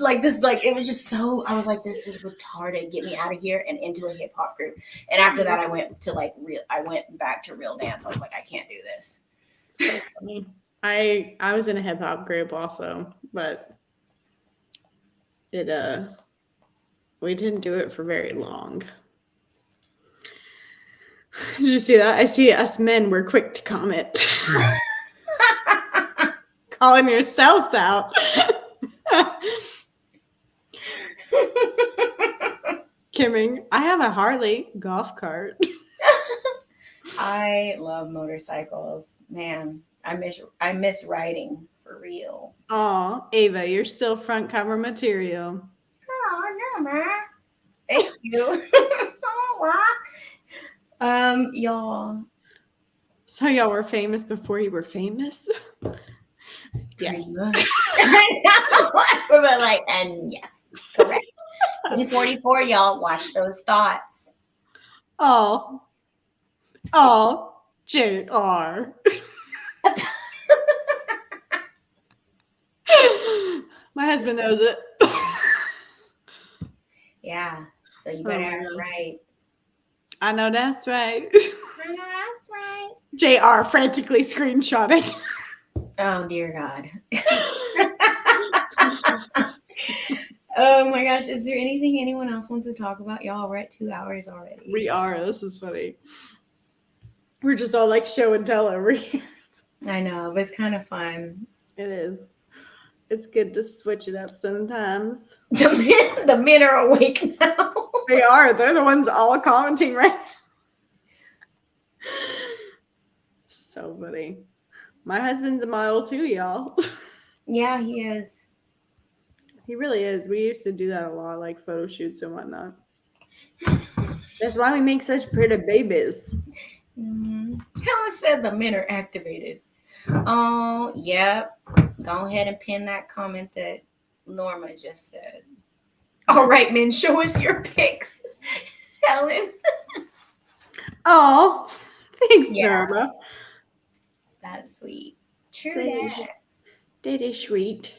like this, like it was just so. I was like, this is retarded. Get me out of here and into a hip hop group. And after that, I went back to real dance. I was like, I can't do this. So funny. I was in a hip hop group also, but it we didn't do it for very long. Did you see that? I see us men were quick to comment. Calling yourselves out. Kimming, I have a Harley golf cart. I love motorcycles. Man, I miss riding for real. Aw, Ava, you're still front cover material. Oh, no, man. Thank you. Y'all. So y'all were famous before you were famous? Yes. I know. We're like, and yeah, correct. 44, y'all, watch those thoughts. Oh, JR. My husband knows it. Yeah, so you better my act God. right. I know that's right. I know that's right. JR frantically screenshotting. Oh, dear God. Oh my gosh, is there anything anyone else wants to talk about? Y'all, we're at 2 hours already. We are. This is funny. We're just all like show and tell over here. I know, but it's kind of fun. It is. It's good to switch it up sometimes. The men are awake now. They are. They're the ones all commenting right now. So funny. My husband's a model too, y'all. Yeah, he is. He really is. We used to do that a lot, like photo shoots and whatnot. That's why we make such pretty babies. Helen said the men are activated. Oh, yep. Go ahead and pin that comment that Norma just said. All right, men, show us your pics. Helen. Oh, thanks, Yeah. Norma. That's sweet. True Thanks. that. That is sweet.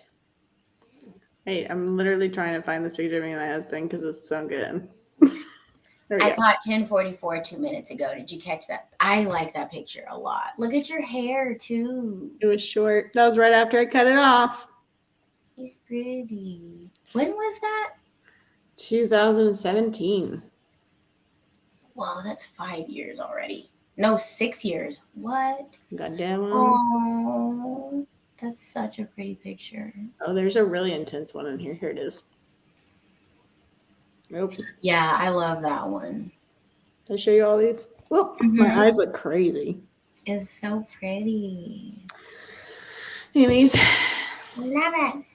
Hey, I'm literally trying to find this picture of me and my husband because it's so good. There we I go. caught 10:44 2 minutes ago. Did you catch that? I like that picture a lot. Look at your hair too. It was short. That was right after I cut it off. He's pretty. When was that? 2017. Whoa, that's 5 years already. No, 6 years. What? Goddamn. Oh, that's such a pretty picture. Oh, there's a really intense one in here. Here it is. Nope. Yeah, I love that one. Did I show you all these? Whoop, my eyes look crazy. It's so pretty. Anyways. Love it.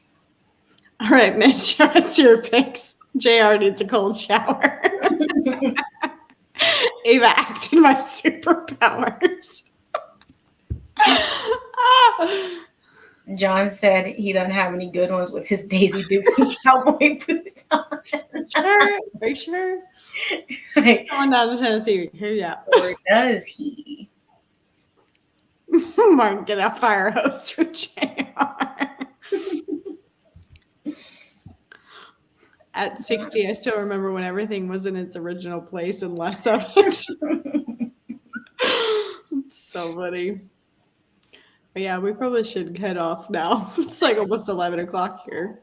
All right, man, show us your pics. JR needs a cold shower. Ava acted my superpowers. John said he doesn't have any good ones with his Daisy Dukes and cowboy boots on. Sure. Are you sure? Right. Come on down to Tennessee. Here you Or does he? go. Mark, get a fire hose for JR. At 60, I still remember when everything was in its original place and less of it. It's so funny. But yeah, we probably should head off now. It's like almost 11 o'clock here.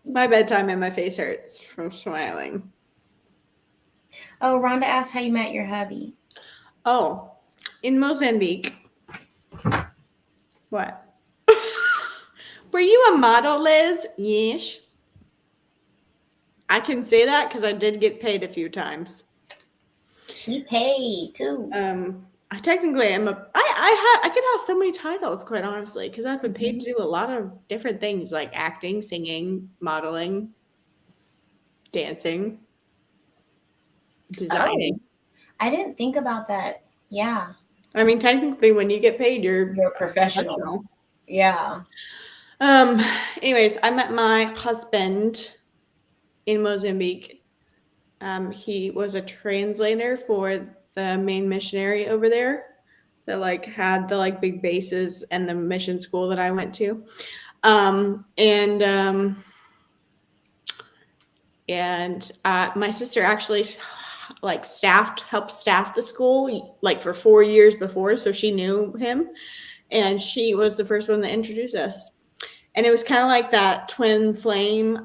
It's my bedtime and my face hurts from smiling. Oh, Rhonda asked how you met your hubby. Oh, in Mozambique. What? Were you a model, Liz? Yes. I can say that because I did get paid a few times. She paid too. I technically am I could have so many titles, quite honestly, because I've been paid to do a lot of different things like acting, singing, modeling, dancing, designing. I didn't think about that. Yeah. I mean, technically, when you get paid, you're You're professional. Yeah. Anyways, I met my husband in Mozambique. He was a translator for the main missionary over there that like had the like big bases and the mission school that I went to. My sister actually like helped staff the school like for 4 years before, so she knew him. And she was the first one that introduced us. And it was kind of like that twin flame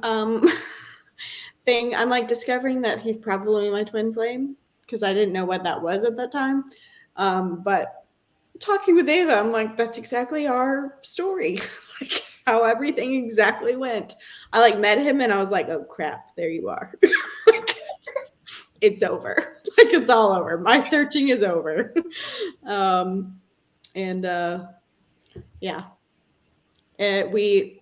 thing. I'm like discovering that he's probably my twin flame because I didn't know what that was at that time. But talking with Ava, I'm like, that's exactly our story. Like how everything exactly went. I like met him and I was like, oh crap, there you are. It's over. Like it's all over. My searching is over. And yeah. We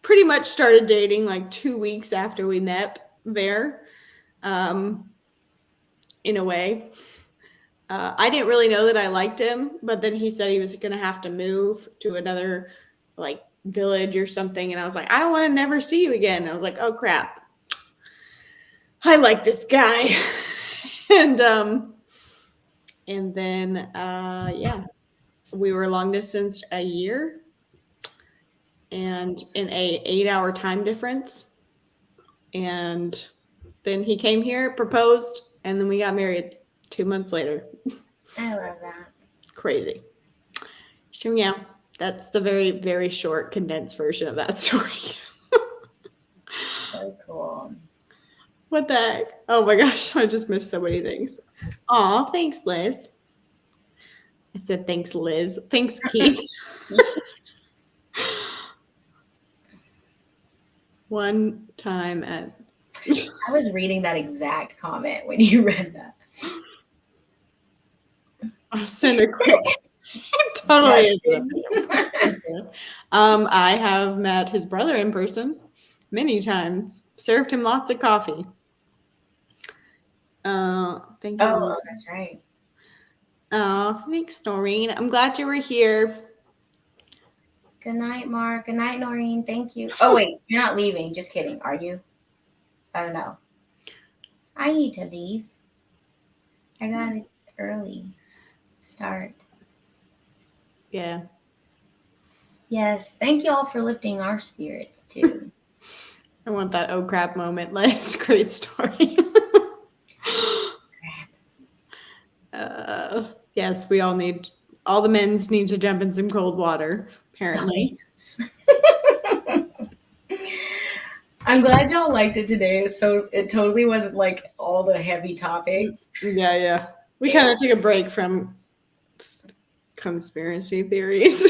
pretty much started dating like 2 weeks after we met there. In a way. I didn't really know that I liked him, but then he said he was going to have to move to another like village or something. And I was like, I don't want to never see you again. I was like, oh crap. I like this guy. and then, yeah, we were long distance a year and in a 8-hour time difference. And then he came here, proposed, and then we got married 2 months later. I love that. Crazy. So yeah, that's the very, very short, condensed version of that story. So cool. What the heck? Oh my gosh, I just missed so many things. Aw, thanks, Liz. I said thanks, Liz. Thanks, Keith. One time at I was reading that exact comment when you read that. cynical. Totally Yes. is. I have met his brother in person many times. Served him lots of coffee. Thank you. Oh, that's right. Oh, thanks, Noreen. I'm glad you were here. Good night, Mark. Good night, Noreen. Thank you. Oh, wait, you're not leaving. Just kidding. Are you? I don't know. I need to leave. I got it early. Start. Yeah. Yes. Thank you all for lifting our spirits, too. I want that oh crap moment. Let's great story. Yes, we all need, all the men's need to jump in some cold water, apparently. I'm glad y'all liked it today. So it totally wasn't like all the heavy topics. Yeah. We kind of took a break from conspiracy theories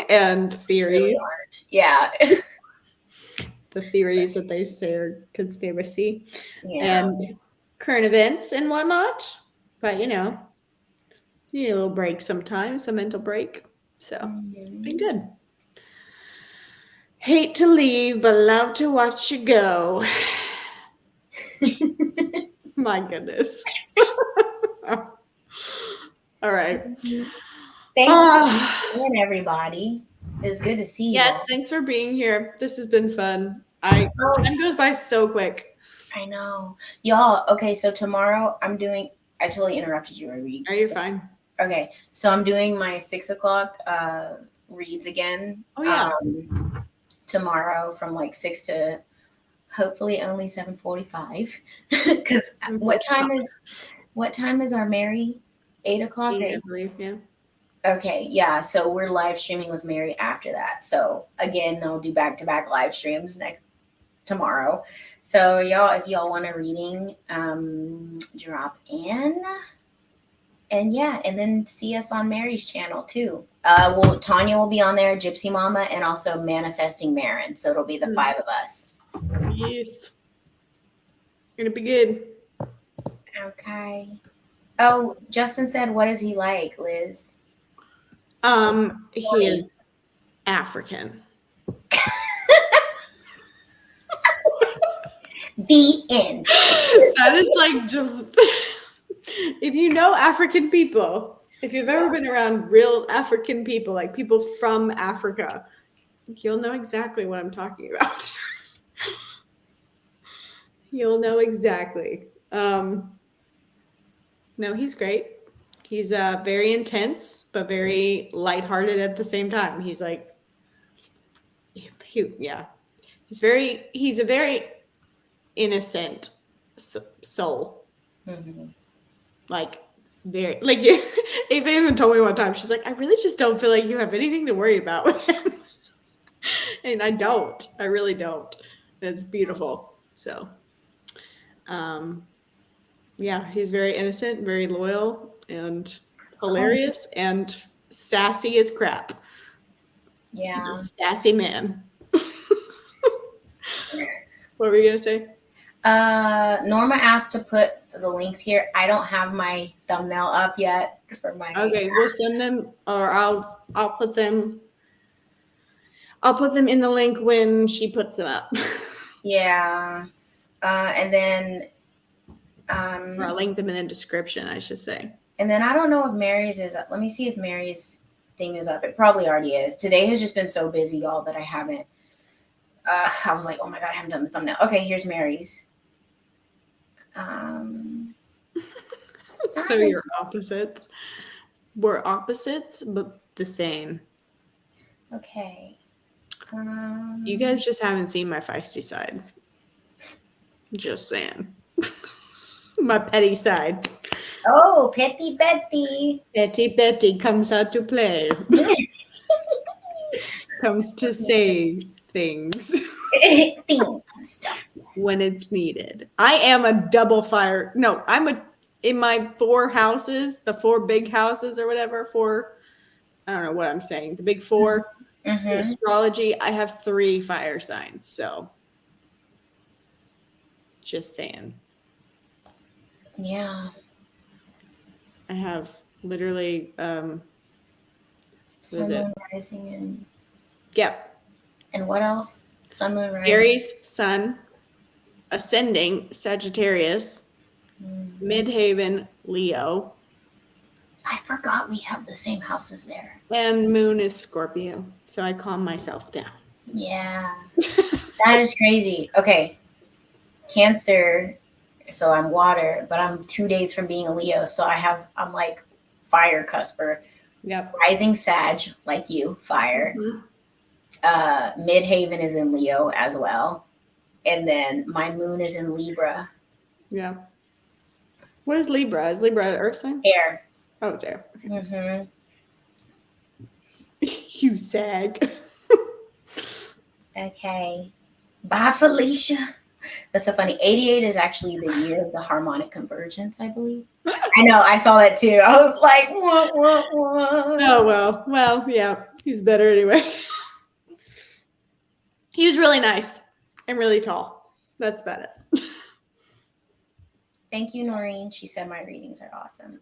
and theories. Really hard. Yeah. The theories that they say are conspiracy Yeah. and current events and whatnot. But you know, you need a little break sometimes, a mental break. So it's been good. Hate to leave, but love to watch you go. My goodness. All right. Thanks for being here, everybody. It's good to see you. Yes, all. thanks for being here. This has been fun. Time goes by so quick. I know. Y'all, okay, so tomorrow I totally interrupted you, Ruby. Are you fine? Okay, so I'm doing my 6 o'clock reads again. Oh, yeah. Tomorrow from like 6 to hopefully only 7:45. Because what time is our Mary? 8 o'clock? I believe, yeah. Okay, yeah. So we're live streaming with Mary after that. So again, I'll do back-to-back live streams tomorrow. So y'all, if y'all want a reading, drop in. And yeah, and then see us on Mary's channel too. Tanya will be on there, Gypsy Mama, and also Manifesting Marin. So it'll be the 5 of us. Yes. Gonna be good. Okay. Oh, Justin said, what is he like, Liz? He is African. The end. That is like just if you know African people, if you've ever been around real African people, like people from Africa, you'll know exactly what I'm talking about. You'll know exactly. No, he's great. He's very intense, but very lighthearted at the same time. He's like, he's a very innocent soul. Mm-hmm. Like very like Ava even told me one time, she's like, I really just don't feel like you have anything to worry about with him. And I don't. I really don't. And it's beautiful. So yeah, he's very innocent, very loyal, and hilarious, and sassy as crap. He's Yeah. a sassy man. What were you gonna say? Norma asked to put the links here. I don't have my thumbnail up yet for my. Okay, we'll send them, or I'll put them. I'll put them in the link when she puts them up. Yeah. And then. Or I'll link them in the description, I should say. And then I don't know if Mary's is up. Let me see if Mary's thing is up. It probably already is. Today has just been so busy, y'all, that I haven't. I was like, oh my God, I haven't done the thumbnail. Okay, here's Mary's. So you're opposites. We're opposites, but the same. Okay. You guys just haven't seen my feisty side. Just saying. My petty side. Oh, Petty Betty. Petty comes out to play. Comes to say things. Things and stuff. When it's needed. I am a double fire. No, in my 4 houses, the 4 big houses or whatever, I don't know what I'm saying. The big 4 astrology, I have 3 fire signs. So just saying. Yeah. I have literally Sun, Moon, Rising, and yep. And what else? Sun, Moon, Rising. Aries, Sun, Ascending, Sagittarius, Midhaven, Leo. I forgot we have the same houses there. And Moon is Scorpio. So I calm myself down. Yeah. That is crazy. Okay. Cancer. So I'm water, but I'm 2 days from being a Leo. So I'm like fire cusper. Yep. Rising Sag, like you, fire. Midhaven is in Leo as well. And then my moon is in Libra. Yeah. What is Libra? Is Libra an earth sign? Air. Oh, it's air. Okay. You sag. Okay. Bye, Felicia. That's so funny. 88 is actually the year of the harmonic convergence, I believe. I know. I saw that too. I was like, what? Oh, well. Well, yeah. He's better anyways. He was really nice and really tall. That's about it. Thank you, Noreen. She said my readings are awesome.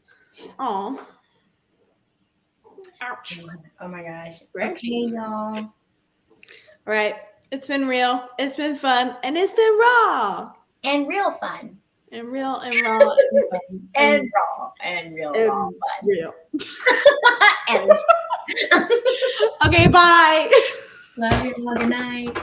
Aw. Ouch. Oh my gosh. Right. Okay, y'all. All right. It's been real. It's been fun. And it's been raw. And real fun. And real and raw. And raw. And real and raw fun. Real. And Okay, bye. love you. Good night.